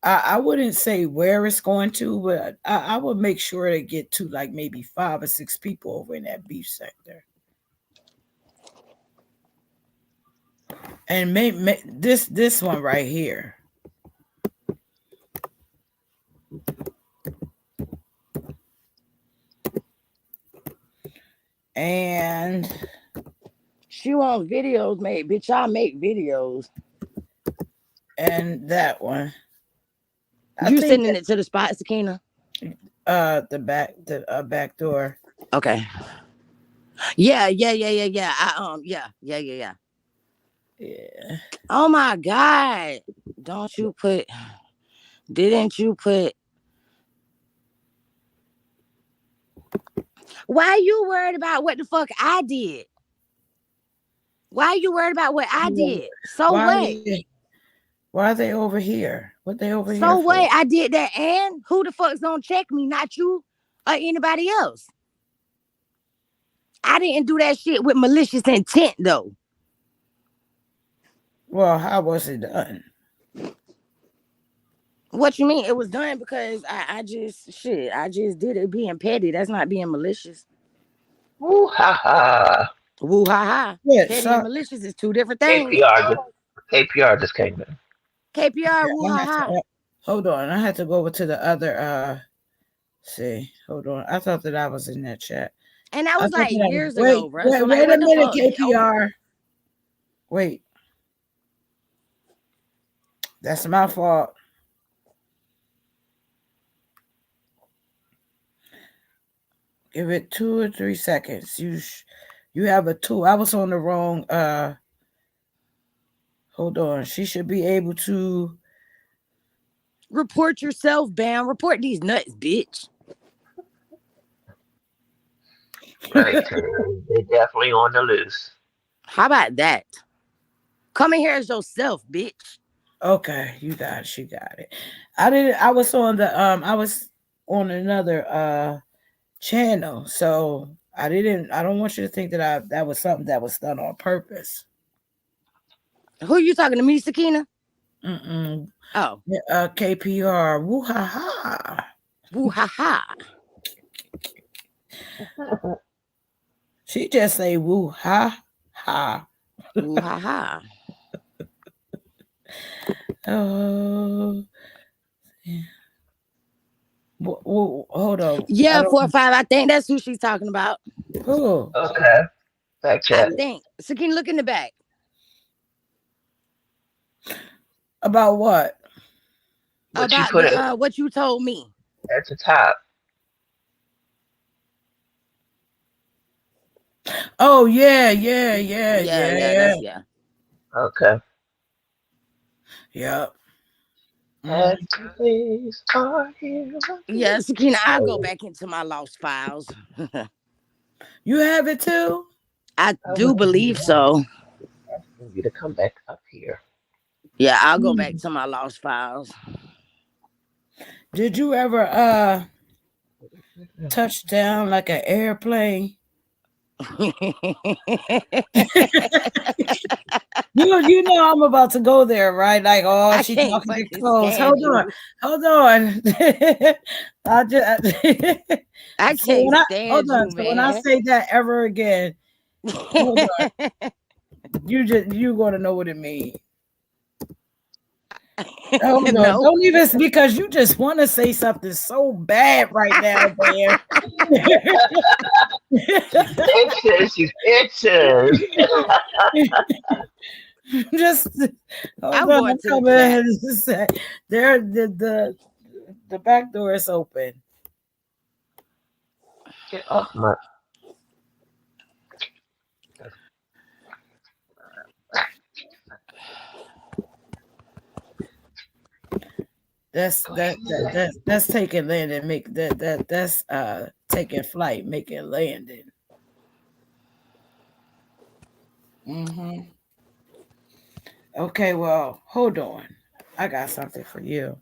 I wouldn't say where it's going to, but I would make sure to get to like maybe 5 or 6 people over in that beef sector. And this one right here. And she wants videos made, bitch. I make videos. And that one. You sending it to the spot, Sakina? The back door. Okay. Yeah. Yeah. Yeah. Oh my God. Didn't you put why you worried about what the fuck I did? Why are you worried about what I did? So what? Why are they over here? What they over here So for? what? I did that, and who the fuck's gonna check me? Not you or anybody else. I didn't do that shit with malicious intent, though. Well, how was it done? What you mean? It was done because I just did it being petty. That's not being malicious. Woo ha ha. Woo ha ha. Yeah, petty and malicious is two different things. KPR just came in. KPR, woo ha ha. Hold on, I had to go over to the other see. Hold on. I thought that I was in that chat. And that was like years ago, bro. Wait, so wait like, a minute, KPR. Wait. That's my fault. Give it 2 or 3 seconds. You have a 2. I was on the wrong hold on. She should be able to report yourself, Bam. Report these nuts, bitch. Right, they're definitely on the loose. How about that? Come in here as yourself, bitch. Okay, you got it. She got it. I was on another channel, so I don't want you to think that that was something that was done on purpose. Who are you talking to, me, Sakina? Mm-mm. Oh. KPR. Woo ha ha. Woo ha ha. She just say woo ha ha. Woo ha ha. Oh. Yeah. Hold on. Yeah, 4 or 5. I think that's who she's talking about. Who? Okay. Back chat. I think. Sakina, look in the back. About what? About what you told me. At the top. Oh yeah. Okay. Yep. Have you please are here? Yeah, Sakina, I'll go back into my lost files. You have it too? I I do would believe so. asking you to come back up here. Yeah, I'll go back to my lost files. Did you ever touch down like an airplane? You know I'm about to go there, right? Like, oh, I she can't talking to fucking clothes. stand Hold you. on. I just I so can't when hold stand on. you, So when I man. say that ever again, hold on. You're gonna know what it means. Hold on. No. Don't even because you just want to say something so bad right now, man. She's itching. Just hold I'm on. going to the Come chat. in. There, the back door is open. Get off my. That's taking land and make that's taking flight, making landing. Okay, well, hold on. I got something for you.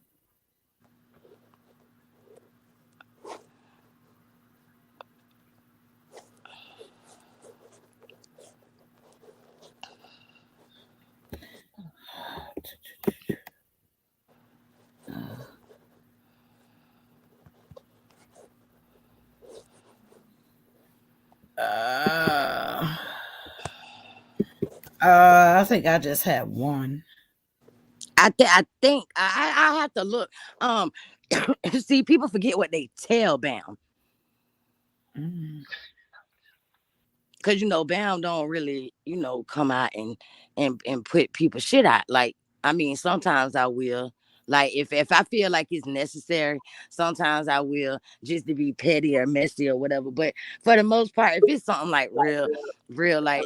I think I just had one. I think I have to look. See, people forget what they tell Bam. Cause Bam don't really, come out and put people shit out. Like, I mean, sometimes I will. Like if I feel like it's necessary, sometimes I will just to be petty or messy or whatever. But for the most part, if it's something like real, like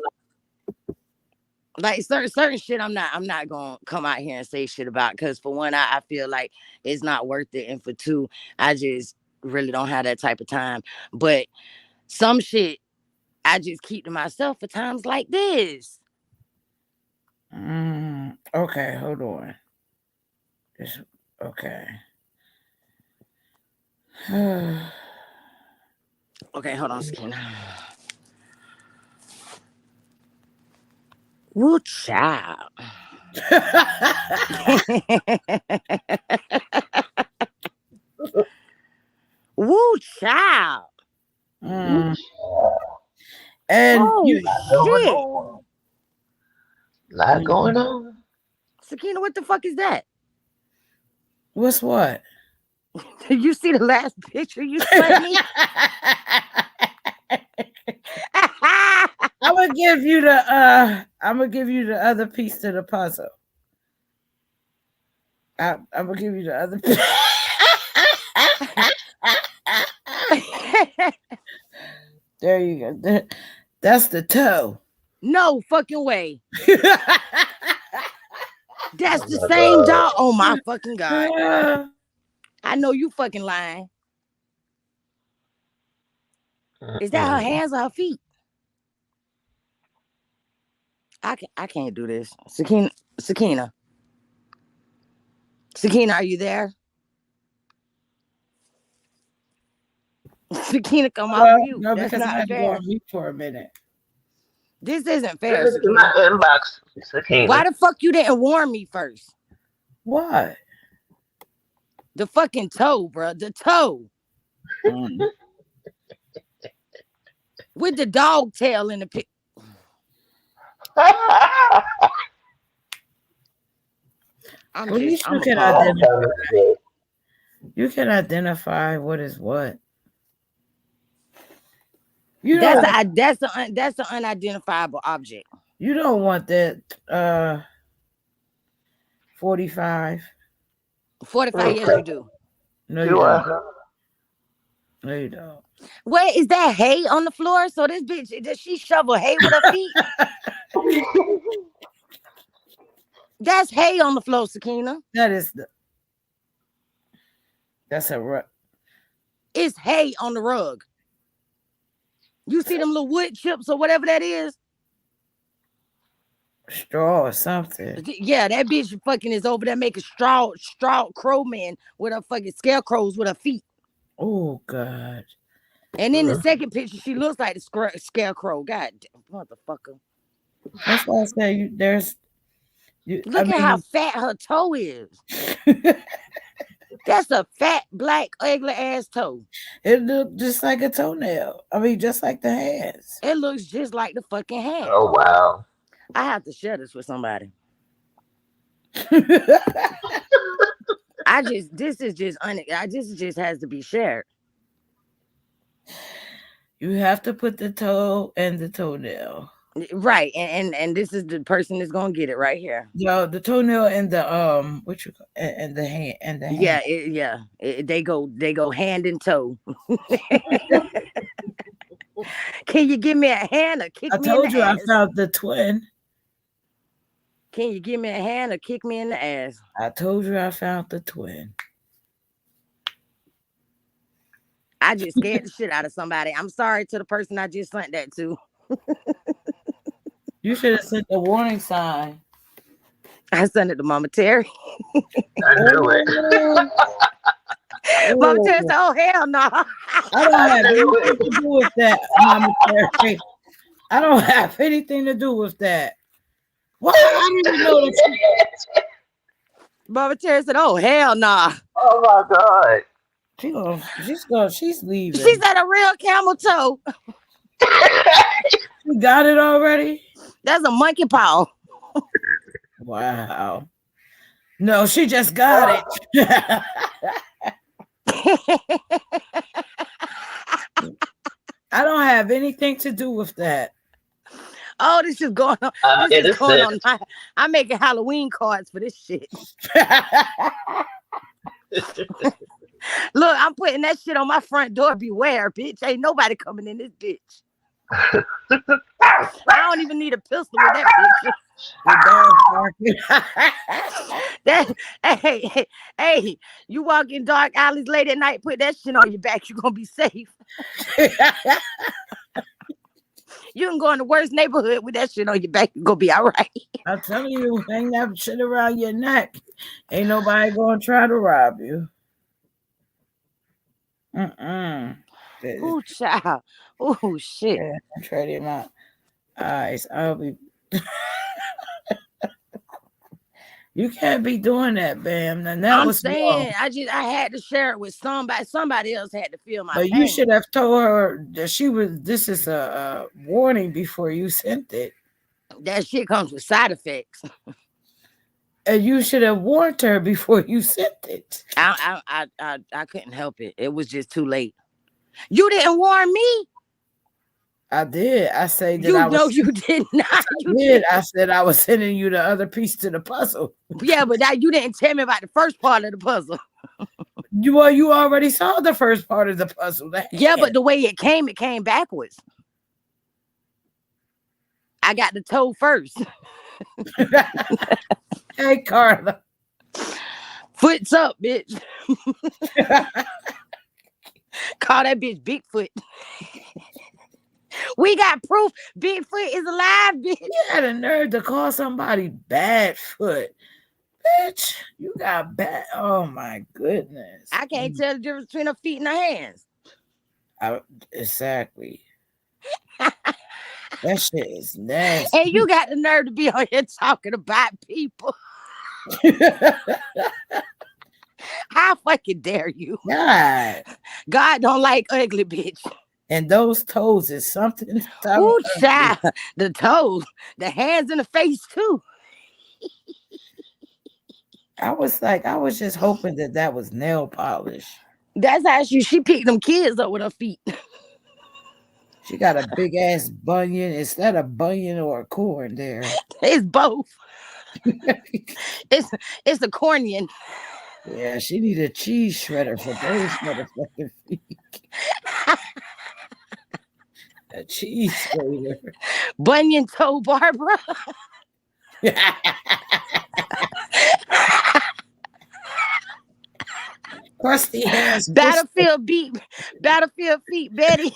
certain shit, I'm not gonna come out here and say shit about. Because for one, I feel like it's not worth it, and for two, I just really don't have that type of time. But some shit I just keep to myself for times like this. Okay, hold on. Okay. Okay, hold on, Skin. Woo child. Woo child. And oh shit. Lot going on. Sakina, what the fuck is that? What's what? Did you see the last picture you sent me? I'm gonna give you the other piece to the puzzle. I'm gonna give you the other piece. There you go. That's the toe. No fucking way. That's the same dog. Oh my fucking God. I know you fucking lying. Is that her hands or her feet? I can't do this. Sakina, are you there? Sakina, come off mute. No, That's because I not had to go fair. on mute for a minute. This isn't fair, Look at my Sakina. inbox, Sakina. Why the fuck you didn't warn me first? What? The fucking toe, bro. The toe. With the dog tail in the pic. You can identify what is what. That's an unidentifiable object. You don't want that 45. 45, yes, you do. No, you don't. You know. Wait, is that hay on the floor? So this bitch, does she shovel hay with her feet? That's hay on the floor, Sakina. That's a rug. It's hay on the rug. You see them little wood chips or whatever that is? Straw or something. Yeah, that bitch fucking is over there making straw crow man with her fucking scarecrows with her feet. Oh God. And in the second picture, she looks like the scarecrow. God damn, motherfucker. That's why I say Look at how fat her toe is. That's a fat, black, ugly ass toe. It looks just like a toenail. I mean, just like the hands. It looks just like the fucking hand. Oh wow. I have to share this with somebody. This just has to be shared. You have to put the toe and the toenail. Right, and this is the person that's gonna get it right here. No, the toenail and the and the hand Yeah, they go hand and toe. Can you give me a hand or kick me in the ass? I told you I found the twin. Can you give me a hand or kick me in the ass? I told you I found the twin. I just scared the shit out of somebody. I'm sorry to the person I just sent that to. You should have sent the warning sign. I sent it to Mama Terry. I knew it. Mama Terry said, "Oh hell no!" I don't have anything to do with that, Mama Terry. I don't have anything to do with that. Why? I didn't know that. Mama Terry said, "Oh hell no!" Oh my God. She's leaving. She said a real camel toe. You got it already? That's a monkey paw. Wow. No, she just got it. I don't have anything to do with that. Oh, this is going on. This is going on. I'm making Halloween cards for this shit. Look, I'm putting that shit on my front door. Beware, bitch. Ain't nobody coming in this bitch. I don't even need a pistol with that bitch. Hey, you walk in dark alleys late at night, put that shit on your back, you're gonna be safe. You can go in the worst neighborhood with that shit on your back, you're gonna be all right. I'm telling you, hang that shit around your neck. Ain't nobody gonna try to rob you. Oh, child. Oh, shit. Yeah, I'm trading my eyes. I'll be. You can't be doing that, Bam. And that I'm was saying, wrong. I had to share it with somebody. Somebody else had to feel my But pain. you should have told her that this is a warning before you sent it. That shit comes with side effects. And you should have warned her before you sent it. I couldn't help it. It was just too late. You didn't warn me. I did. I say that you did not. You did. I said I was sending you the other piece to the puzzle. Yeah, but you didn't tell me about the first part of the puzzle. You already saw the first part of the puzzle. Yeah, but the way it came backwards. I got the toe first. Hey, Carla. Foot's up, bitch. Call that bitch Bigfoot. We got proof Bigfoot is alive, bitch. You had a nerve to call somebody Badfoot. Bitch, you got bad. Oh, my goodness. I can't tell the difference between her feet and her hands. Exactly. That shit is nasty. And you got the nerve to be on here talking about people. How fucking dare you? God don't like ugly, bitch. And those toes is something. Ooh, child. The toes, the hands and the face too. I was just hoping that was nail polish. That's how she picked them kids up with her feet. She got a big ass bunion. Is that a bunion or a corn there? It's both. It's a cornion. Yeah, she need a cheese shredder for those motherfucking feet. A cheese grater. Bunion toe Barbara. Crusty hands. Battlefield feet, Betty.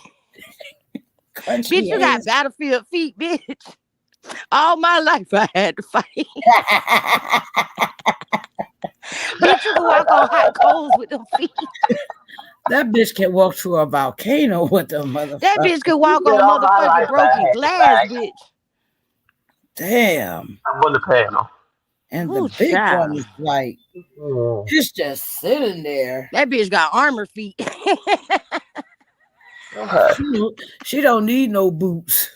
Crunchy Bitch, you got hands. battlefield feet, bitch. All my life I had to fight. Bitch, you can walk on hot coals with them feet. That bitch can walk through a volcano with the motherfucker. That bitch can walk on all my motherfucking life I broken had to glass, fight. bitch. Damn. I'm on the panel. And Ooh, the big child. one is like, it's just sitting there. That bitch got armor feet. She don't need no boots.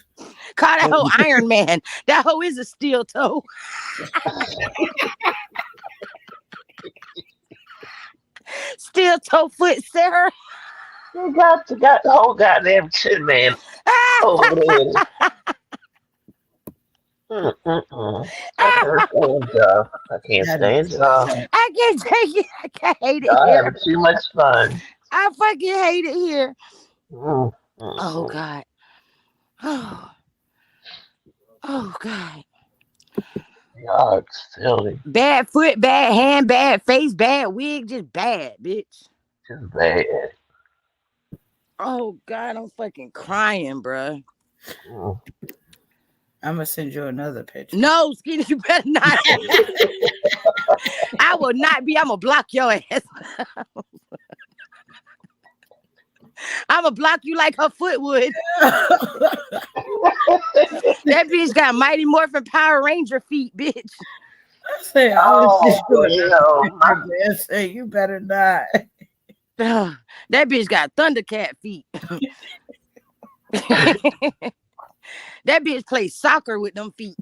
Call that hoe Iron Man. That hoe is a steel toe. Steel toe foot, Sarah. You got the whole goddamn chin man over there. I can't stand y'all. I can't stand y'all. I can't take it. I hate it Y'all here. having too much fun. I fucking hate it here. Mm, Oh God. Oh God. Y'all silly. Bad foot, bad hand, bad face, bad wig, just bad, bitch. Just bad. Oh God, I'm fucking crying, bruh. I'm gonna send you another picture. No, Skinny, you better not. I will not be. I'm gonna block your ass. I'm gonna block you like her foot would. That bitch got Mighty Morphin Power Ranger feet, bitch. I say, say you better not. That bitch got Thundercat feet. That bitch plays soccer with them feet.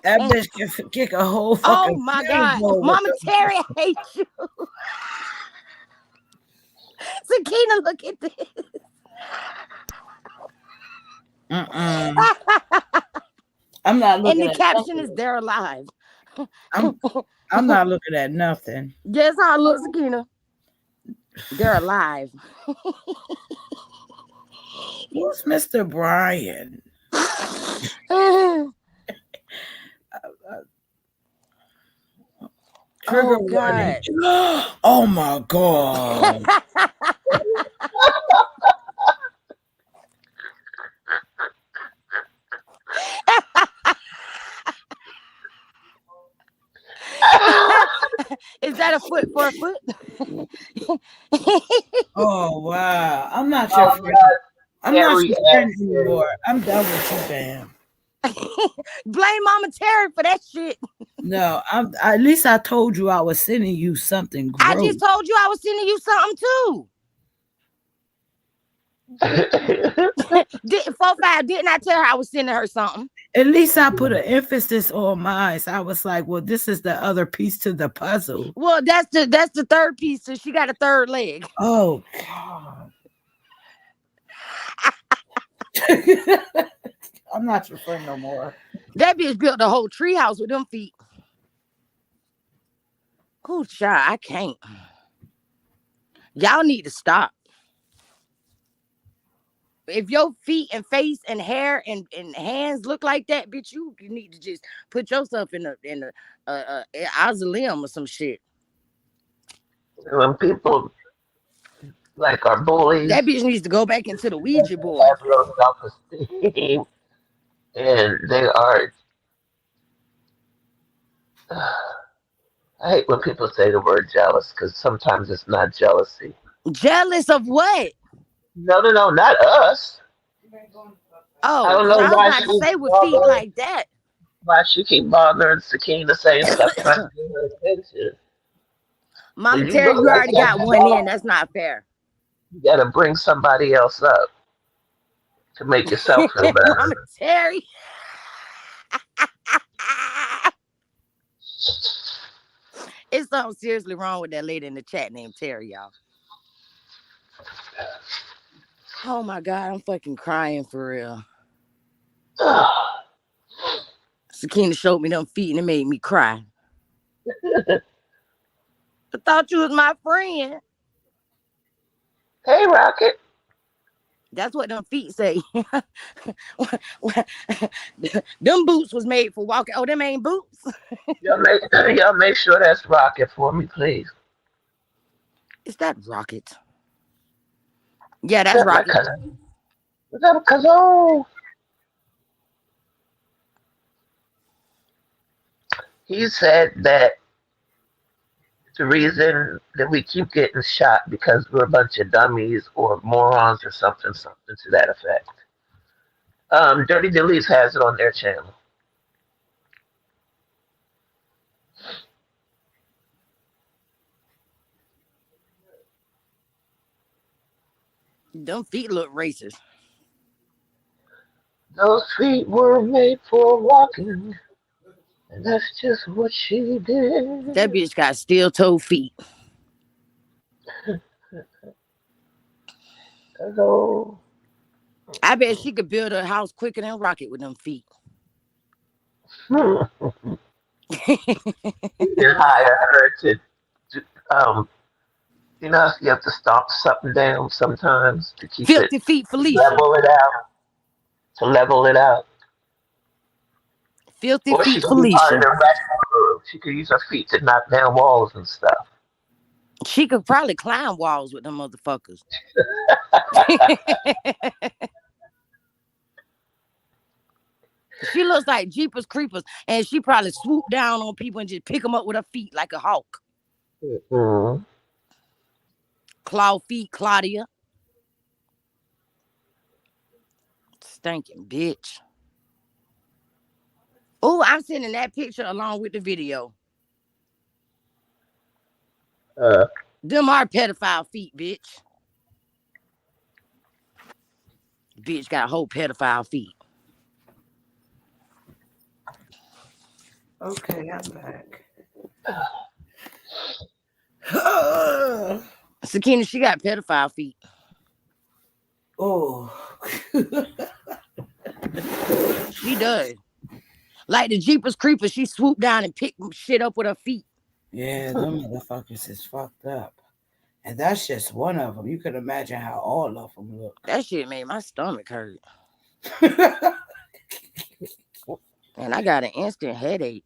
That bitch can kick a whole fucking. Oh my God, Mama Terry, I hate you. Sakina, look at this. I'm not looking. And the at caption nothing. is "They're alive." I'm not looking at nothing. Guess how I look, Sakina? They're alive. Who's Mr. Brian? Trigger warning. Oh my God. Is that a foot for a foot? Oh wow. I'm not your friend. I'm not your friend anymore. I'm done with you, fam. Blame Mama Terry for that shit. No, at least I told you I was sending you something gross. I just told you I was sending you something too. 4-5, didn't I tell her I was sending her something? At least I put an emphasis on mine. So I was like, well, this is the other piece to the puzzle. Well, that's the third piece. So she got a third leg. Oh God. I'm not your friend no more. That bitch built a whole treehouse with them feet. Oh, child, I can't. Y'all need to stop. If your feet and face and hair and hands look like that, bitch, you need to just put yourself in a mausoleum or some shit. When people like are bullies, that bitch needs to go back into the Ouija board. Have low self-esteem, and they are. I hate when people say the word jealous because sometimes it's not jealousy. Jealous of what? No, not us. Oh, I don't know I why was about to say with feet like that. Why she keep bothering Sakina saying stuff trying to get her attention. Mama Terry, you already got one in. That's not fair. You gotta bring somebody else up to make yourself feel better. Mama Terry. It's something seriously wrong with that lady in the chat named Terry, y'all. Oh my God, I'm fucking crying for real. Sakina showed me them feet and it made me cry. I thought you was my friend. Hey, Rocket. That's what them feet say. Them boots was made for walking. Oh, them ain't boots. Y'all make sure that's Rocket for me, please. Is that Rocket? Yeah, that's That's my Rocket. cousin. Is that my cousin? He said that the reason that we keep getting shot because we're a bunch of dummies or morons or something to that effect. Dirty Dillies has it on their channel. Them feet look racist. Those feet were made for walking, and that's just what she did. That bitch got steel-toe feet. Hello. I bet she could build a house quicker than Rocket with them feet. You can hire her to you know, you have to stomp something down sometimes to keep Filthy it, feet Felicia. level it out. To level it out. Filthy Or she feet could be part of Felicia. the rescue crew. She could use her feet to knock down walls and stuff. She could probably climb walls with them motherfuckers. She looks like Jeepers Creepers, and she probably swoop down on people and just pick them up with her feet like a hawk. Mm-hmm. Claw feet, Claudia. Stinking bitch. Oh, I'm sending that picture along with the video. Them are pedophile feet, bitch. Bitch got whole pedophile feet. Okay, I'm back. Sakina, she got pedophile feet. Oh. She does. Like the Jeepers Creepers, she swooped down and picked shit up with her feet. Yeah, them motherfuckers is fucked up. And that's just one of them. You can imagine how all of them look. That shit made my stomach hurt. And I got an instant headache.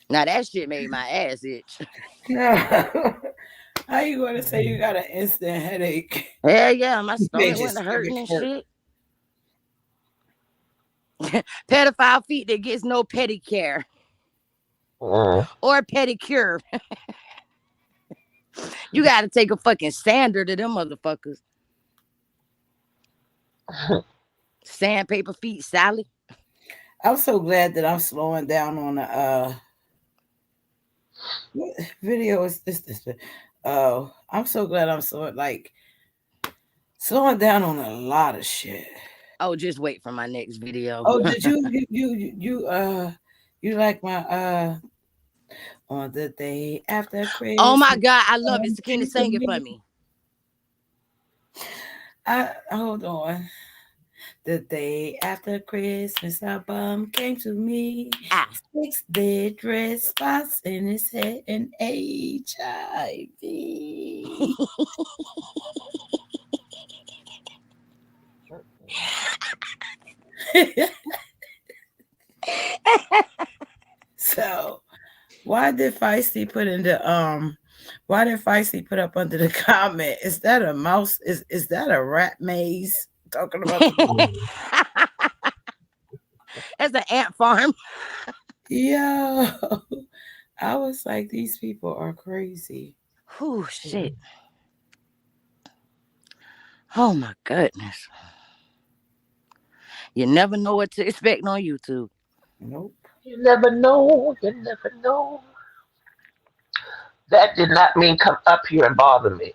Now that shit made my ass itch. How you gonna say you got an instant headache? Hell yeah, my stomach went to hurting and shit. Pedophile feet that gets no pedicure. Or pedicure. You gotta take a fucking sander to them motherfuckers. Sandpaper feet, Sally. I'm so glad that I'm slowing down on the what video is this I'm so glad I'm slowing down on a lot of shit. Oh, just wait for my next video. Oh, did you like my on the day after Christmas? Oh my God, I love it. Sakina, sing it for me. Hold on. The day after Christmas, our bum came to me. 6 dead red spots in his head and HIV. So, why did Feisty put up under the comment? Is that a mouse? Is that a rat maze? Talking about That's an ant farm. Yo, I was like, these people are crazy. Oh shit. Oh my goodness. You never know what to expect on YouTube. Nope. You never know. You never know. That did not mean come up here and bother me.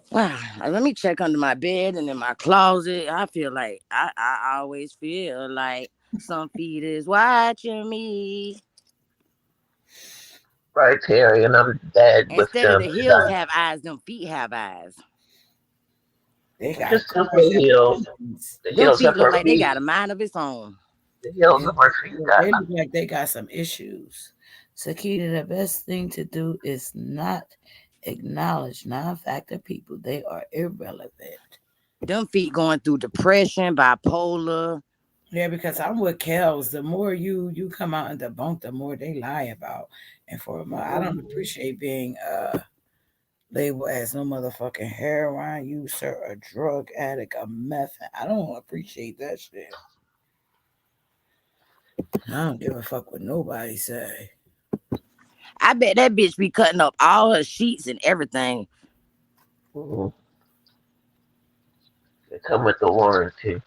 Wow. Let me check under my bed and in my closet. I feel like I always feel like some feet is watching me. Right, Terry, and I'm bad with Instead of them. the heels have eyes, them feet have eyes. They got Just because cars the and heels, the Them heels feet of look her like they feet, got a mind of its own. the heels They of her feet got. look like they got some issues. Sakita, the best thing to do is not acknowledge non-factor people. They are irrelevant. Them feet going through depression, bipolar. Yeah, because I'm with Kels. The more you come out and debunk, the more they lie about. And I don't appreciate being labeled as no motherfucking heroin user, a drug addict, a meth. I don't appreciate that shit. I don't give a fuck what nobody say. I bet that bitch be cutting up all her sheets and everything. Mm-hmm. They come with the warranty.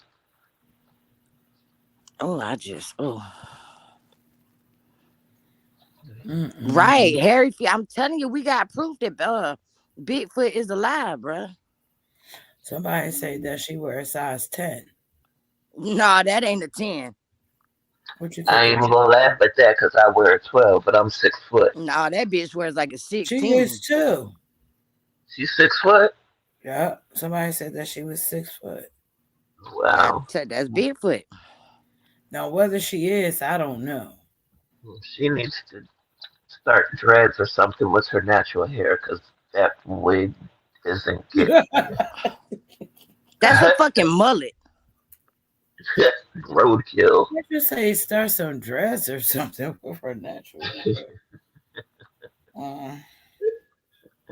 Right, Harry. I'm telling you, we got proof that Bigfoot is alive, bruh. Somebody say that she wears size 10. Nah, that ain't a 10. What you I think? ain't even gonna laugh at that because I wear a 12, but I'm 6 foot. Nah, that bitch wears like a 16. She is too. She's 6 foot. Yeah, somebody said that she was 6 foot. Wow. That's Bigfoot. Now, whether she is, I don't know. She needs to start dreads or something with her natural hair because that wig isn't getting. That's a fucking mullet. Roadkill. I just say start some dress or something with her natural hair.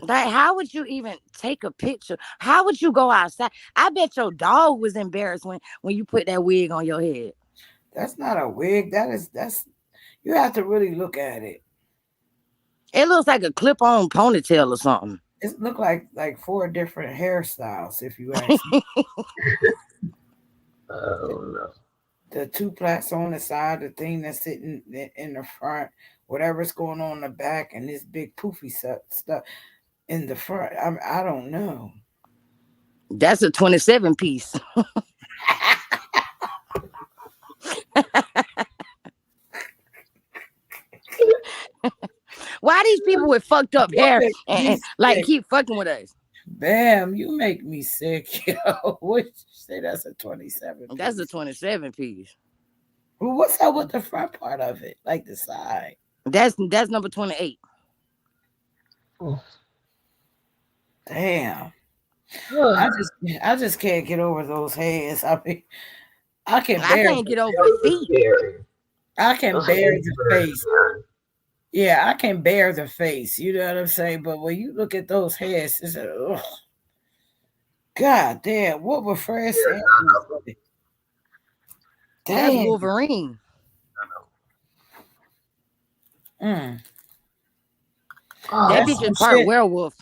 Like, how would you even take a picture? How would you go outside? I bet your dog was embarrassed when you put that wig on your head. That's not a wig. That's you have to really look at it. It looks like a clip-on ponytail or something. It look like 4 different hairstyles, if you ask me. Oh no. The 2 plaits on the side, the thing that's sitting in the front, whatever's going on in the back, and this big poofy stuff in the front. I don't know. That's a 27 piece. Why these people with fucked up hair and like keep fucking with us? Bam, you make me sick, yo. What you say? That's a 27 piece. That's a 27 piece. Well, what's up with the front part of it? Like the side. That's number 28. Damn. I just can't get over those hands. I mean, I can't get over the feet. I can bear the face. Yeah, I can bear the face. You know what I'm saying? But when you look at those heads, it's like, ugh. God damn, what were Fred saying? That's Wolverine. That bitch is part werewolf.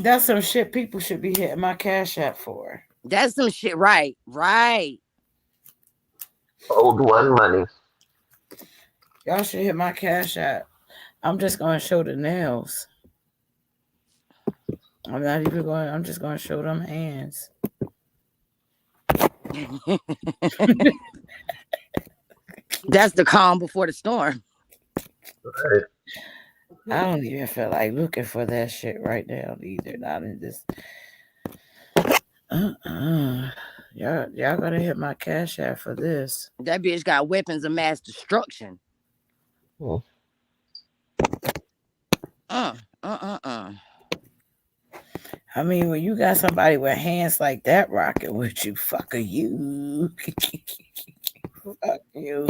That's some shit people should be hitting my Cash App for. That's some shit, right. Old one money. Y'all should hit my Cash App. I'm just gonna show the nails. I'm not even going. I'm just gonna show them hands. That's the calm before the storm. Right. I don't even feel like looking for that shit right now either. Not in this. Y'all gotta hit my Cash App for this. That bitch got weapons of mass destruction. I mean, when you got somebody with hands like that rocking with you, fuck you. Fuck you.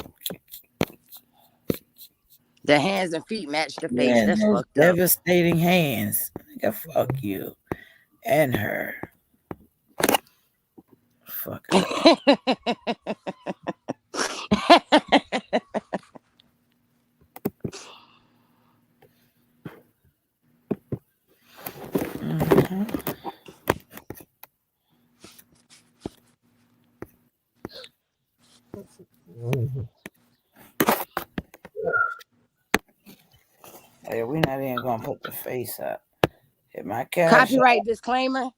The hands and feet match the face. Yeah, That's those fucked up. devastating hands. Nigga, fuck you. And her. Fuck her. Hey, we're not even gonna put the face up. Hit my Cash. Copyright disclaimer.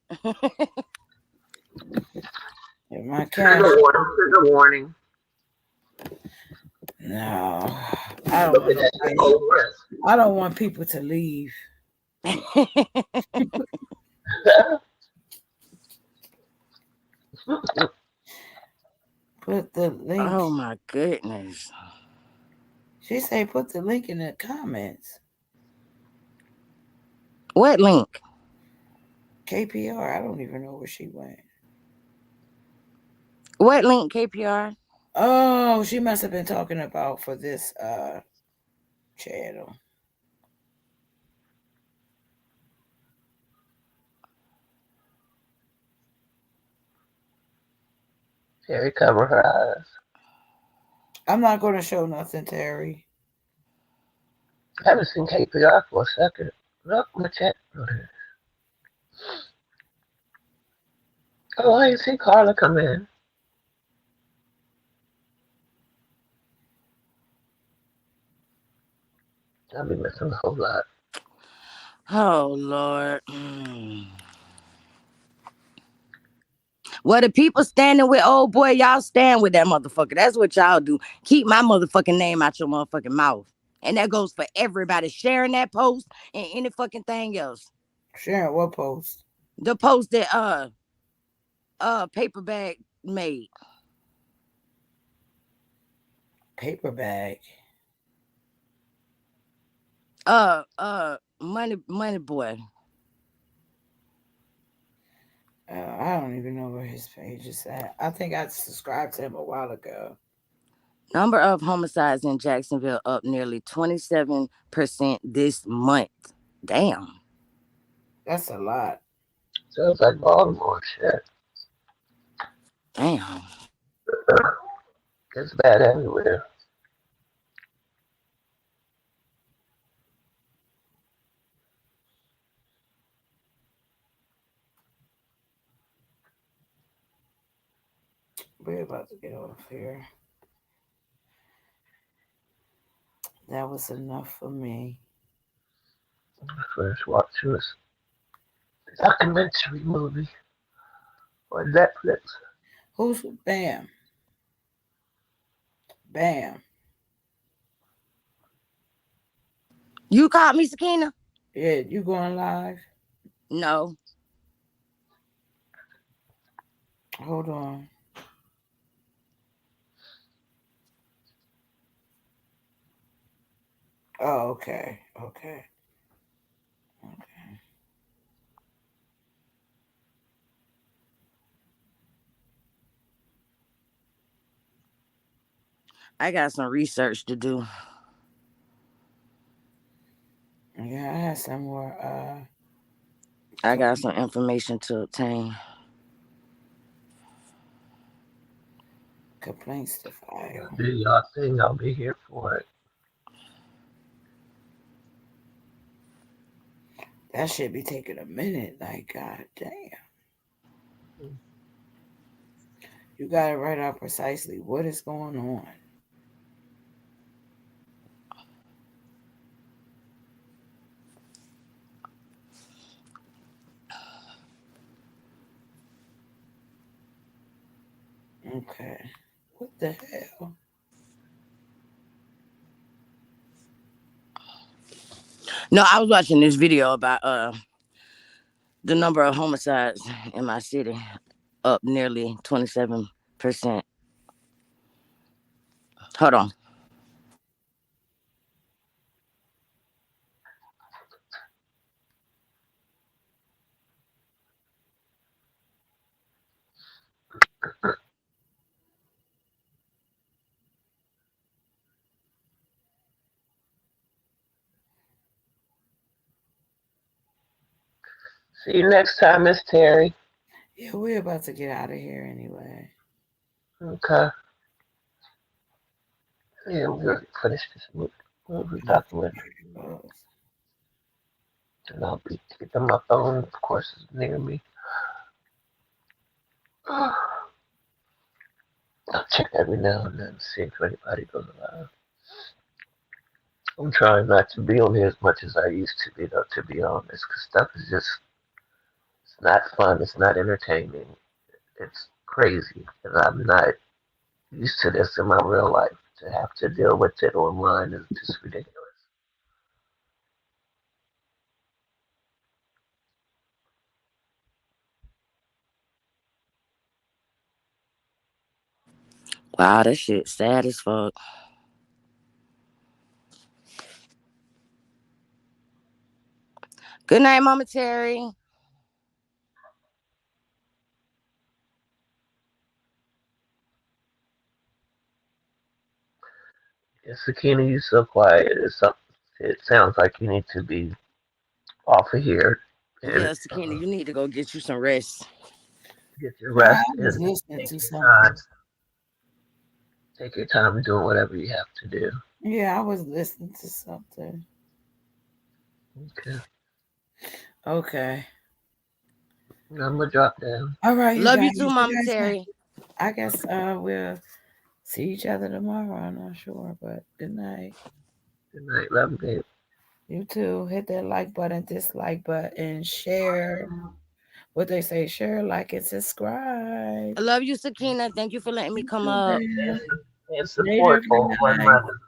Hit my Cash. Trigger warning. No, I don't want nobody. I don't want people to leave. Put the link. Oh my goodness. She say put the link in the comments. What link? KPR. I don't even know where she went. What link, KPR? Oh, she must have been talking about for this channel. Terry, cover her eyes. I'm not going to show nothing, Terry. I haven't seen KPR for a second. Look, my chat. Oh, I didn't see Carla come in. I'll be missing a whole lot. Oh Lord. Well, the people standing with old boy, y'all stand with that motherfucker. That's what y'all do. Keep my motherfucking name out your motherfucking mouth. And that goes for everybody sharing that post and any fucking thing else. Sharing what post? The post that paper bag made. Paper bag. Money boy. I don't even know where his page is at. I think I subscribed to him a while ago. Number of homicides in Jacksonville up nearly 27% this month. Damn. That's a lot. Sounds like Baltimore shit. Damn. It's bad everywhere. We're about to get off here. That was enough for me. First watch was a documentary movie on Netflix. Who's Bam? Bam. You called me, Sakina? Yeah, you going live? No. Hold on. Oh, okay. Okay. I got some research to do. Yeah, I had some more I got some information to obtain. complaints to file. Do y'all thing, I'll be here for it. That should be taking a minute. Like, god damn. You gotta write out precisely what is going on. Okay. What the hell? No, I was watching this video about the number of homicides in my city up nearly 27%. Hold on. See you next time, Miss Terry. Yeah, we're about to get out of here anyway. Okay. Yeah, we're going to finish this movie documentary. And I'll be getting my phone, of course, is near me. I'll check every now and then, see if anybody goes alive. I'm trying not to be on here as much as I used to be, though, to be honest, because stuff is just, it's not fun, it's not entertaining, it's crazy, and I'm not used to this in my real life, to have to deal with it online is just ridiculous. Wow, that shit sad as fuck. Good night, Mama Terry. Yeah, Sakina, you so quiet. It sounds like you need to be off of here and Yeah, Sakina, you need to go get you some rest. get your I rest was and listening take to your time. something. Take your time doing whatever you have to do. Yeah, I was listening to something. Okay. Okay. I'm gonna drop down. All right, you Love guys. you too, You Mama guys have, Terry. I guess we'll see each other tomorrow. I'm not sure, but good night. Good night. Love you, babe. You too. Hit that like button, dislike button, share. What they say, share, like, and subscribe. I love you, Sakina. Thank you for letting me come You up. too, babe. And Later. support Good for one night. another.